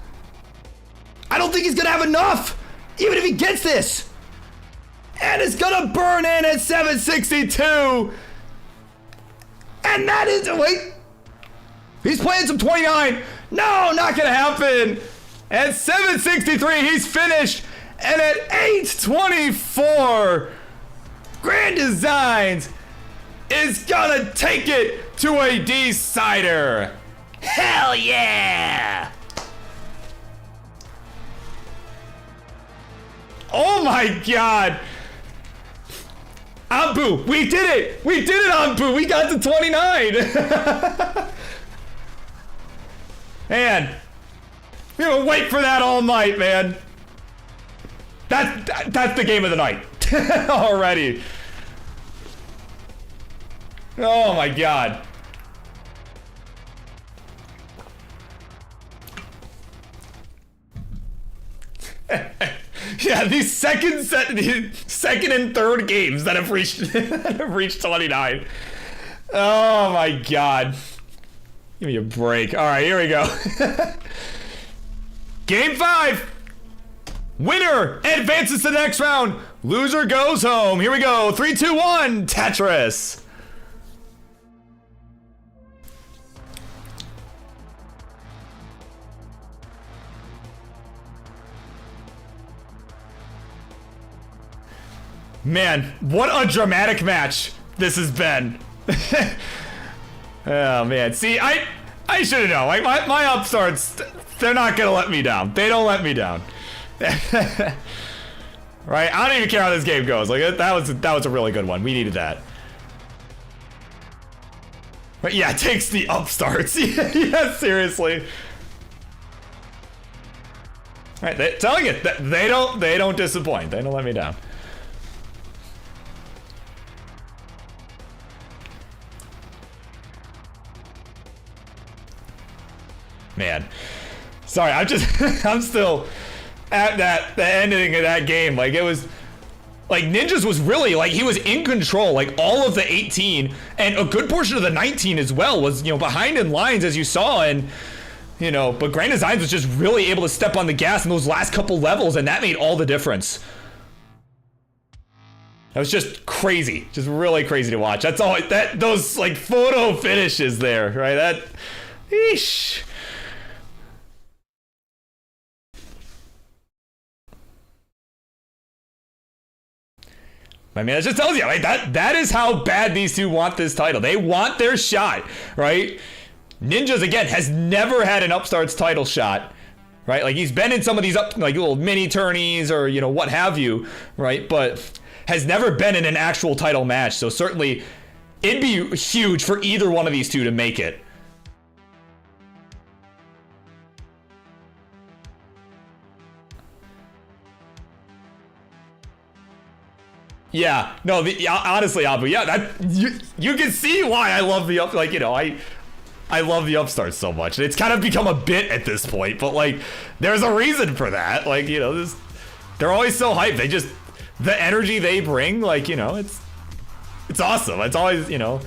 I don't think he's gonna have enough, even if he gets this. And it's gonna burn in at 762. And that is, wait. He's playing some 29. No, not gonna happen. At 763, he's finished. And at 824, Grand Designs is gonna take it to a decider. Hell yeah! Oh my god! Ambu, we did it! We did it, Ambu! We got to 29! Man, we gonna wait for that all night, man. That's the game of the night already. Oh my god. Yeah, these second and third games that have reached 29. Oh my god. Give me a break. All right, here we go. Game 5. Winner advances to the next round. Loser goes home. Here we go. 3, 2, 1. Tetris. Man, what a dramatic match this has been. Oh man, see, I should have known. Like my upstarts, they're not gonna let me down. They don't let me down. Right? I don't even care how this game goes. Like that was a really good one. We needed that. But yeah, it takes the upstarts. Yeah, seriously. Right, telling it that they don't disappoint. They don't let me down. Man, sorry, I'm still at the ending of that game. Like it was, like Ninjas was really like he was in control. Like all of the 18 and a good portion of the 19 as well was behind in lines as you saw, and but Grand Designs was just really able to step on the gas in those last couple levels, and that made all the difference. That was just crazy, just really crazy to watch. That's all. Those like photo finishes there, right? That, eesh. I mean, that just tells you, like, that is how bad these two want this title. They want their shot, right? Ninjas, again, has never had an Upstarts title shot, right? Like, he's been in some of these little mini tourneys or, what have you, right? But has never been in an actual title match. So certainly, it'd be huge for either one of these two to make it. Yeah, no, honestly, Abu, yeah, that you can see why I love the I love the Upstarts so much. It's kind of become a bit at this point, but like, there's a reason for that. Like, they're always so hyped. the energy they bring, like, you know, it's awesome. It's always, you know,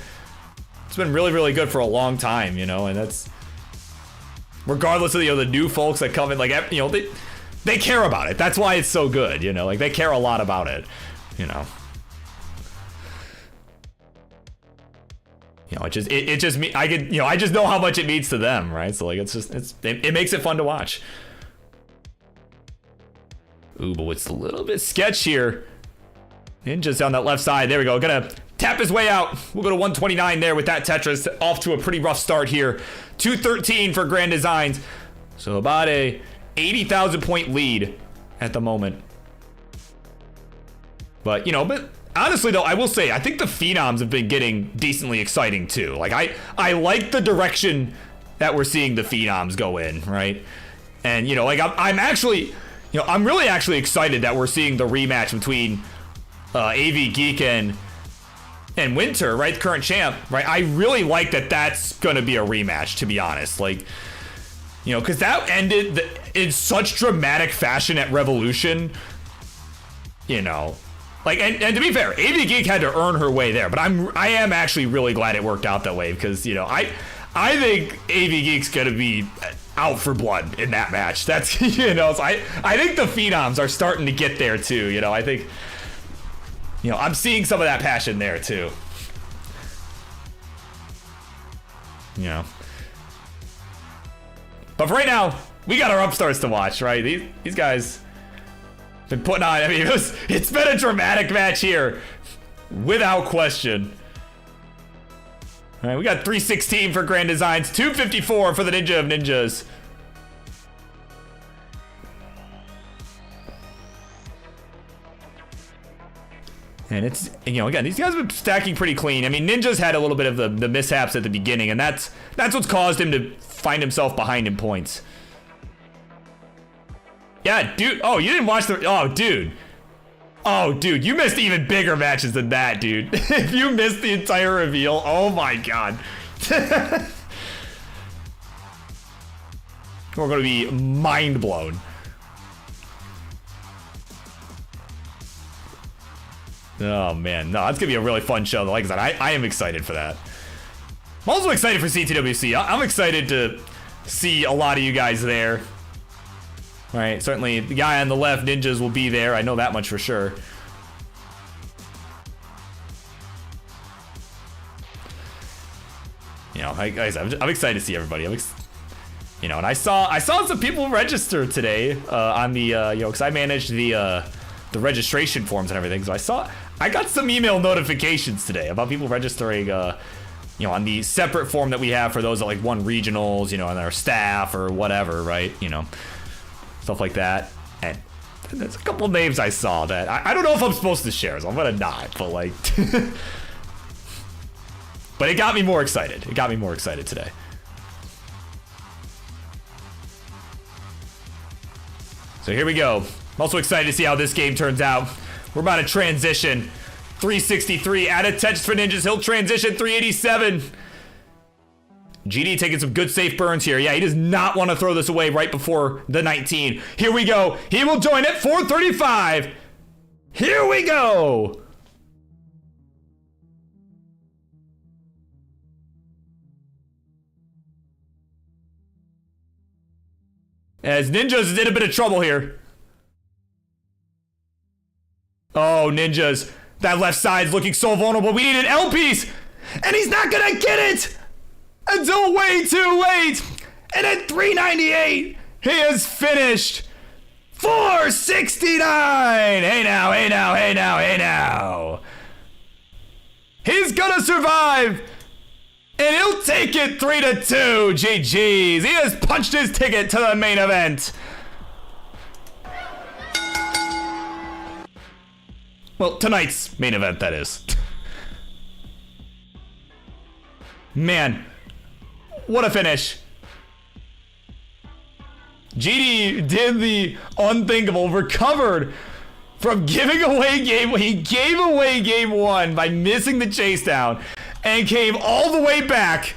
it's been really, really good for a long time, you know, and that's regardless of, you know, the new folks that come in, like, you know, they care about it. That's why it's so good, you know, like, they care a lot about it, you know. You know, it just me. I could, you know, I just know how much it means to them, right? So like, it makes it fun to watch. Ooh, but it's a little bit sketch here. Ninja's on that left side. There we go. Gonna tap his way out. We'll go to 129 there with that Tetris. Off to a pretty rough start here. 213 for Grand Designs. So about a 80,000 point lead at the moment. But, you know, honestly, though, I will say, I think the Phenoms have been getting decently exciting, too. Like, I like the direction that we're seeing the Phenoms go in, right? And, you know, like, I'm actually, you know, I'm really actually excited that we're seeing the rematch between AV Geek and Winter, right? Current champ, right? I really like that that's going to be a rematch, to be honest. Like, you know, because that ended in such dramatic fashion at Revolution, you know. Like, and to be fair, AV Geek had to earn her way there, but I am actually really glad it worked out that way because, you know, I think AV Geek's gonna be out for blood in that match. That's, you know, so I think the Phenoms are starting to get there too. You know, I think, you know, I'm seeing some of that passion there too. You know, but for right now, we got our Upstarts to watch, right? These guys been putting on. I mean, it's been a dramatic match here, without question. All right, we got 316 for Grand Designs, 254 for the Ninja of Ninjas. And it's, you know, again, these guys have been stacking pretty clean. I mean, Ninja's had a little bit of the mishaps at the beginning, and that's what's caused him to find himself behind in points. Yeah, dude. Oh, you didn't watch the... Oh, dude. Oh, dude. You missed even bigger matches than that, dude. If you missed the entire reveal, oh my god. We're going to be mind blown. Oh, man. No, it's going to be a really fun show. Like I said, I am excited for that. I'm also excited for CTWC. I'm excited to see a lot of you guys there. All right, certainly the guy on the left, Ninjas, will be there. I know that much for sure. You know, I'm excited to see everybody. You know, and I saw some people register today on the you know, because I managed the registration forms and everything. So I got some email notifications today about people registering. You know, on the separate form that we have for those that like won regionals, you know, on our staff or whatever, right? You know. Stuff like that. And there's a couple names I saw that I don't know if I'm supposed to share, so I'm gonna not, but like but it got me more excited. It got me more excited today. So here we go. I'm also excited to see how this game turns out. We're about to transition. 363 out of touch for Ninjas. He'll transition 387. GD taking some good safe burns here. Yeah, he does not want to throw this away right before the 19. Here we go. He will join at 435. Here we go. As Ninjas is in a bit of trouble here. Oh, Ninjas. That left side's looking so vulnerable. We need an L piece. And he's not going to get it. Until way too late. And at 398, he is finished. 469. Hey now, hey now, hey now, hey now. He's gonna survive. And he'll take it 3-2. GG's. He has punched his ticket to the main event. Well, tonight's main event, that is. Man. What a finish. GD did the unthinkable, recovered from giving away game. He gave away game one by missing the chase down and came all the way back.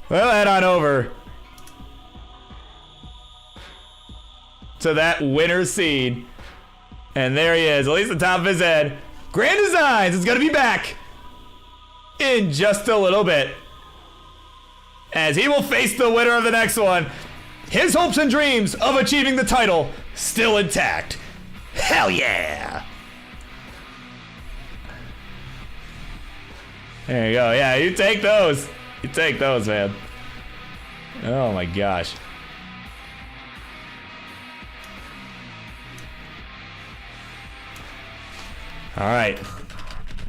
Well, head on over to that winner seed. And there he is, at least the top of his head. Grand Designs is gonna be back in just a little bit, as he will face the winner of the next one. His hopes and dreams of achieving the title still intact. Hell yeah! There you go. Yeah, you take those. You take those, man. Oh my gosh. All right.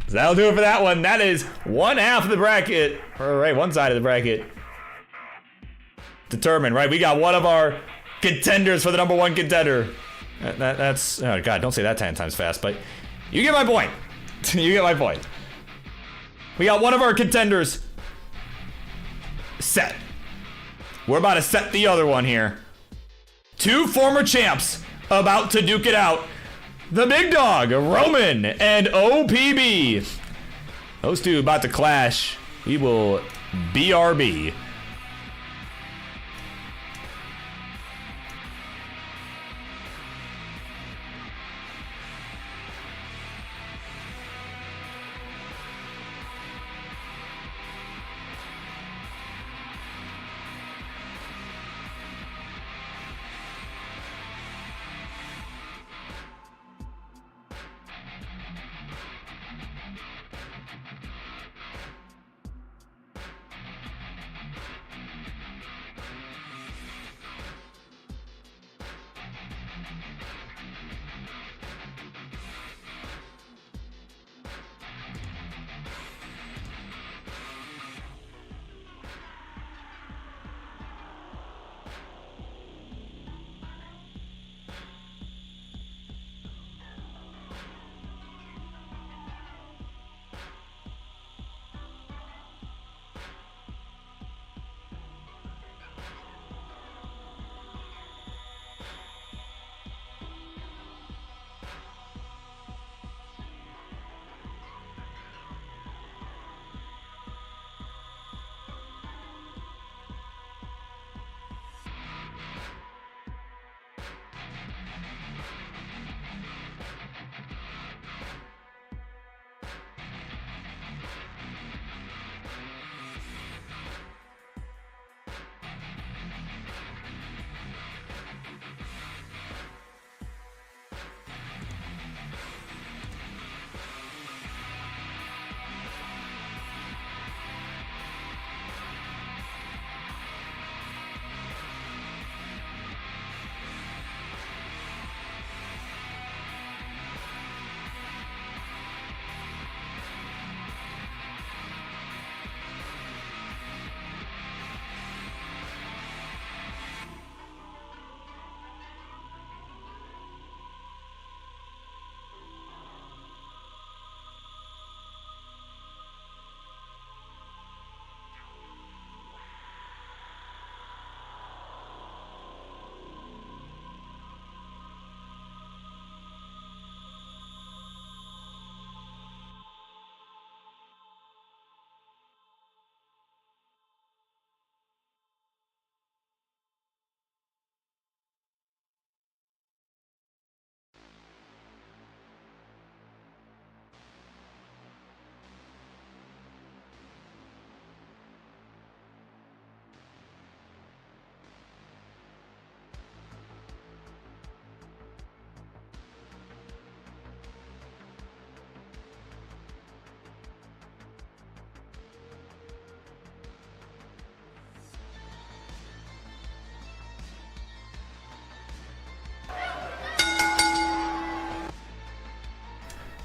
So that'll do it for that one. That is one half of the bracket, or right, one side of the bracket determined, right? We got one of our contenders for the number one contender. That's, oh God, don't say that 10 times fast, but you get my point. You get my point. We got one of our contenders set. We're about to set the other one here. Two former champs about to duke it out. The big dog, Roman, and OPB. Those two about to clash. We will BRB.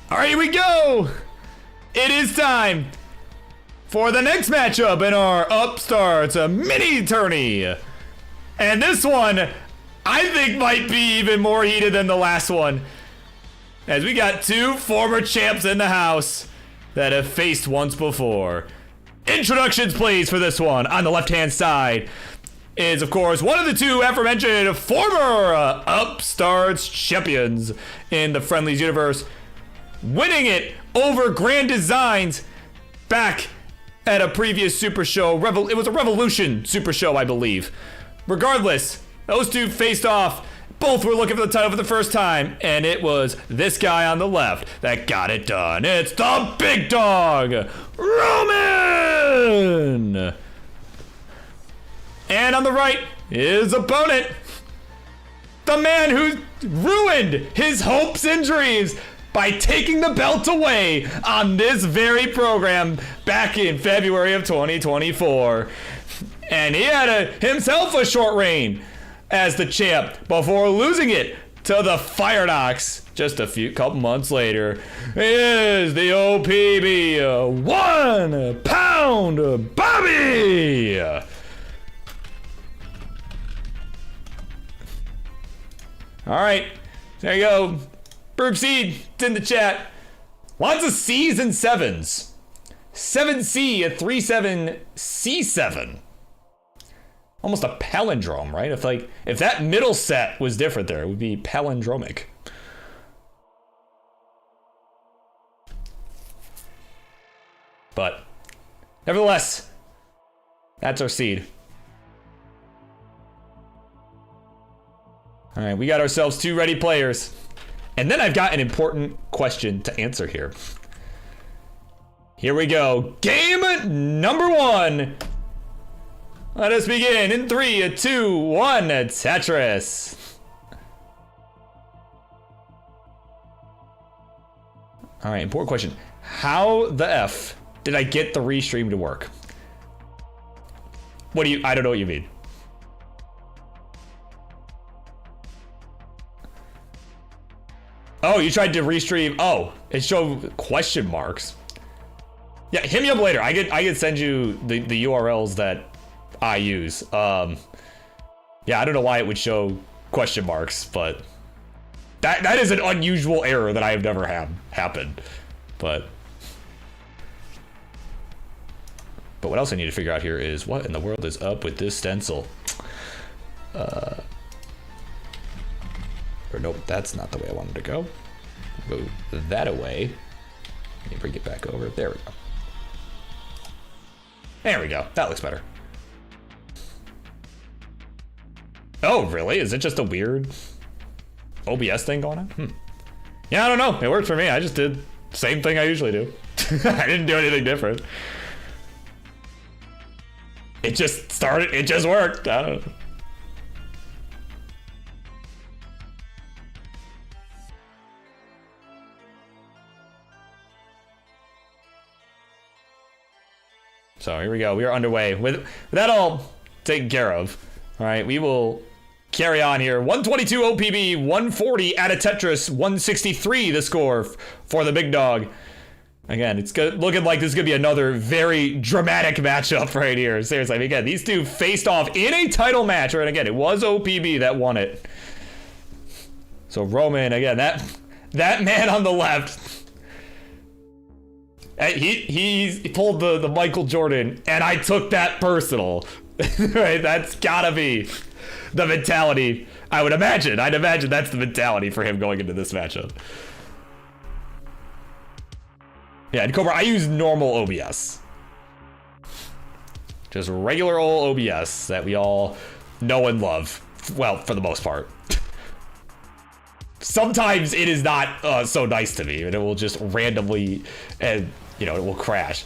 All right, here we go. It is time for the next matchup in our Upstarts mini tourney. And this one, I think, might be even more heated than the last one, as we got two former champs in the house that have faced once before. Introductions, please, for this one. On the left-hand side is, of course, one of the two aforementioned former Upstarts champions in the Friendlies universe, winning it over Grand Designs back at a previous Super Show. It was a Revolution Super Show, I believe. Regardless, those two faced off Both were looking for the title for the first time, and it was this guy on the left that got it done. It's the big dog, Roman! And on the right, his opponent, the man who ruined his hopes and dreams by taking the belt away on this very program back in February of 2024. And he had himself a short reign as the champ before losing it to the Firenox just a couple months later. It is the OPB 1 pound Bobby. All right, there you go. Burp Seed, it's in the chat. Lots of C's and 7s. 7C, a 3-7C7. Almost a palindrome, right? If that middle set was different there, it would be palindromic. But nevertheless, that's our seed. All right, we got ourselves 2 ready players. And then I've got an important question to answer here. Here we go. Game number 1. Let us begin in 3, 2, 1, Tetris. All right, important question. How the F did I get the restream to work? I don't know what you mean. Oh, you tried to restream. Oh, it showed question marks. Yeah, hit me up later. I could send you the URLs that I use. Yeah, I don't know why it would show question marks, but that is an unusual error that I have never had happen. But what else I need to figure out here is what in the world is up with this stencil? Or nope, that's not the way I wanted to go. Go that away. Let me bring it back over. There we go. There we go. That looks better. Oh, really? Is it just a weird OBS thing going on? Yeah, I don't know. It worked for me. I just did the same thing I usually do. I didn't do anything different. It just started. It just worked. I don't know. So here we go. We are underway. With that all taken care of, all right, we will carry on here. 122 OPB, 140 out of Tetris, 163 the score for the big dog. Again, it's looking like this is going to be another very dramatic matchup right here. Seriously, I mean, again, these two faced off in a title match. Right, again, it was OPB that won it. So Roman, again, that man on the left, he pulled the Michael Jordan, and I took that personal. Right, that's gotta be the mentality. I'd imagine that's the mentality for him going into this matchup. Yeah, and Cobra, I use normal OBS. Just regular old OBS that we all know and love. Well, for the most part. Sometimes it is not so nice to me, and it will just randomly, and it will crash.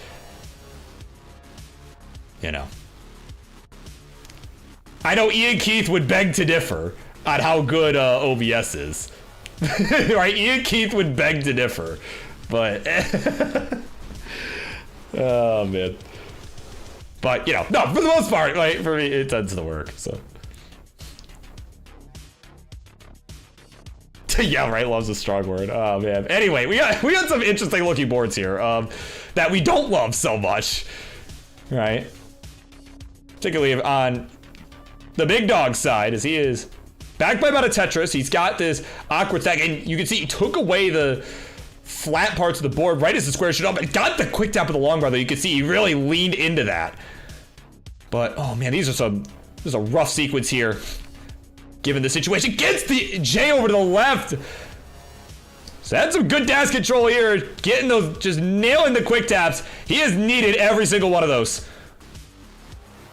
I know Ian Keith would beg to differ on how good OBS is. Right, Ian Keith would beg to differ, but oh man. But no, for the most part, right, for me it tends to work. So yeah, right, love's a strong word. Oh man. Anyway, we got some interesting looking boards here that we don't love so much, right? Particularly on the big dog side, as he is backed by about a Tetris. He's got this awkward stack, and you can see he took away the flat parts of the board right as the square showed up, and got the quick tap of the long bar, though. You can see he really leaned into that. But oh man, this is a rough sequence here, given the situation. Gets the J over to the left. So that's some good dash control here, getting those, just nailing the quick taps. He has needed every single one of those.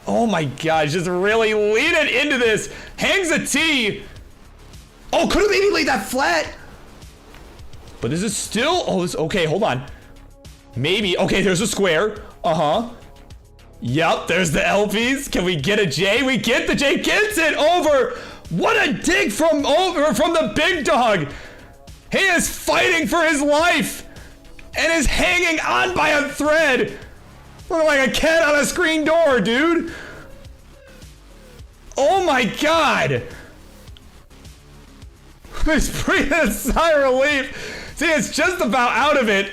Oh my God, just really leaning into this. Hangs a T. Oh, could have maybe laid that flat. But this is still, oh, this, okay, hold on. Maybe, okay, there's a square. Uh-huh. Yep, there's the LPs. Can we get a J? We get the J, gets it over. What a dig from the big dog. He is fighting for his life and is hanging on by a thread. Looking like a cat on a screen door, dude. Oh my God. He's breathing a sigh of relief. See, it's just about out of it.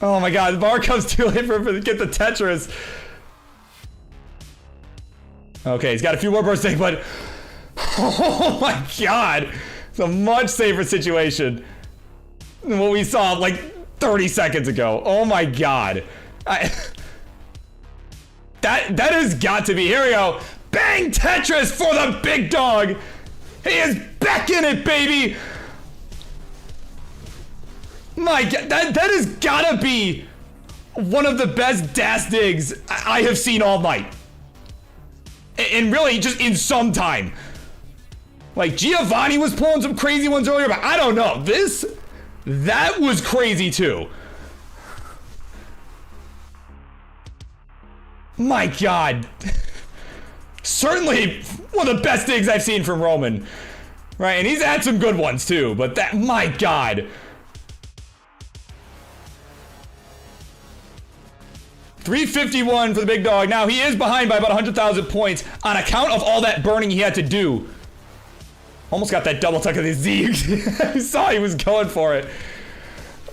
Oh my God, the bar comes too late for him to get the Tetris. Okay, he's got a few more birds to take, but oh my God. It's a much safer situation than what we saw like 30 seconds ago. Oh my God. That has got to be, here we go. Bang Tetris for the big dog. He is back in it, baby. My God, that has gotta be one of the best dash digs I have seen all night. And really, just in some time. Like, Giovani was pulling some crazy ones earlier, but I don't know. That was crazy too. My God. Certainly one of the best digs I've seen from Roman. Right, and he's had some good ones too, but that, my God. $351 for the big dog. Now, he is behind by about 100,000 points on account of all that burning he had to do. Almost got that double tuck of the Z. I saw he was going for it.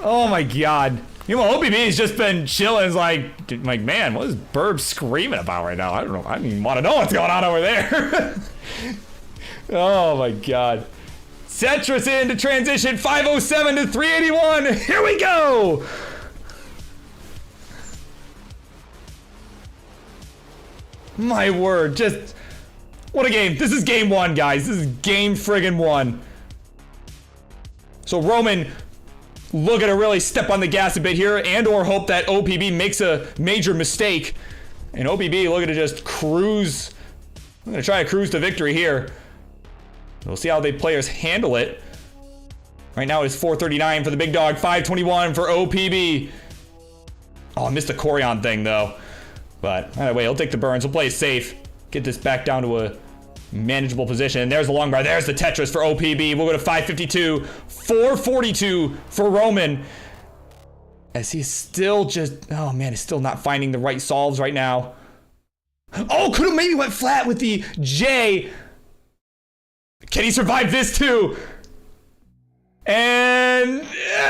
Oh my God. You know, OPB's just been chilling. It's like, man, what is Burb screaming about right now? I don't know. I don't even want to know what's going on over there. Oh my God. Tetris into transition, 507 to 381. Here we go. My word, just what a game. This is game one, guys. This is game friggin' one. So Roman looking to really step on the gas a bit here and or hope that OPB makes a major mistake. And OPB looking to just cruise. I'm gonna try to cruise to victory here. We'll see how the players handle it. Right now it's 439 for the big dog, 521 for OPB. Oh, I missed the Corion thing though. But anyway, he'll take the burns. He'll play it safe. Get this back down to a manageable position. And there's the long bar. There's the Tetris for OPB. We'll go to 552. 442 for Roman. As he's still just... Oh, man. He's still not finding the right solves right now. Oh, could have maybe went flat with the J. Can he survive this too? And...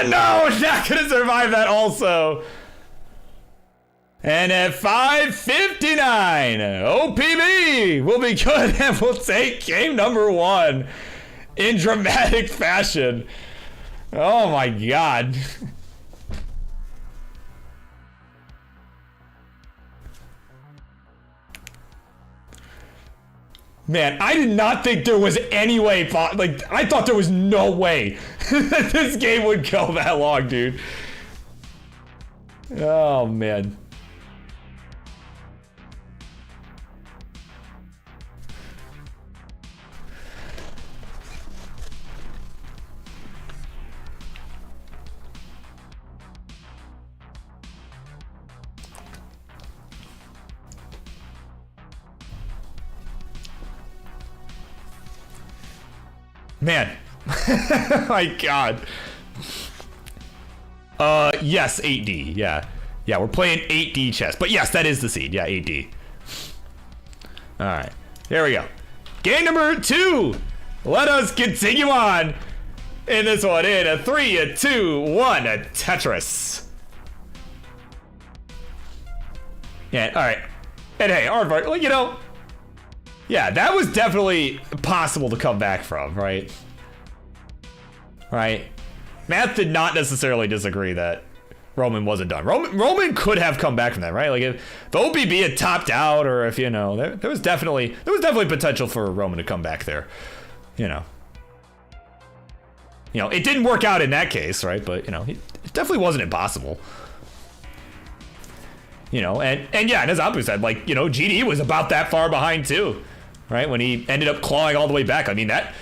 No, not going to survive that also. And at 559, OPB will be good and will take game number one in dramatic fashion. Oh my God. Man, I did not think there was any way, like, I thought there was no way that this game would go that long, dude. Oh, man. Man, my God. Yes, 8D. Yeah, we're playing 8D chess, but yes, that is the seed. Yeah, 8D. All right, here we go. Game number two. Let us continue on in this one. In a 3, a 2, 1, a Tetris. Yeah. All right. And hey, Aardvark, well, you know. Yeah, that was definitely possible to come back from, right? Right? Math did not necessarily disagree that Roman wasn't done. Roman could have come back from that, right? Like if the OPB had topped out, or if, you know, there was definitely potential for Roman to come back there. You know, it didn't work out in that case, right? But, you know, it definitely wasn't impossible. You know, and yeah, and as Apu said, like, you know, GD was about that far behind too. Right, when he ended up clawing all the way back. I mean, that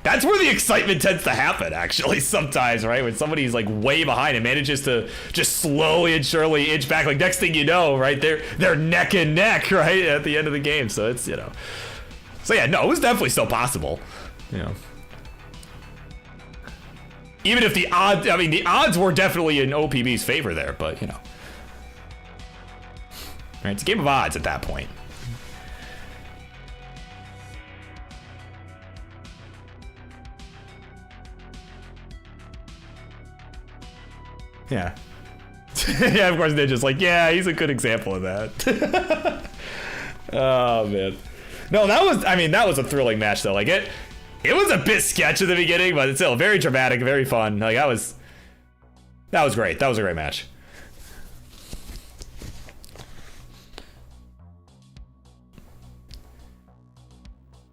That's where the excitement tends to happen, actually, sometimes, right? When somebody's like way behind and manages to just slowly and surely inch back. Like, next thing you know, right, they're neck and neck, right, at the end of the game. So it's, you know. So yeah, no, it was definitely still possible, you know. Even if the odds, I mean, the odds were definitely in OPB's favor there, but, you know. Right, it's a game of odds at that point. Yeah. Yeah, of course, they're just like, yeah, he's a good example of that. Oh, man. No, that was, I mean, that was a thrilling match, though. Like, it was a bit sketch at the beginning, but it's still very dramatic, very fun. Like, that was great. That was a great match.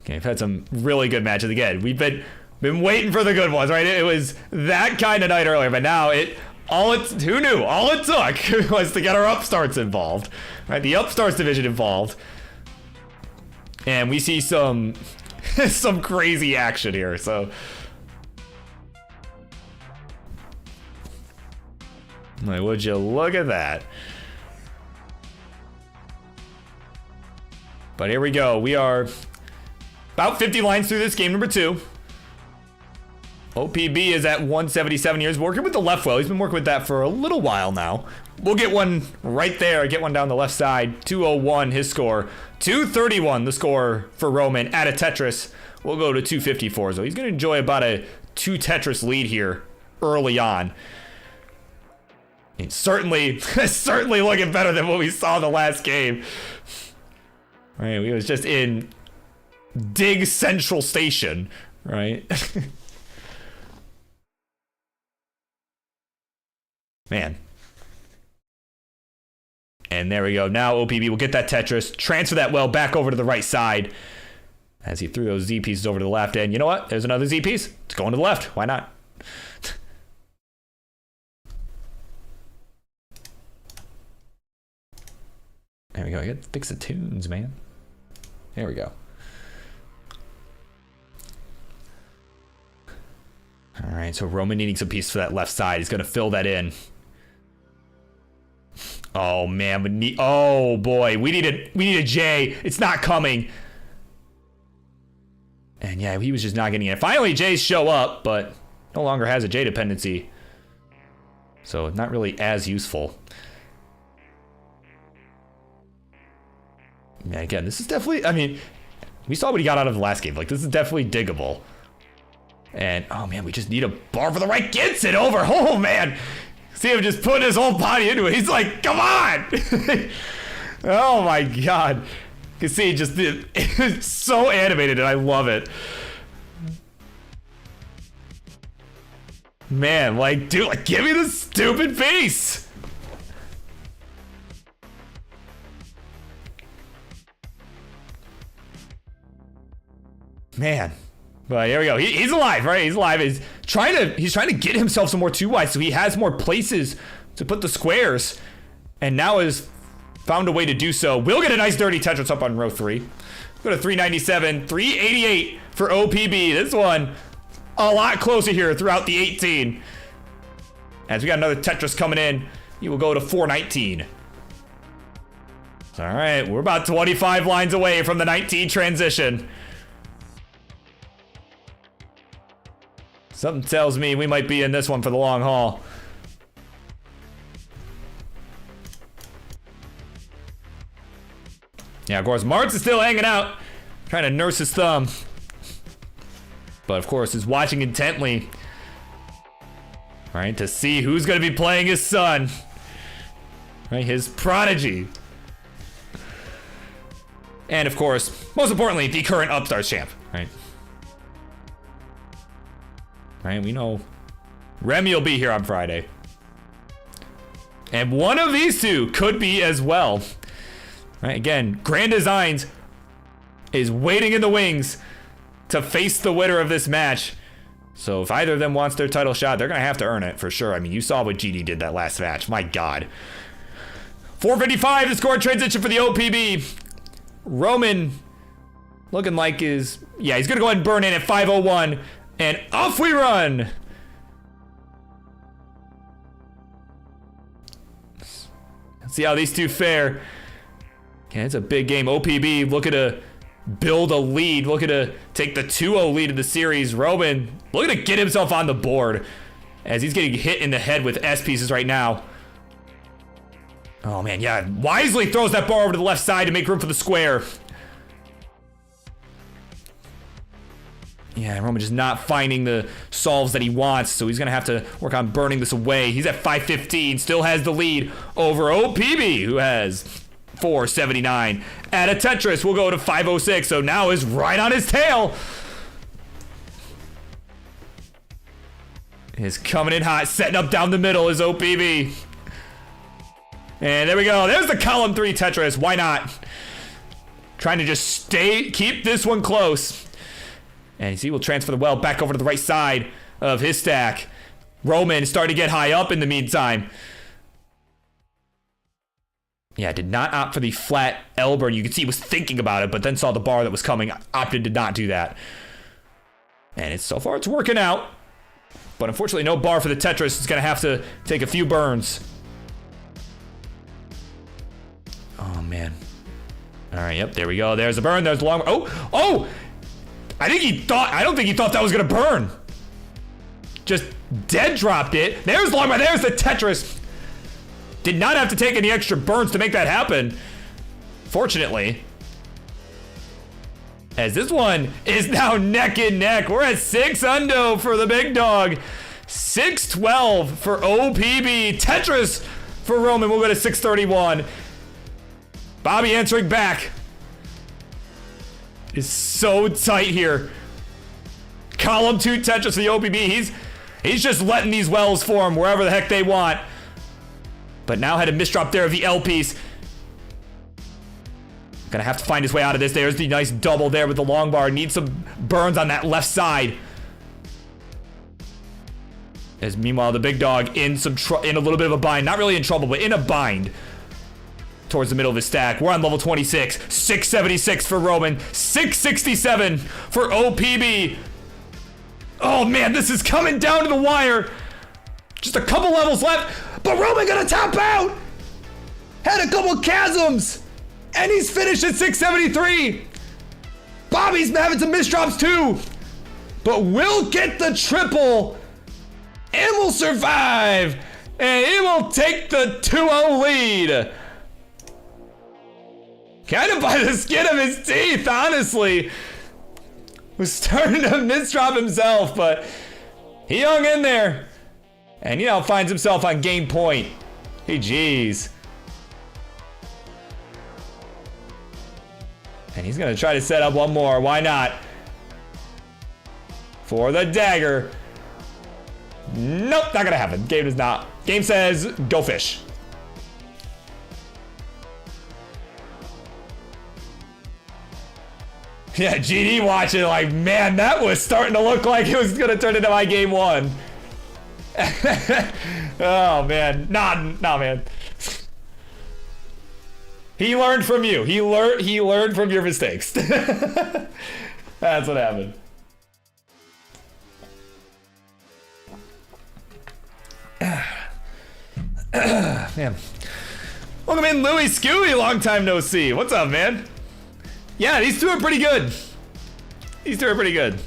Okay, we've had some really good matches again. We've been waiting for the good ones, right? It was that kind of night earlier, but now who knew? All it took was to get our Upstarts involved, right? The Upstarts division involved. And we see some crazy action here, so. Like, would you look at that? But here we go. We are about 50 lines through this game number 2. OPB is at 177 years, working with the left well. He's been working with that for a little while now. We'll get one right there, get one down the left side. 201 his score. 231 the score for Roman at a Tetris. We'll go to 254, so he's going to enjoy about a 2 Tetris lead here early on. It's certainly looking better than what we saw in the last game. Right, we was just in Dig Central Station, right? Man. And there we go. Now OPB will get that Tetris, transfer that well back over to the right side as he threw those Z pieces over to the left. And you know what? There's another Z piece. It's going to the left. Why not? There we go. I got to fix the tunes, man. There we go. All right, so Roman needing some piece for that left side. He's going to fill that in. Oh, man. Oh, boy. We need a J. It's not coming. And, yeah, he was just not getting it. Finally, J's show up, but no longer has a J dependency. So, not really as useful. Yeah, again, this is definitely, I mean, we saw what he got out of the last game. Like, this is definitely diggable. And, oh, man, we just need a bar for the right. Gets it over. Oh, man. See him just putting his whole body into it. He's like, come on. Oh, my God. You can see just it's so animated, and I love it. Man, like, dude, like, give me the stupid piece. Man. But here we go. He's alive, right? He's alive. He's trying to get himself some more 2-wide so he has more places to put the squares. And now has found a way to do so. We'll get a nice dirty Tetris up on row 3. Go to 397, 388 for OPB. This one a lot closer here throughout the 18. As we got another Tetris coming in, he will go to 419. All right, we're about 25 lines away from the 19 transition. Something tells me we might be in this one for the long haul. Yeah, of course, Marts is still hanging out, trying to nurse his thumb. But of course, is watching intently, right, to see who's going to be playing his son, right, his prodigy. And of course, most importantly, the current Upstarts champ, right? Right, we know Remy will be here on Friday. And one of these two could be as well. Right, again, Grand Designs is waiting in the wings to face the winner of this match. So if either of them wants their title shot, they're going to have to earn it for sure. I mean, you saw what GD did that last match. My God. 455 the score transition for the OPB. Roman looking like he's going to go ahead and burn in at 501. And off we run. Let's see how these two fare. Okay, it's a big game. OPB looking to build a lead, looking to take the 2-0 lead of the series. Roman looking to get himself on the board as he's getting hit in the head with S pieces right now. Oh man, yeah, wisely throws that bar over to the left side to make room for the square. Yeah, Roman just not finding the solves that he wants, so he's gonna have to work on burning this away. He's at 515, still has the lead over OPB, who has 479. At a Tetris, we'll go to 506, so now is right on his tail. Is coming in hot, setting up down the middle is OPB. And there we go, there's the column 3 Tetris, why not? Trying to just keep this one close. And you see, we'll transfer the well back over to the right side of his stack. Roman starting to get high up in the meantime. Yeah, did not opt for the flat L burn. You can see he was thinking about it, but then saw the bar that was coming, opted to not do that. And so far it's working out. But unfortunately, no bar for the Tetris. It's going to have to take a few burns. Oh, man. All right, yep, there we go. There's a burn. There's the long... Oh! I don't think he thought that was gonna burn. Just dead dropped it. There's the long bar. There's the Tetris. Did not have to take any extra burns to make that happen. Fortunately. As this one is now neck and neck. We're at 6-0 for the big dog. 6-12 for OPB. Tetris for Roman. We'll go to 631. Bobby answering back. Is so tight here. Column 2 Tetris for the OPB. He's just letting these wells form wherever the heck they want. But now had a misdrop there of the L piece. Gonna have to find his way out of this. There's the nice double there with the long bar. Needs some burns on that left side. As meanwhile the big dog in a little bit of a bind. Not really in trouble, but in a bind. Towards the middle of his stack. We're on level 26. 676 for Roman. 667 for OPB. Oh man, this is coming down to the wire. Just a couple levels left, but Roman gonna top out. Had a couple chasms, and he's finished at 673. Bobby's having some misdrops too, but we'll get the triple, and we'll survive, and he will take the 2-0 lead. Kind of by the skin of his teeth, honestly. Was starting to misdrop himself, but he hung in there. And, finds himself on game point. Hey, geez. And he's going to try to set up one more. Why not? For the dagger. Nope, not going to happen. Game does not. Game says, go fish. Yeah, GD watching like, man, that was starting to look like it was going to turn into my game 1. Oh, man. Nah, man. He learned from you. He learned from your mistakes. That's what happened. Man. Welcome in, Louis Scooey. Long time no see. What's up, man? Yeah, these two are pretty good. These two are pretty good.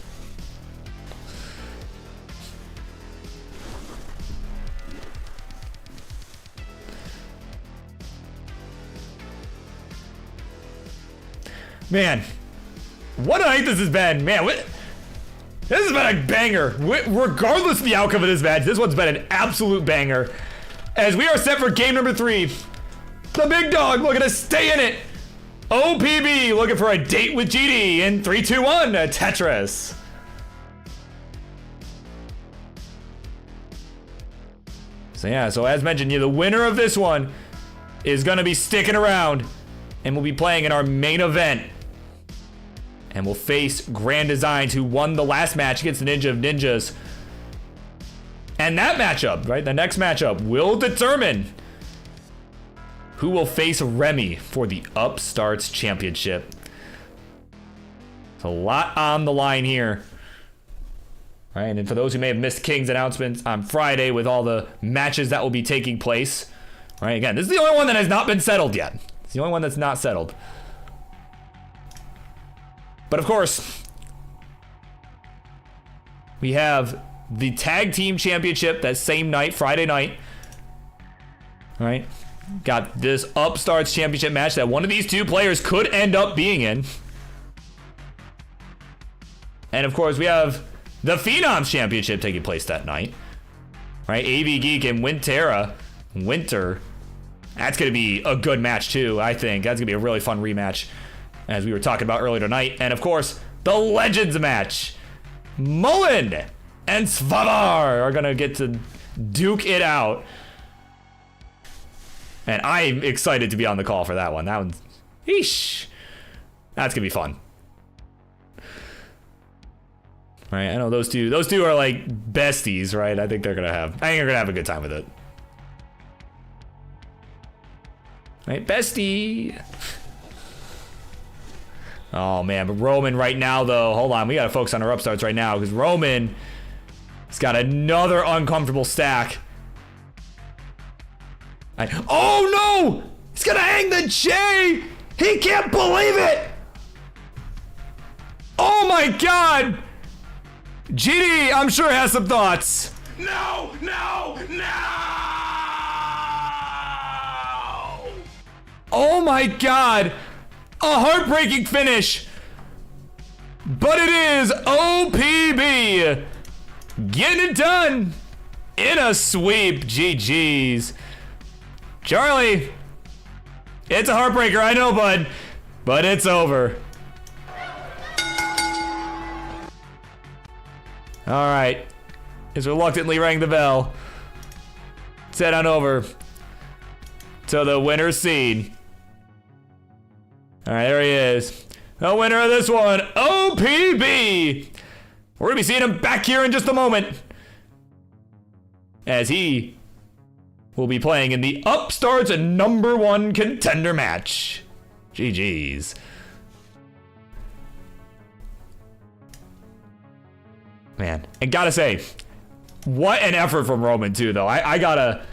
Man, what a night this has been. Man, this has been a banger. Regardless of the outcome of this match, this one's been an absolute banger. As we are set for game number 3. The big dog looking to stay in it. OPB looking for a date with GD in 3, 2, 1, Tetris. So yeah, so as mentioned, the winner of this one is gonna be sticking around and we'll be playing in our main event. And we'll face Grand Designs, who won the last match against the Ninja of Ninjas. And that matchup, right, the next matchup will determine who will face Remy for the Upstarts Championship. It's a lot on the line here. right? And for those who may have missed King's announcements on Friday with all the matches that will be taking place, right? Again, this is the only one that has not been settled yet. It's the only one that's not settled. But of course, we have the Tag Team Championship that same night, Friday night. All right? Got this Upstarts Championship match that one of these two players could end up being in. And of course, we have the Phenoms Championship taking place that night. Right? AV Geek and Winter. That's going to be a good match too, I think. That's going to be a really fun rematch, as we were talking about earlier tonight. And of course, the Legends match. Mullen and Svavar are going to get to duke it out. And I'm excited to be on the call for that one. That one's, eesh. That's going to be fun. Right, I know those two are like besties, right? I think they're going to have a good time with it. Right, bestie. Oh man, but Roman right now though, hold on, we gotta focus on our upstarts right now because Roman has got another uncomfortable stack. Oh no! He's gonna hang the J! He can't believe it! Oh my god! GD, I'm sure has some thoughts. No! Oh my god! A heartbreaking finish! But it is OPB! Getting it done! In a sweep, GG's. Charlie! It's a heartbreaker, I know, bud. But it's over. Alright. He's reluctantly rang the bell. Let's head on over to the winner's scene. Alright, there he is. The winner of this one, OPB! We're gonna be seeing him back here in just a moment, as he will be playing in the Upstarts #1 contender match. GG's. Man, and gotta say, what an effort from Roman too, though. I gotta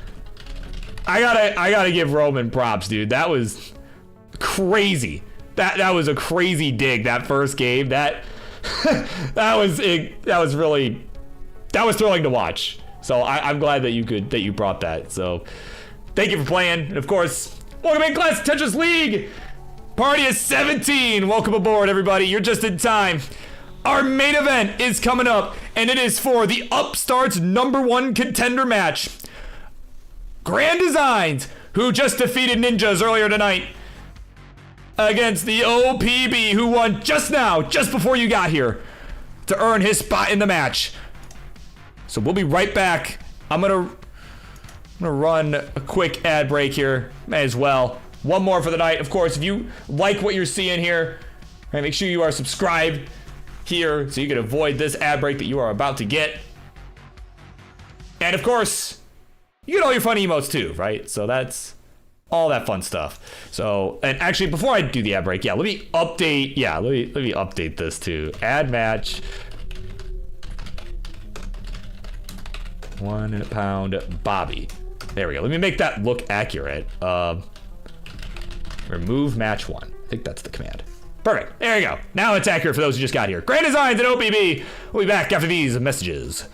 give Roman props, dude. That was crazy. That was a crazy dig. That first game, that was thrilling to watch. So I'm glad that you brought that. So thank you for playing. And of course, welcome in Class Tetris League. Party is 17. Welcome aboard, everybody. You're just in time. Our main event is coming up, and it is for the Upstarts #1 contender match. Grand Designs, who just defeated Ninjas earlier tonight, against the OPB, who won just now, just before you got here, to earn his spot in the match. So we'll be right back. I'm gonna run a quick ad break here as well. One more for the night. Of course, if you like what you're seeing here, right, make sure you are subscribed here so you can avoid this ad break that you are about to get. And of course, you get all your fun emotes too, right? So that's all that fun stuff. So, and actually, before I do the ad break, let me update. Let me update this too. Ad match. 1 pound Bobby. There we go. Let me make that look accurate. Remove match 1. I think that's the command. Perfect. There you go. Now it's accurate for those who just got here. Grand Designs and OPB. We'll be back after these messages.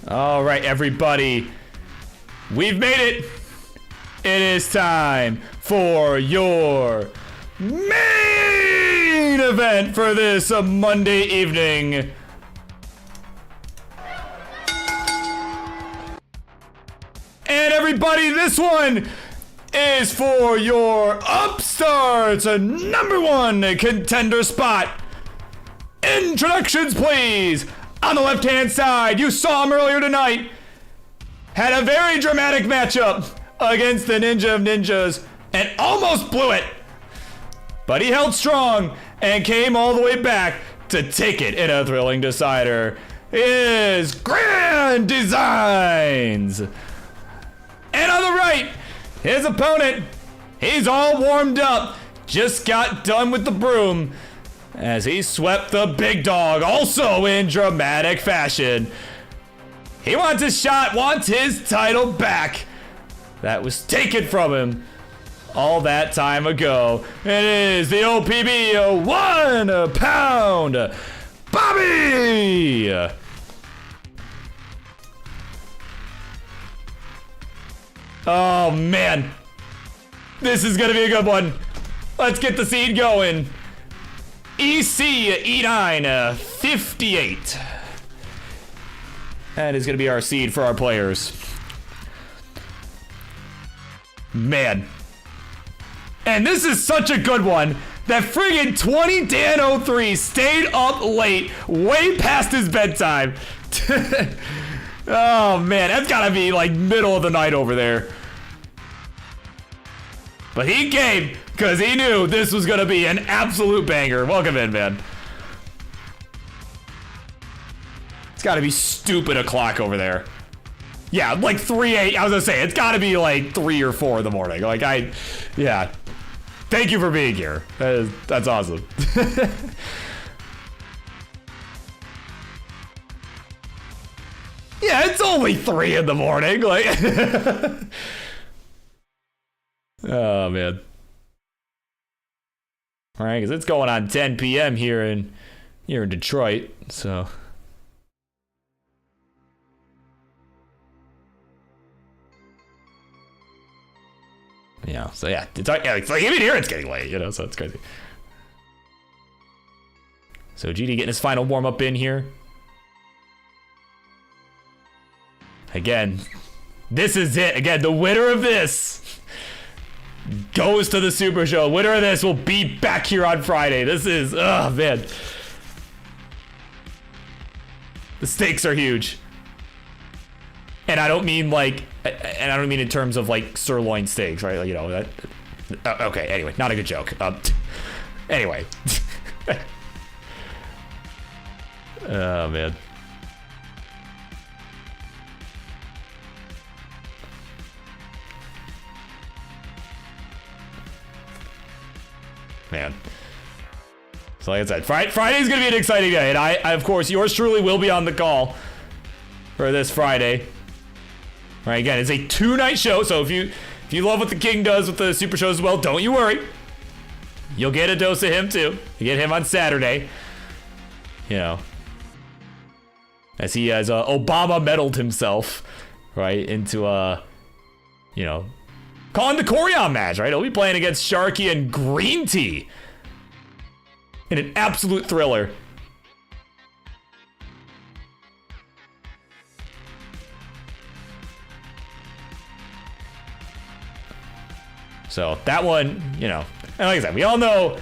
All right, everybody. We've made it. It is time for your main event for this Monday evening. And everybody, this one is for your Upstarts #1 contender spot. Introductions, please. On the left-hand side, you saw him earlier tonight. Had a very dramatic matchup against the Ninja of Ninjas and almost blew it. But he held strong and came all the way back to take it in a thrilling decider. Is Grand Designs. And on the right, his opponent, he's all warmed up, just got done with the broom as he swept the big dog, also in dramatic fashion. He wants his shot, wants his title back. That was taken from him all that time ago. It is the OPB 1 pound Bobby. Oh man, this is gonna be a good one. Let's get the seed going. EC E9 58. That is gonna be our seed for our players. Man. And this is such a good one that friggin' 20 Dan 03 stayed up late, way past his bedtime. Oh man, that's gotta be like middle of the night over there. But he came because he knew this was gonna be an absolute banger. Welcome in, man. It's gotta be stupid o'clock over there. Yeah, like 3-8. I was gonna say, it's gotta be like 3 or 4 in the morning. Like yeah. Thank you for being here. That's awesome. Yeah, it's only 3 in the morning. Like, oh man. All right, because it's going on 10 p.m. here in Detroit. So. Yeah. So yeah, it's like even here it's getting late. So it's crazy. So GD getting his final warm up in here. Again, this is it. Again, the winner of this goes to the Super Show. Winner of this will be back here on Friday. This is, oh man. The stakes are huge. And I don't mean in terms of like sirloin steaks, right? Like, that. Okay, anyway, not a good joke. Anyway. Oh man. Man. So like I said, Friday's gonna be an exciting day, and I of course, yours truly will be on the call for this Friday. All right, again, it's a 2-night show, so if you love what the King does with the Super Shows as well, don't you worry. You'll get a dose of him too. You get him on Saturday. As he has Obama meddled himself, right, into calling the Corion match, right? He'll be playing against Sharky and Green Tea in an absolute thriller. So that one, and like I said, we all know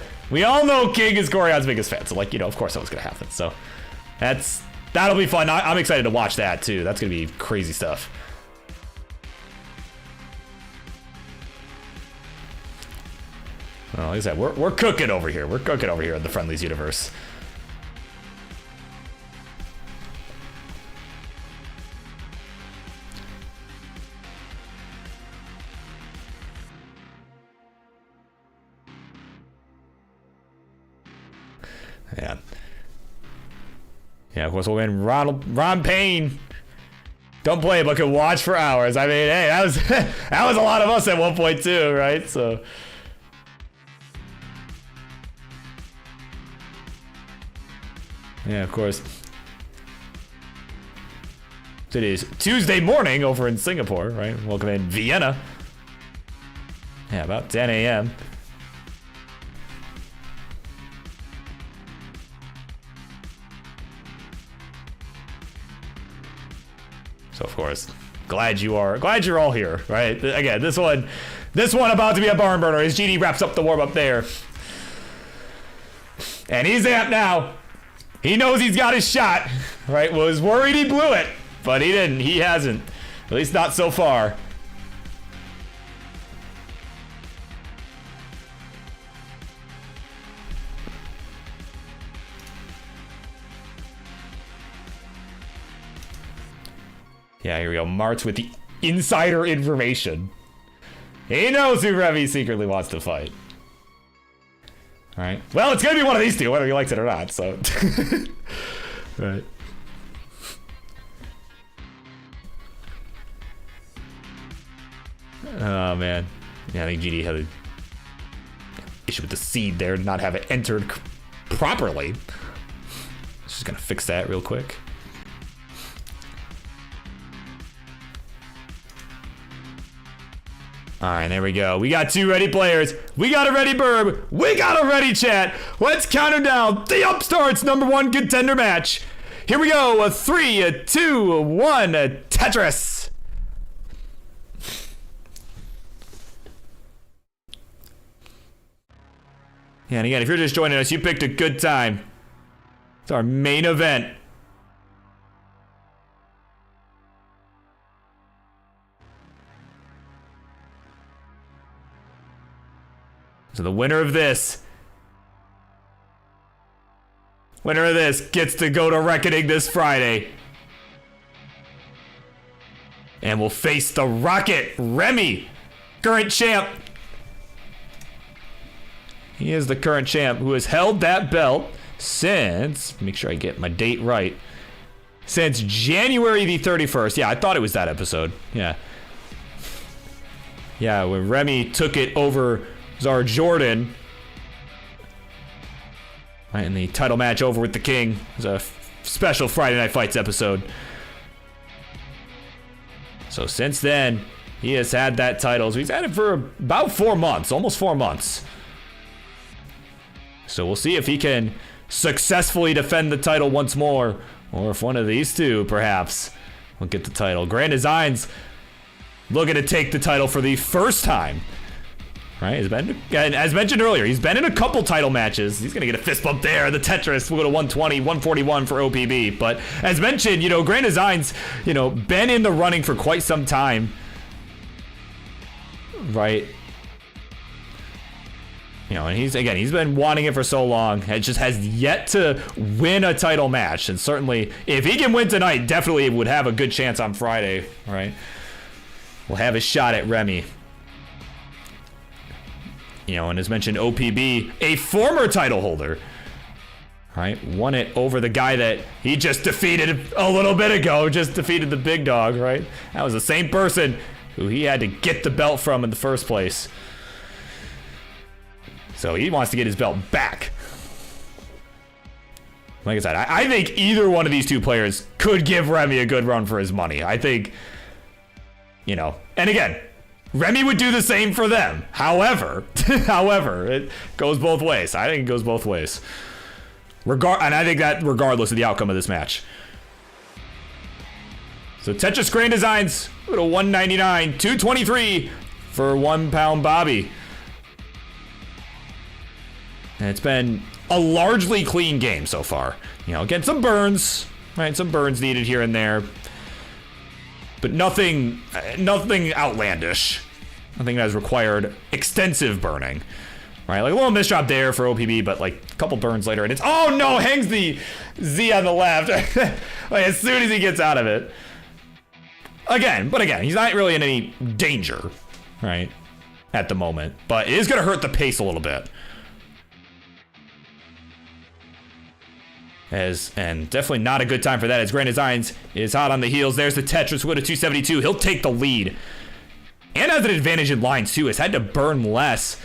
King is Corion's biggest fan. So of course that was gonna happen. So that'll be fun. I'm excited to watch that too. That's gonna be crazy stuff. Well, like I said, we're cooking over here. We're cooking over here in the Friendlies universe. Yeah. Yeah, of course we'll win Ron Payne. Don't play, but can watch for hours. I mean, hey, that was a lot of us at one point too, right? So. Yeah, of course. It is Tuesday morning over in Singapore, right? Welcome in Vienna. Yeah, about 10 a.m. So of course, glad you're all here, right? Again, this one about to be a barn burner as GD wraps up the warm up there. And he's amped now. He knows he's got his shot, right? Was worried he blew it, but he didn't. He hasn't. At least not so far. Yeah, here we go. Marts with the insider information. He knows who Remy secretly wants to fight. All right. Well, it's gonna be one of these two, whether he likes it or not. So, right. Oh man. Yeah, I think GD had an issue with the seed there, to not have it entered properly. Just gonna fix that real quick. All right, there we go. We got 2 ready players. We got a ready Burb. We got a ready chat. Let's count him down. The Upstarts #1 contender match. Here we go. A 3, 2, 1. Tetris. Yeah, and again, if you're just joining us, you picked a good time. It's our main event. So the winner of this gets to go to Reckoning this Friday. And will face the Rocket, Remy, current champ. He is the current champ who has held that belt since, make sure I get my date right, since January the 31st. Yeah, I thought it was that episode. Yeah. Yeah, when Remy took it over Zar Jordan, right, in the title match over with the King. It was a special Friday Night Fights episode. So since then, he has had that title. So he's had it for about 4 months, almost 4 months. So we'll see if he can successfully defend the title once more, or if one of these two, perhaps, will get the title. Grand Designs looking to take the title for the first time. Right, as mentioned earlier, he's been in a couple title matches. He's gonna get a fist bump there. The Tetris will go to 120, 141 for OPB. But as mentioned, Grand Designs, been in the running for quite some time. Right. And he's been wanting it for so long. It just has yet to win a title match. And certainly, if he can win tonight, definitely would have a good chance on Friday. Right. We'll have his shot at Remy. And as mentioned, OPB, a former title holder, right? Won it over the guy that he just defeated a little bit ago, just defeated the big dog, right? That was the same person who he had to get the belt from in the first place. So he wants to get his belt back. Like I said, I think either one of these two players could give Remy a good run for his money. I think, and again, Remy would do the same for them. However, it goes both ways. I think it goes both ways. And I think that regardless of the outcome of this match. So Tetris Grand Designs go to 199, 223 for 1 pound Bobby. And it's been a largely clean game so far. Again, some burns, right? Some burns needed here and there. But nothing outlandish. Nothing that has required extensive burning. Right, like a little misdrop there for OPB, but like a couple burns later, and it's, oh no, hangs the Z on the left. Like as soon as he gets out of it. Again, he's not really in any danger, right, at the moment. But it is going to hurt the pace a little bit. And definitely not a good time for that, as Grand Designs is hot on the heels. There's the Tetris with a 272. He'll take the lead. And has an advantage in lines, too. Has had to burn less.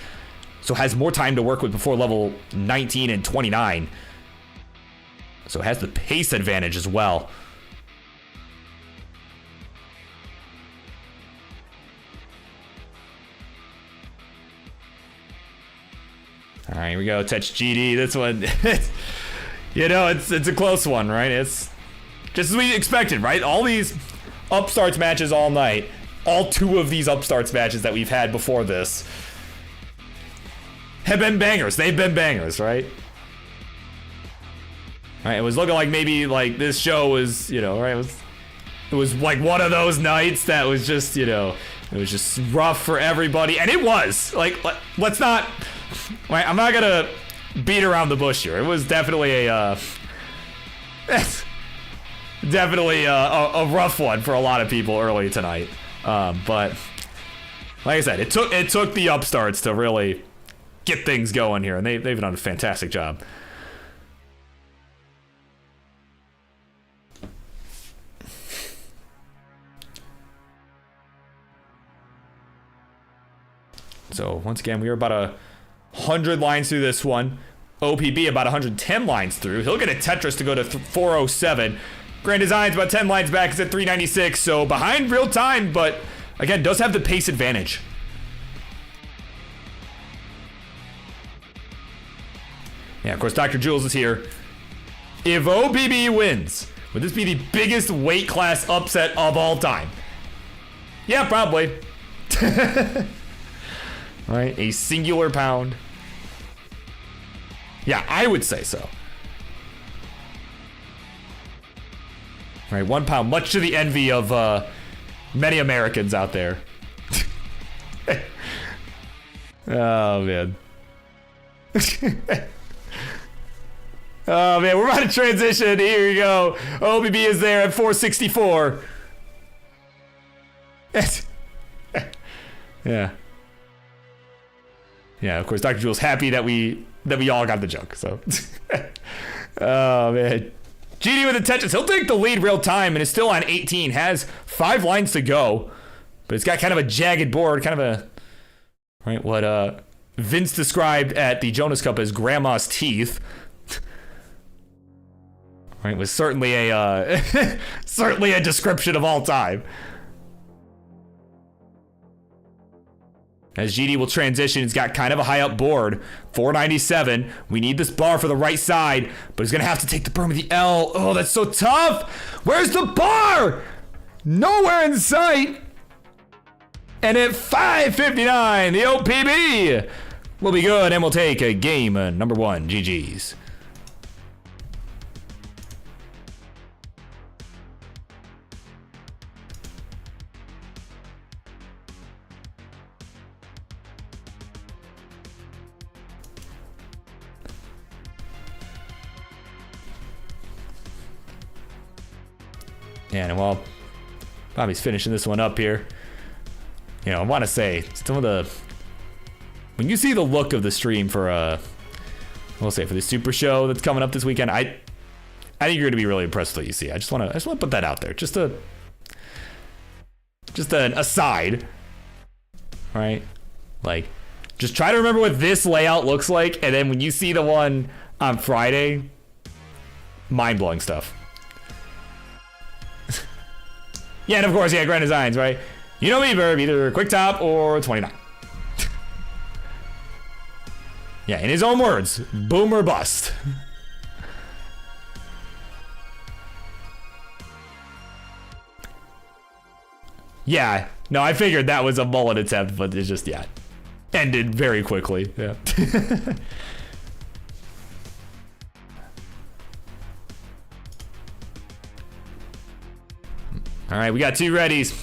So has more time to work with before level 19 and 29. So has the pace advantage as well. All right, here we go. Touch GD. This one, you know, it's a close one, right? It's just as we expected, right? All these Upstarts matches all night. All 2 of these Upstarts matches that we've had before this have been bangers. They've been bangers, right? All right, it was looking like maybe like this show was, you know, right? It was like one of those nights that was just, you know, it was just rough for everybody, and it was. Like, let's not. Right, I'm not gonna beat around the bush here. It was definitely a definitely a rough one for a lot of people early tonight. But like I said, it took the Upstarts to really get things going here, and they've done a fantastic job. So once again, we were about 100 lines through this one. OPB about 110 lines through. He'll get a Tetris to go to 407. Grand Design's about 10 lines back. It's at 396. So behind real time, but again, does have the pace advantage. Yeah, of course, Dr. Jules is here. If OPB wins, would this be the biggest weight class upset of all time? Yeah, probably. All right, a singular pound. Yeah, I would say so. All right, 1 pound, much to the envy of many Americans out there. Oh, man. Oh, man, we're about to transition. Here we go. OBB is there at 464. Yeah. Yeah, of course, Dr. Jules happy that we all got the joke, so. Oh, man. GD with the Tetris. He'll take the lead real time and is still on 18. Has 5 lines to go, but it's got kind of a jagged board, kind of a, right, what Vince described at the Jonas Cup as grandma's teeth. Right, was certainly a certainly a description of all time. As GD will transition, he's got kind of a high up board. 497. We need this bar for the right side, but he's gonna have to take the berm with the L. Oh, that's so tough. Where's the bar? Nowhere in sight. And at 559, the OPB will be good, and we'll take a game number 1. GG's. And while Bobby's finishing this one up here, you know, I want to say some of the, when you see the look of the stream for we'll say for the Super Show that's coming up this weekend, I think you're gonna be really impressed with what you see. I just want to put that out there, just an aside, right? Like, just try to remember what this layout looks like, and then when you see the one on Friday, mind-blowing stuff. Yeah, and of course, yeah, Grand Designs, right? You know me, Birb, either quick top or 29. Yeah, in his own words, boom or bust. Yeah, no, I figured that was a mullet attempt, but it just, yeah, ended very quickly, yeah. All right, we got 2 readies.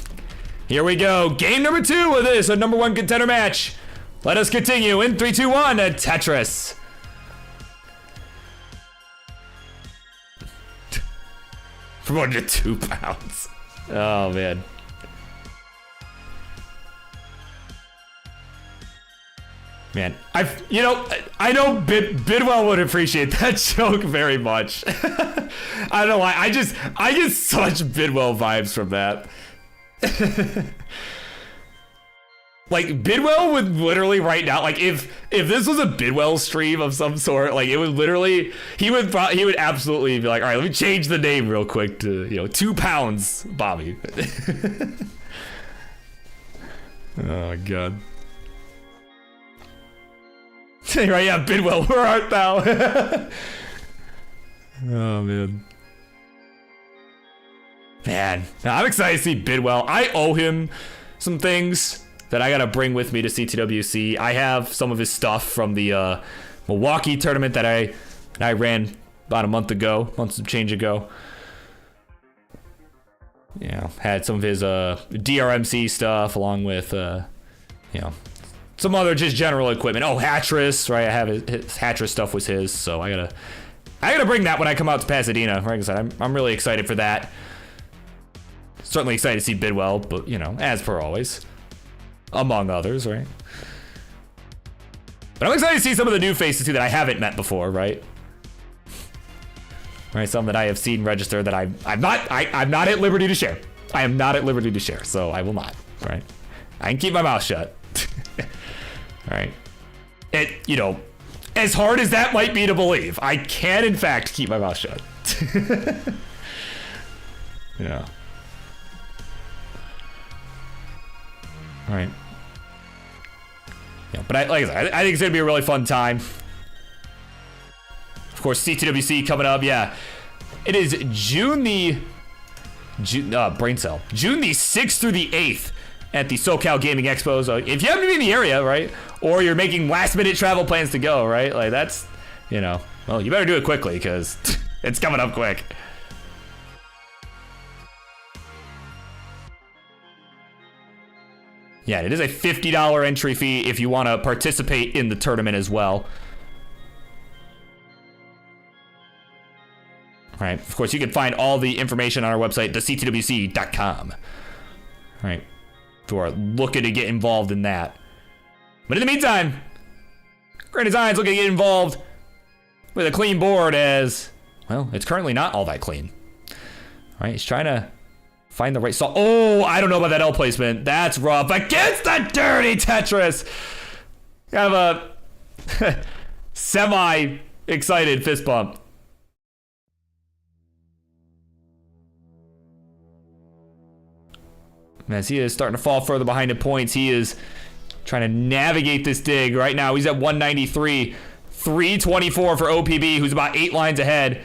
Here we go. Game number 2 of this, a number 1 contender match. Let us continue in 3, 2, 1, a Tetris. Promoted to 2 pounds. Oh, man. Man, I know Bidwell would appreciate that joke very much. I don't know why. I get such Bidwell vibes from that. Like, Bidwell would literally right now, like, if this was a Bidwell stream of some sort, like, it would literally, he would absolutely be like, all right, let me change the name real quick to, you know, 2 pounds, Bobby. Oh, God. Right, yeah, Bidwell, where art thou? Oh, man. Man, I'm excited to see Bidwell. I owe him some things that I gotta bring with me to CTWC. I have some of his stuff from the Milwaukee tournament that I ran about a month and change ago. You know, had some of his DRMC stuff along with you know, some other just general equipment. Oh, Hattress, right? I have his Hattress stuff was his, so I gotta bring that when I come out to Pasadena. Like I said, I'm really excited for that. Certainly excited to see Bidwell, but you know, as per always, among others, right? But I'm excited to see some of the new faces too that I haven't met before, right? Right, some that I have seen register that I'm not at liberty to share. I am not at liberty to share, so I will not. Right, I can keep my mouth shut. All right, you know, as hard as that might be to believe, I can in fact keep my mouth shut. Yeah. All right. Yeah, but like I said, I think it's gonna be a really fun time. Of course, CTWC coming up. Yeah, it is June the 6th through the 8th at the SoCal Gaming Expo. So if you happen to be in the area, right, or you're making last-minute travel plans to go, right, like that's, you know, well, you better do it quickly because it's coming up quick. Yeah, it is a $50 entry fee if you want to participate in the tournament as well. All right, of course, you can find all the information on our website, thectwc.com. All right, if you are looking to get involved in that. But in the meantime, Grand Design's looking to get involved with a clean board as, well, it's currently not all that clean. All right, he's trying to find the right salt. Oh, I don't know about that L placement. That's rough. Against the dirty Tetris. Kind of a semi-excited fist bump. As he is starting to fall further behind in points, he is trying to navigate this dig. Right now, he's at 193. 324 for OPB, who's about 8 lines ahead.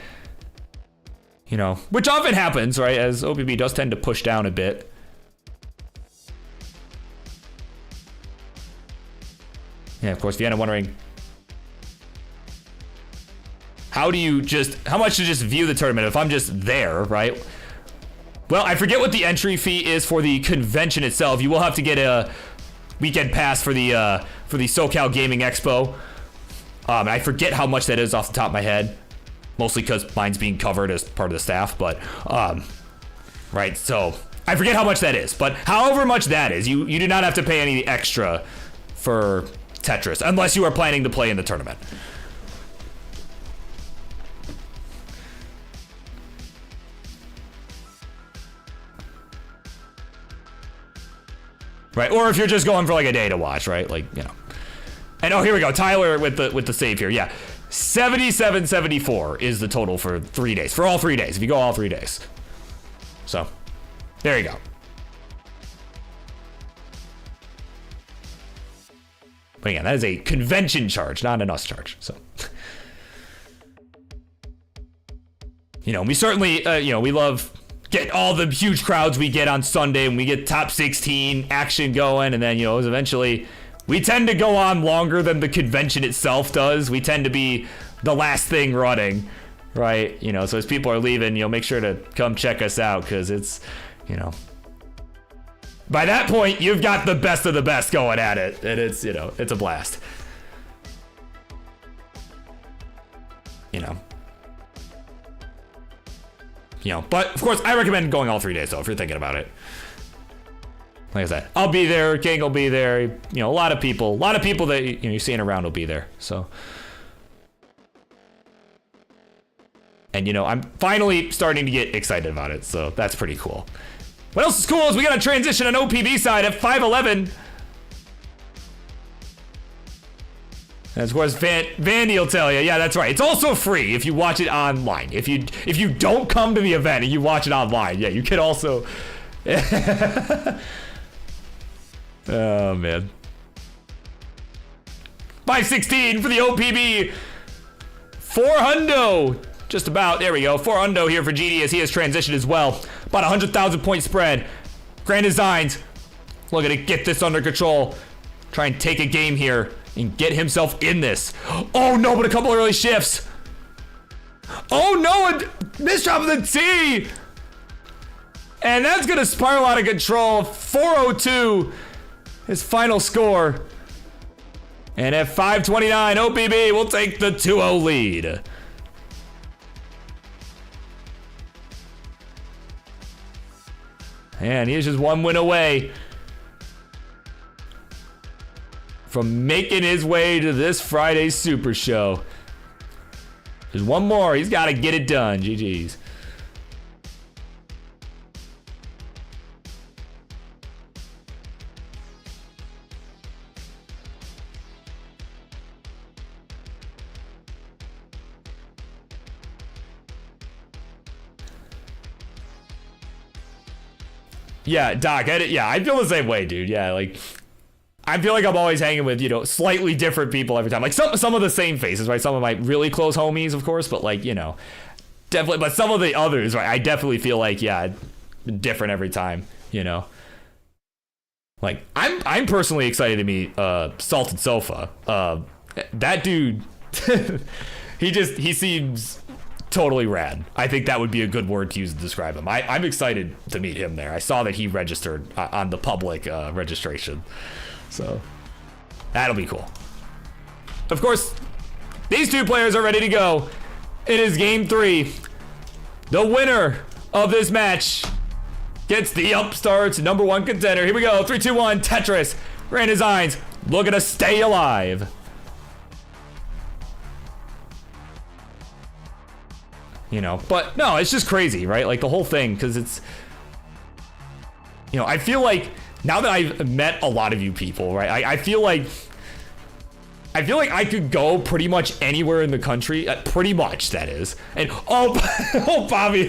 You know, which often happens, right? As OPB does tend to push down a bit. Yeah, of course, if you're wondering, how much to just view the tournament if I'm just there, right? Well, I forget what the entry fee is for the convention itself. You will have to get a weekend pass for the SoCal Gaming Expo. And I forget how much that is off the top of my head. Mostly because mine's being covered as part of the staff, but, right, so I forget how much that is, but however much that is, you do not have to pay any extra for Tetris, unless you are planning to play in the tournament. Right, or if you're just going for like a day to watch, right, like, you know. And oh, here we go, Tyler with the save here, yeah. 77.74 is the total for 3 days. For all 3 days, if you go all 3 days. So, there you go. But again, that is a convention charge, not an us charge. So, you know, we certainly, you know, we love get all the huge crowds we get on Sunday, and we get top 16 action going, and then, you know, eventually we tend to go on longer than the convention itself does. We tend to be the last thing running, right? You know, so as people are leaving, you know, make sure to come check us out, because it's, you know, by that point, you've got the best of the best going at it, and it's, you know, it's a blast. You know. You know, but of course, I recommend going all 3 days, though, if you're thinking about it. Like I said, I'll be there. Gang will be there. You know, a lot of people that you know, you're seeing around will be there. So, and you know, I'm finally starting to get excited about it. So that's pretty cool. What else is cool is we got a transition on OPB side at 511. And of course, Vandy will tell you, yeah, that's right. It's also free if you watch it online. If you don't come to the event and you watch it online, yeah, you can also. Oh man. 516 for the OPB. 400. Just about. There we go. 400 here for GD as he has transitioned as well. About 100,000 point spread. Grand Designs looking to get this under control. Try and take a game here and get himself in this. Oh no, but a couple early shifts. Oh no, a misdrop of the T. And that's gonna spiral out of control. 402, his final score. And at 529, OPB will take the 2-0 lead. And he's just one win away from making his way to this Friday's Super Show. There's one more. He's got to get it done. GG's. Yeah, Doc, I feel the same way, dude. Yeah, like, I feel like I'm always hanging with, you know, slightly different people every time. Like, some of the same faces, right? Some of my really close homies, of course, but, like, you know, definitely. But some of the others, right? I definitely feel like, yeah, different every time, you know? Like, I'm personally excited to meet Salted Sofa. That dude, he seems totally rad. I think that would be a good word to use to describe him. I'm excited to meet him there. I saw that he registered on the public registration. So that'll be cool. Of course, these two players are ready to go. It is game 3. The winner of this match gets the Upstarts #1 contender. Here we go. 3, 2, 1. Tetris. Grand Designs looking to stay alive. You know, but no, it's just crazy, right? Like the whole thing, because it's, you know, I feel like now that I've met a lot of you people, right? I feel like I could go pretty much anywhere in the country, pretty much that is. And oh Bobby,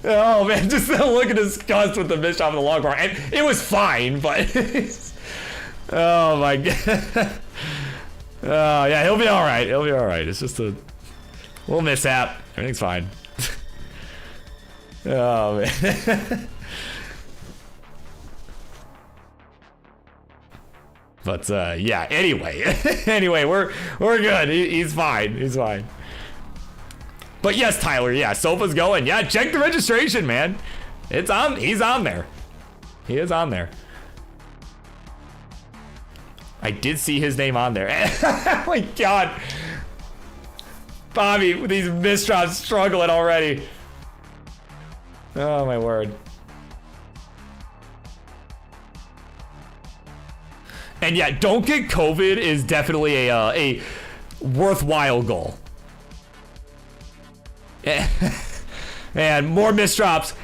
oh man, just look at disgust with the misshot of the long bar, and it was fine, but oh my god, oh yeah, he'll be all right. He'll be all right. It's just a little mishap. Everything's fine. Oh man. But yeah. Anyway, we're good. He's fine. He's fine. But yes, Tyler. Yeah, Sofa's going. Yeah, check the registration, man. It's on. He's on there. He is on there. I did see his name on there. Oh my god. Bobby, with these misdrops struggling already. Oh my word. And yeah, don't get COVID is definitely a worthwhile goal. And more misdrops.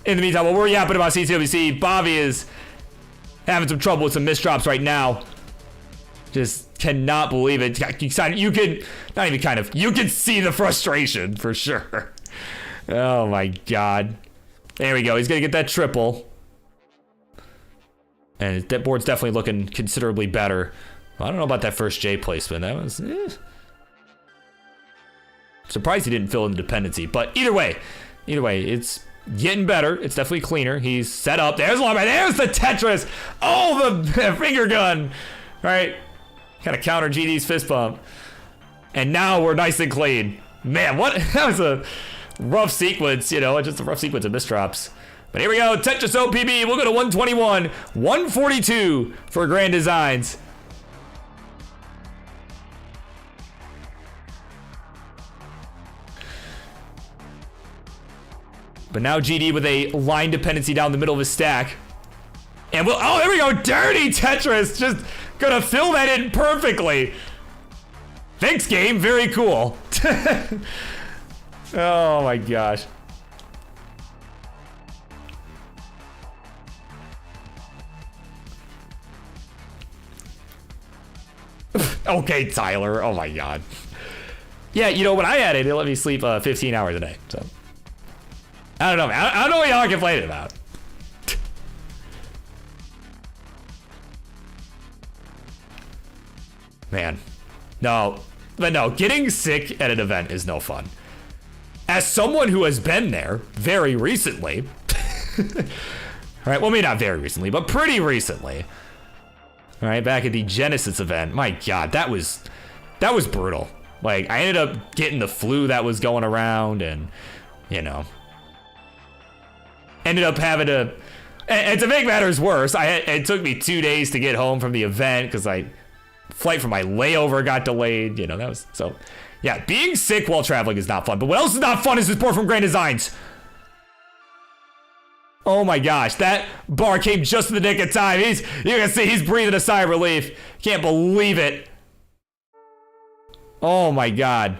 In the meantime, while we're yapping about CCWC, Bobby is having some trouble with some misdrops right now. Just cannot believe it. You can, not even kind of, you can see the frustration for sure. Oh my god. There we go. He's gonna get that triple. And that board's definitely looking considerably better. I don't know about that first J placement. That was, surprised he didn't fill in the dependency. But either way, it's getting better. It's definitely cleaner. He's set up. There's Longman. There's the Tetris. Oh, the finger gun. All right. Kind of counter GD's fist bump. And now we're nice and clean. Man, what? That was a rough sequence, you know, just a rough sequence of misdrops. But here we go. Tetris OPB. We'll go to 121. 142 for Grand Designs. But now GD with a line dependency down the middle of his stack. And we'll, oh, there we go. Dirty Tetris. Just gonna fill that in perfectly. Thanks, game. Very cool. Oh my gosh. Okay, Tyler. Oh my god. Yeah, you know, when I had it, it let me sleep 15 hours a day. So I don't know, man. I don't know what y'all are complaining about. Man. No. But no, getting sick at an event is no fun. As someone who has been there very recently, all right, well, maybe not very recently, but pretty recently. All right, back at the Genesis event. My God, that was brutal. Like, I ended up getting the flu that was going around, and, you know, ended up having to, and to make matters worse, it took me 2 days to get home from the event because flight for my layover got delayed. You know, that was, so, yeah, being sick while traveling is not fun. But what else is not fun is this board from Grand Designs. Oh my gosh, that bar came just in the nick of time. You can see he's breathing a sigh of relief. Can't believe it. Oh my God.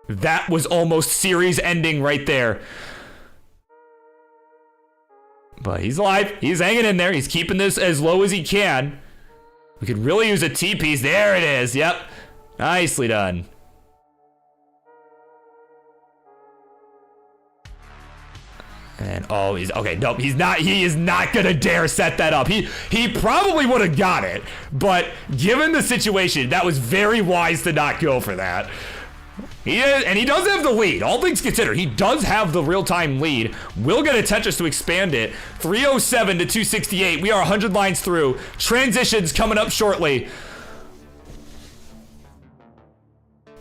That was almost series ending right there. But he's alive. He's hanging in there. He's keeping this as low as he can. We could really use a T-piece. There it is. Yep. Nicely done. And oh, he's okay. Nope, he's not. He is not gonna dare set that up. He probably would have got it, but given the situation, that was very wise to not go for that. He does have the lead. All things considered, he does have the real-time lead. We'll get a Tetris to expand it. 307 to 268. We are 100 lines through. Transitions coming up shortly.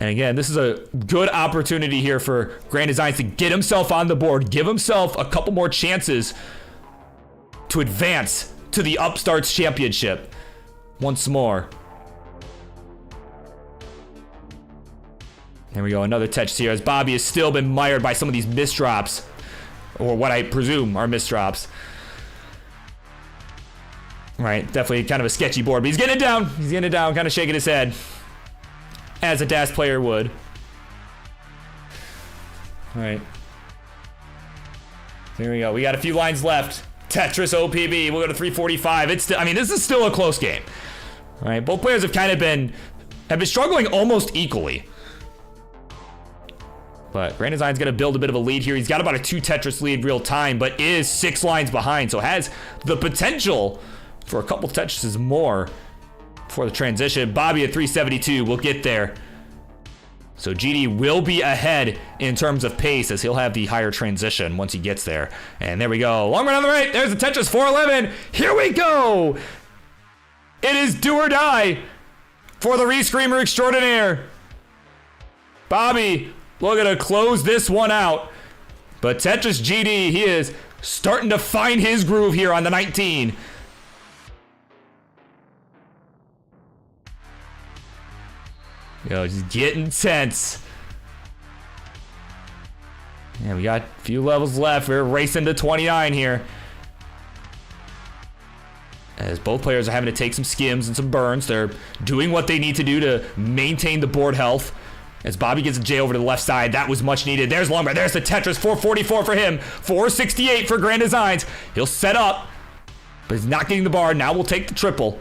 And again, this is a good opportunity here for Grand Designs to get himself on the board, give himself a couple more chances to advance to the Upstarts Championship once more. There we go, another touch here as Bobby has still been mired by some of these misdrops, or what I presume are misdrops. Right, definitely kind of a sketchy board, but he's getting it down. He's getting it down, kind of shaking his head, as a DAS player would. All right. Here we go. We got a few lines left. Tetris OPB. We'll go to 345. It's still, I mean, this is still a close game. All right. Both players have kind of been struggling almost equally. But Grand Design's going to build a bit of a lead here. He's got about a 2 Tetris lead real time, but is 6 lines behind. So has the potential for a couple Tetrises more for the transition. Bobby at 372 will get there. So GD will be ahead in terms of pace as he'll have the higher transition once he gets there. And there we go. Long run on the right. There's the Tetris 411. Here we go. It is do or die for the Rescreamer extraordinaire. Bobby looking to close this one out. But Tetris GD, he is starting to find his groove here on the 19. Yo, just getting tense. Yeah, we got a few levels left. We're racing to 29 here. As both players are having to take some skims and some burns. They're doing what they need to do to maintain the board health. As Bobby gets a J over to the left side, that was much needed. There's Longbar. There's the Tetris. 444 for him. 468 for Grand Designs. He'll set up, but he's not getting the bar. Now we'll take the triple.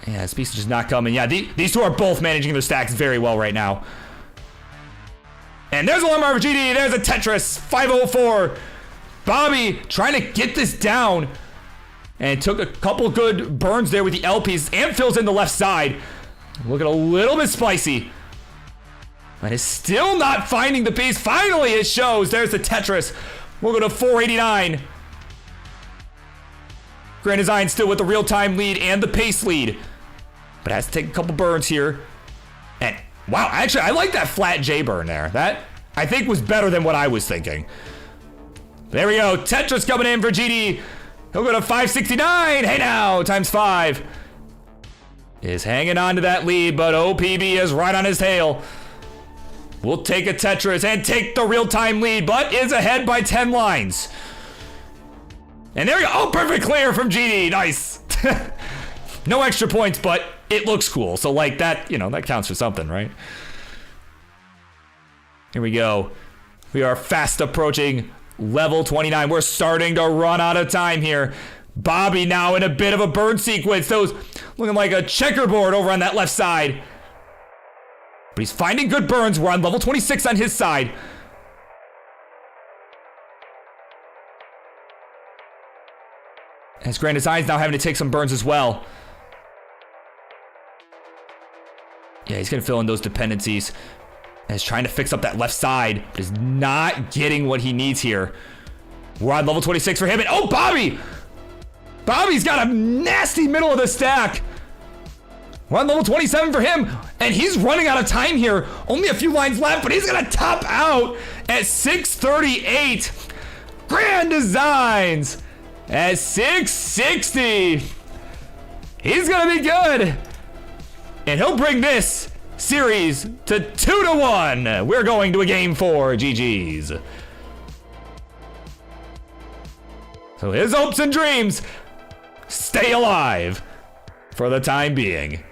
Yeah, this piece is just not coming. Yeah, these two are both managing their stacks very well right now. And there's a Longbar for GD. There's a Tetris. 504. Bobby trying to get this down. And took a couple good burns there with the L piece. And fills in the left side. Looking a little bit spicy. But is still not finding the piece. Finally, it shows. There's the Tetris. We'll go to 489. Grand Design still with the real-time lead and the pace lead. But has to take a couple burns here. And, wow, actually, I like that flat J burn there. That, I think, was better than what I was thinking. There we go. Tetris coming in for GD. He'll go to 569. Hey, now, times 5. Is hanging on to that lead, but OPB is right on his tail. We'll take a Tetris and take the real-time lead, but is ahead by 10 lines. And there we go. Oh, perfect clear from GD. Nice. No extra points, but it looks cool. So, like, that, you know, that counts for something, right? Here we go. We are fast approaching level 29. We're starting to run out of time here. Bobby now in a bit of a burn sequence. Those looking like a checkerboard over on that left side. But he's finding good burns. We're on level 26 on his side. As Grand Design's now having to take some burns as well. Yeah, he's gonna fill in those dependencies. And he's trying to fix up that left side, but is not getting what he needs here. We're on level 26 for him, and oh, Bobby! Bobby's got a nasty middle of the stack. We're on level 27 for him, and he's running out of time here. Only a few lines left, but he's gonna top out at 638. Grand Designs at 660. He's gonna be good. And he'll bring this series to 2-1. We're going to a game 4, GG's. So his hopes and dreams stay alive for the time being.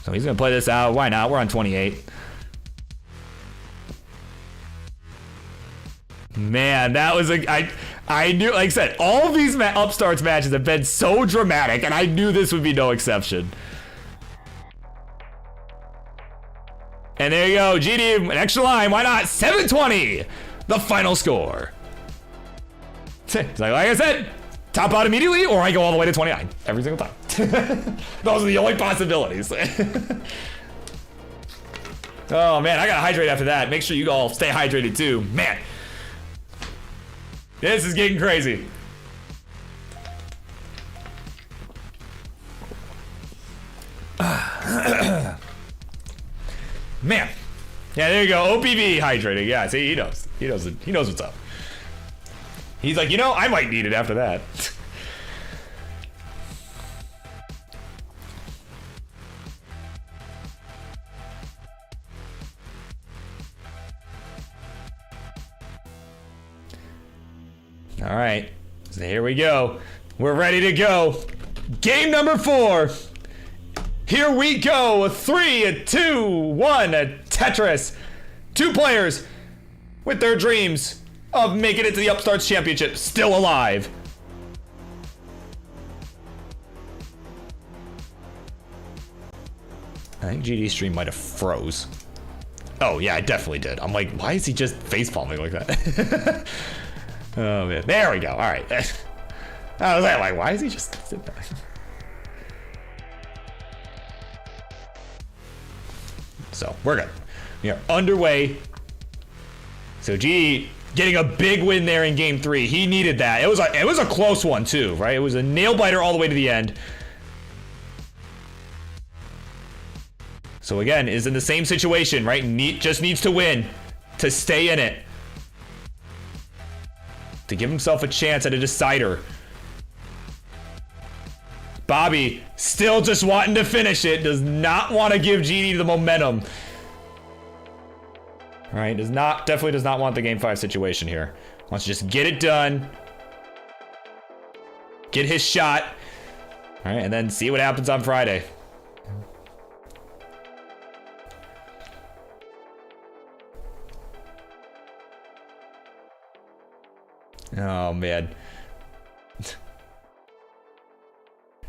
So he's gonna play this out. Why not? We're on 28. Man, that was I knew, like I said, all of these Upstarts matches have been so dramatic, and I knew this would be no exception. And there you go, GD, an extra line, why not? 720, the final score. Like I said, top out immediately, or I go all the way to 29 every single time. Those are the only possibilities. Oh man, I gotta hydrate after that. Make sure you all stay hydrated too. Man, this is getting crazy. Man. Yeah, there you go. OPV hydrating. Yeah, see, he knows. He knows what's up. He's like, you know, I might need it after that. All right, so here we go. We're ready to go. Game number 4. Here we go. 3, 2, 1. Tetris. 2 players with their dreams of making it to the Upstarts Championship still alive. I think GD's stream might have froze. Oh yeah, I definitely did. I'm like, why is he just facepalming like that? Oh man, there we go. All right. I was like, why is he just sitting there? So we're good. We are underway. So G getting a big win there in game 3. He needed that. It was a close one too, right? It was a nail biter all the way to the end. So again, is in the same situation, right? Just needs to win to stay in it, to give himself a chance at a decider. Bobby still just wanting to finish it, does not want to give GD the momentum. All right, definitely does not want the game 5 situation here. Wants to just get it done, get his shot, all right, and then see what happens on Friday. Oh man.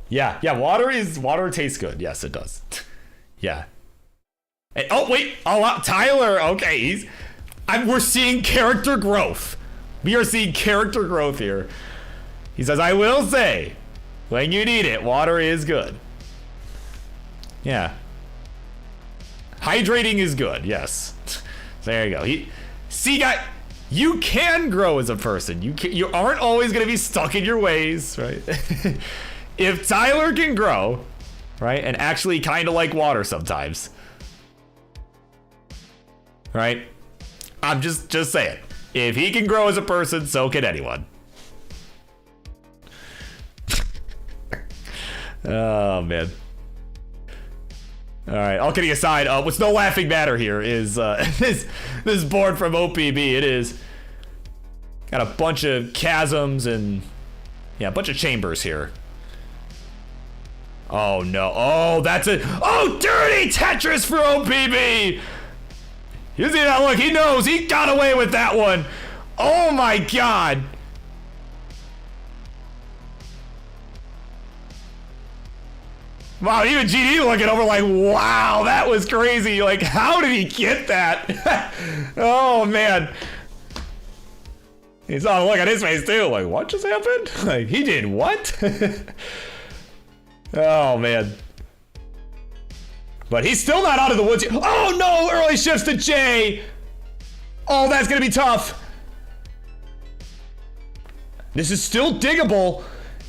Yeah, water tastes good. Yes, it does. Yeah. And, oh wait, Tyler. Okay, we're seeing character growth. We are seeing character growth here. He says, I will say, when you need it, water is good. Yeah. Hydrating is good. Yes. There you go. You can grow as a person. You aren't always gonna be stuck in your ways, right? If Tyler can grow, right, and actually kind of like water sometimes, right? I'm just saying, if he can grow as a person, so can anyone. Oh man. All right, all kidding aside, what's no laughing matter here is this board from OPB. It is got a bunch of chasms and a bunch of chambers here. Oh no! Oh, that's it! Oh, dirty Tetris for OPB! You see that look? He knows he got away with that one. Oh my god! Wow, even GD looking over like, wow, that was crazy. Like, how did he get that? Oh, man. He saw the look on his face, too. Like, what just happened? Like, he did what? Oh, man. But he's still not out of the woods. Oh no, early shifts to Jay. Oh, that's gonna be tough. This is still diggable.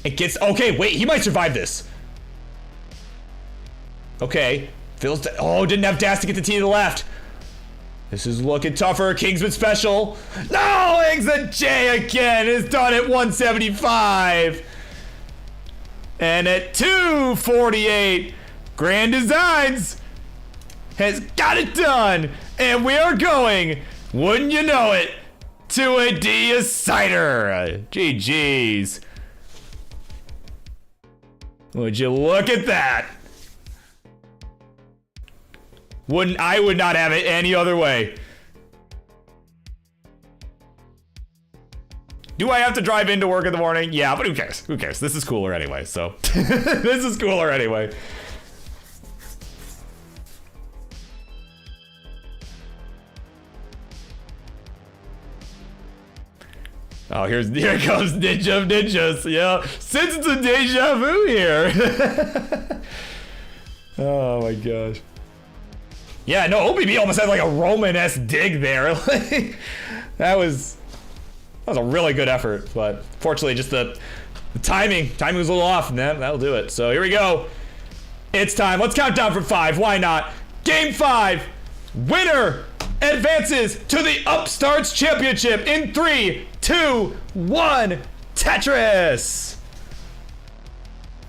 It gets, okay, wait, he might survive this. Okay, Phil's, oh, didn't have dash to get the T to the left. This is looking tougher. Kingsman special. No, Ings the J again is done at 175. And at 248, Grand Designs has got it done. And we are going, wouldn't you know it, to a decider. GG's. Would you look at that? I would not have it any other way. Do I have to drive into work in the morning? Yeah, but who cares? Who cares? This is cooler anyway, so. This is cooler anyway. Oh, here comes Ninja of Ninjas. Yeah, since it's a deja vu here. Oh my gosh. Yeah, no, OBB almost had like a Roman-esque dig there. Like, that was a really good effort, but fortunately just the timing was a little off, and that'll do it. So here we go. It's time. Let's count down from 5. Why not? Game 5. Winner advances to the Upstarts Championship in 3, 2, 1. Tetris.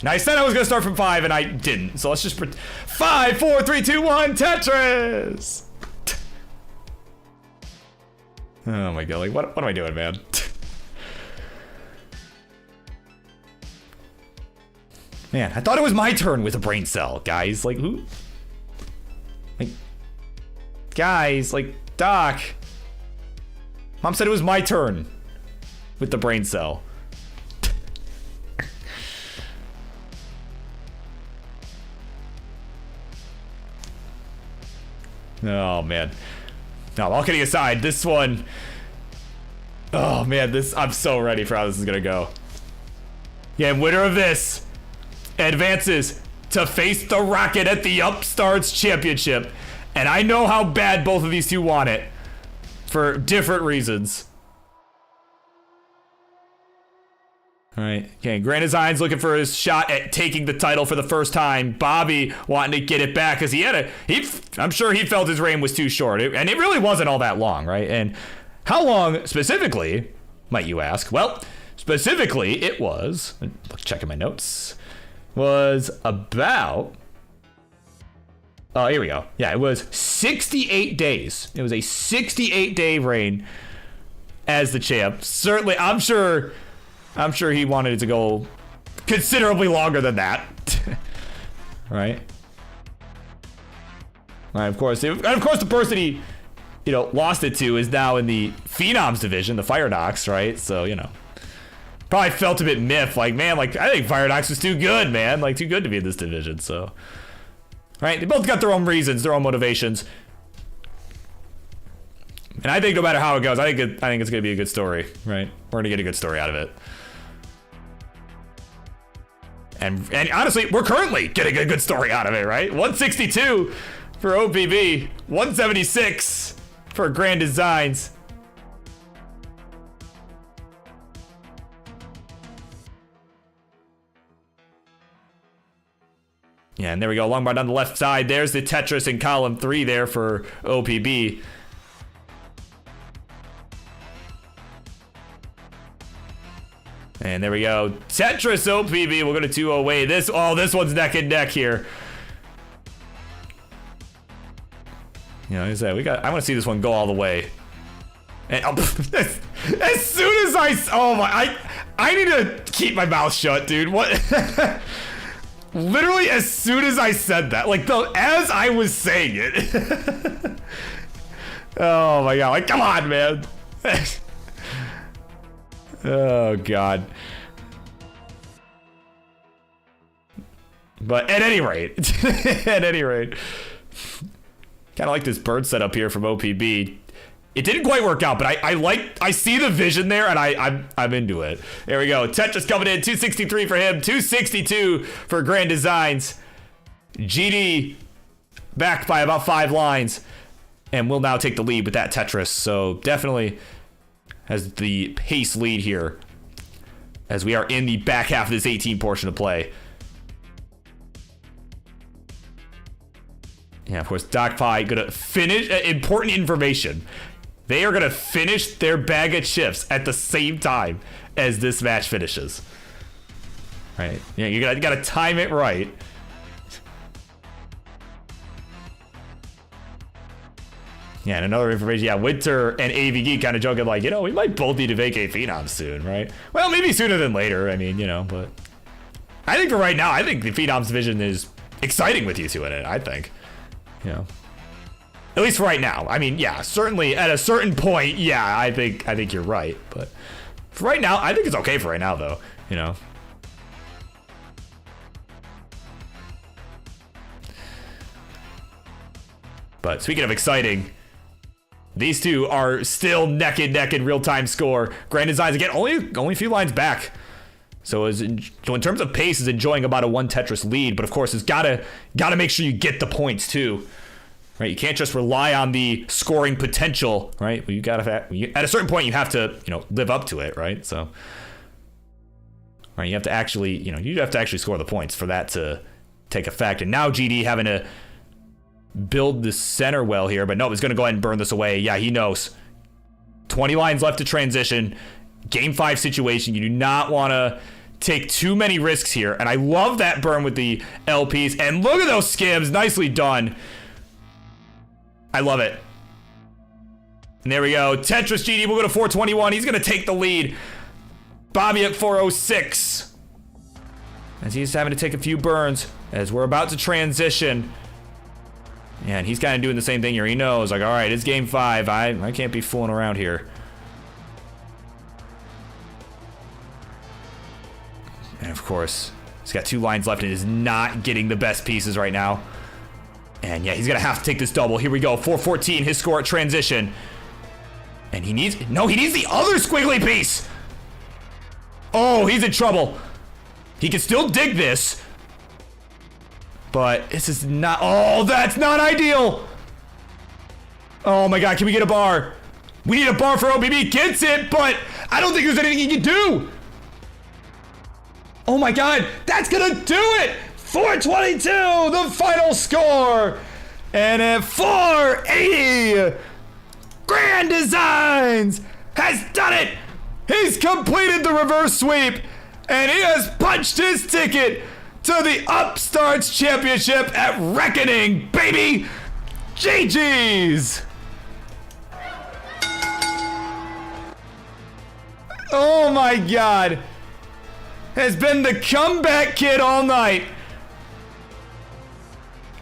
Now I said I was gonna start from 5 and I didn't, so let's just 5, 4, 3, 2, 1. Tetris. Oh my god, like what am I doing, man? Man, I thought it was my turn with a brain cell, guys. Like who? Like, guys, like Doc. Mom said it was my turn with the brain cell. Oh man. No, all kidding aside, this one. Oh man, I'm so ready for how this is gonna go. Yeah, winner of this advances to face the Rocket at the Upstarts Championship. And I know how bad both of these two want it for different reasons. All right, okay, Grand Design's looking for his shot at taking the title for the first time. Bobby wanting to get it back because I'm sure he felt his reign was too short. And it really wasn't all that long, right? And how long specifically, might you ask? Well, specifically it was, checking my notes, was about, oh, here we go. Yeah, it was 68 days. It was a 68-day reign as the champ. Certainly, I'm sure he wanted it to go considerably longer than that. Right? Right, of course. And of course, the person he, lost it to is now in the Phenoms division, the Fire Docs, right? So, probably felt a bit miffed. Like, man, like, I think Fire Docs was too good, man. Like, too good to be in this division, so. Right? They both got their own reasons, their own motivations. And I think no matter how it goes, I think it's going to be a good story, right? We're going to get a good story out of it. And honestly, we're currently getting a good story out of it, right? 162 for OPB, 176 for Grand Designs. Yeah, and there we go, long bar down the left side. There's the Tetris in column 3 there for OPB. And there we go. Tetris OPB. We're going to 2-0 away. This one's neck and neck here. Like I said, I want to see this one go all the way. And as soon as I need to keep my mouth shut, dude. What? Literally, as soon as I said that, as I was saying it. Oh my god! Like, come on, man. Oh god. But at any rate, kind of like this bird setup here from OPB. It didn't quite work out, but I see the vision there, and I'm into it. There we go. Tetris coming in, 263 for him, 262 for Grand Designs. GD back by about 5 lines, and will now take the lead with that Tetris. So definitely has the pace lead here as we are in the back half of this 18 portion of play. Yeah, of course, Doc Pie gonna finish. Important information. They are gonna finish their bag of chips at the same time as this match finishes. Right? Yeah, you gotta time it right. Yeah, and another information. Yeah, Winter and AV Geek kind of joking like, we might both need to vacate Phenoms soon, right? Well, maybe sooner than later. I mean, but I think for right now, I think the Phenoms division is exciting with you two in it. I think. At least for right now. I mean, yeah, certainly at a certain point, yeah, I think you're right. But for right now, I think it's okay for right now, though. But speaking of exciting, these two are still neck and neck in real-time score. Grand Designs again, only a few lines back. So in terms of pace, is enjoying about a 1 Tetris lead, but of course, it's gotta make sure you get the points too, right? You can't just rely on the scoring potential, right? You gotta at a certain point you have to live up to it, right? So, right, you have to actually score the points for that to take effect. And now GD having to build the center well here, but no, he's gonna go ahead and burn this away. Yeah, he knows. 20 lines left to transition. Game 5 situation. You do not want to take too many risks here. And I love that burn with the LPs. And look at those skims. Nicely done. I love it. And there we go. Tetris GD will go to 421. He's going to take the lead. Bobby at 406. As he's having to take a few burns as we're about to transition. Yeah, and he's kind of doing the same thing here. He knows, like, all right, it's game 5. I can't be fooling around here. And of course, he's got 2 lines left and is not getting the best pieces right now. And yeah, he's gonna have to take this double. Here we go, 414, his score at transition. And he needs the other squiggly piece. Oh, he's in trouble. He can still dig this. But this is not, that's not ideal. Oh my God, can we get a bar? We need a bar for OBB, gets it, but I don't think there's anything he can do. Oh my God, that's gonna do it! 422, the final score! And at 480, Grand Designs has done it! He's completed the reverse sweep, and he has punched his ticket to the Upstarts Championship at Reckoning, baby! GG's! Oh my God! Has been the comeback kid all night.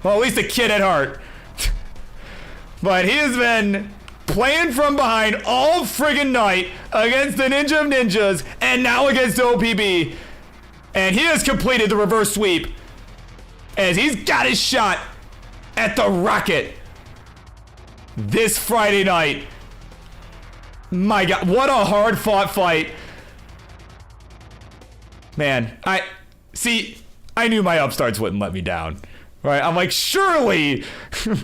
Well, at least a kid at heart. But he has been playing from behind all friggin' night against the Ninja of Ninjas and now against OPB. And he has completed the reverse sweep as he's got his shot at the Rocket this Friday night. My God, what a hard fought fight. Man, I knew my Upstarts wouldn't let me down, right? I'm like, surely,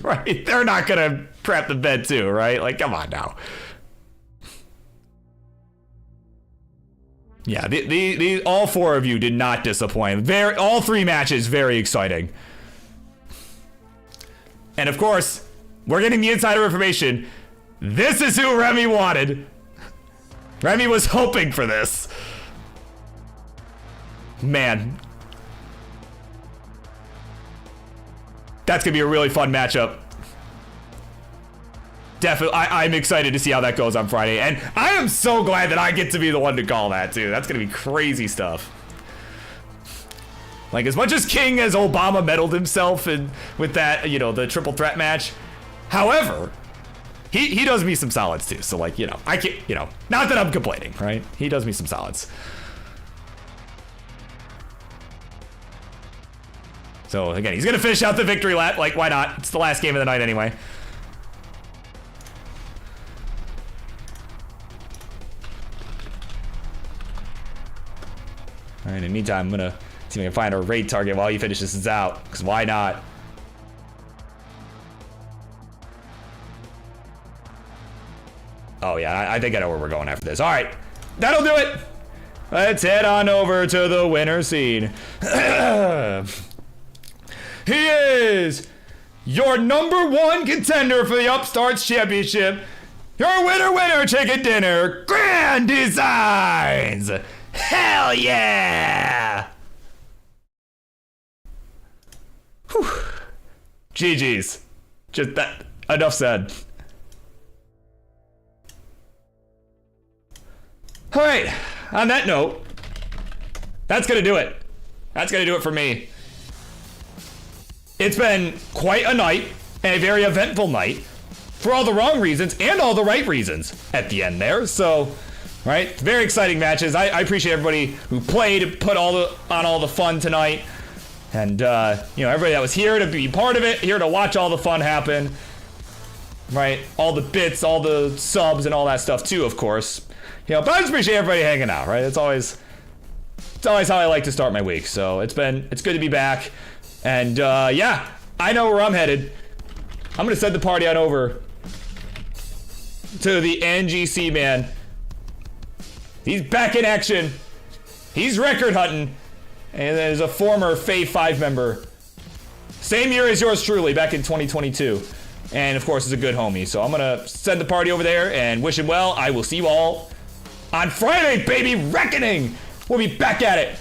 right? They're not gonna crap the bed too, right? Like, come on now. Yeah, all 4 of you did not disappoint. All 3 matches very exciting. And of course, we're getting the insider information. This is who Remy wanted. Remy was hoping for this. Man, that's gonna be a really fun matchup. Definitely, I'm excited to see how that goes on Friday, and I am so glad that I get to be the one to call that too. That's gonna be crazy stuff. Like, as much as King as Obama meddled himself with that, the triple threat match. However, he does me some solids too. So like, I can't, not that I'm complaining, right? He does me some solids. So again, he's gonna finish out the victory lap. Like, why not? It's the last game of the night anyway. All right, in the meantime, I'm gonna see if I can find a raid target while he finishes this out, because why not? Oh, yeah, I think I know where we're going after this. All right, that'll do it. Let's head on over to the winner scene. He is your #1 contender for the Upstarts Championship. Your winner, chicken dinner, Grand Designs. Hell yeah! Whew. GG's. Just that, enough said. All right, on that note, that's gonna do it. That's gonna do it for me. It's been quite a night, and a very eventful night, for all the wrong reasons and all the right reasons at the end there. So, right, very exciting matches. I appreciate everybody who played and put on all the fun tonight. And, you know, everybody that was here to be part of it, here to watch all the fun happen. Right, all the bits, all the subs, and all that stuff too, of course. You know, but I just appreciate everybody hanging out, right? It's always how I like to start my week. So it's good to be back. And, yeah, I know where I'm headed. I'm gonna send the party on over to the NGC man. He's back in action. He's record hunting. And there's a former Fave 5 member. Same year as yours truly, back in 2022. And of course, is a good homie. So I'm gonna send the party over there and wish him well. I will see you all on Friday, baby. Reckoning. We'll be back at it.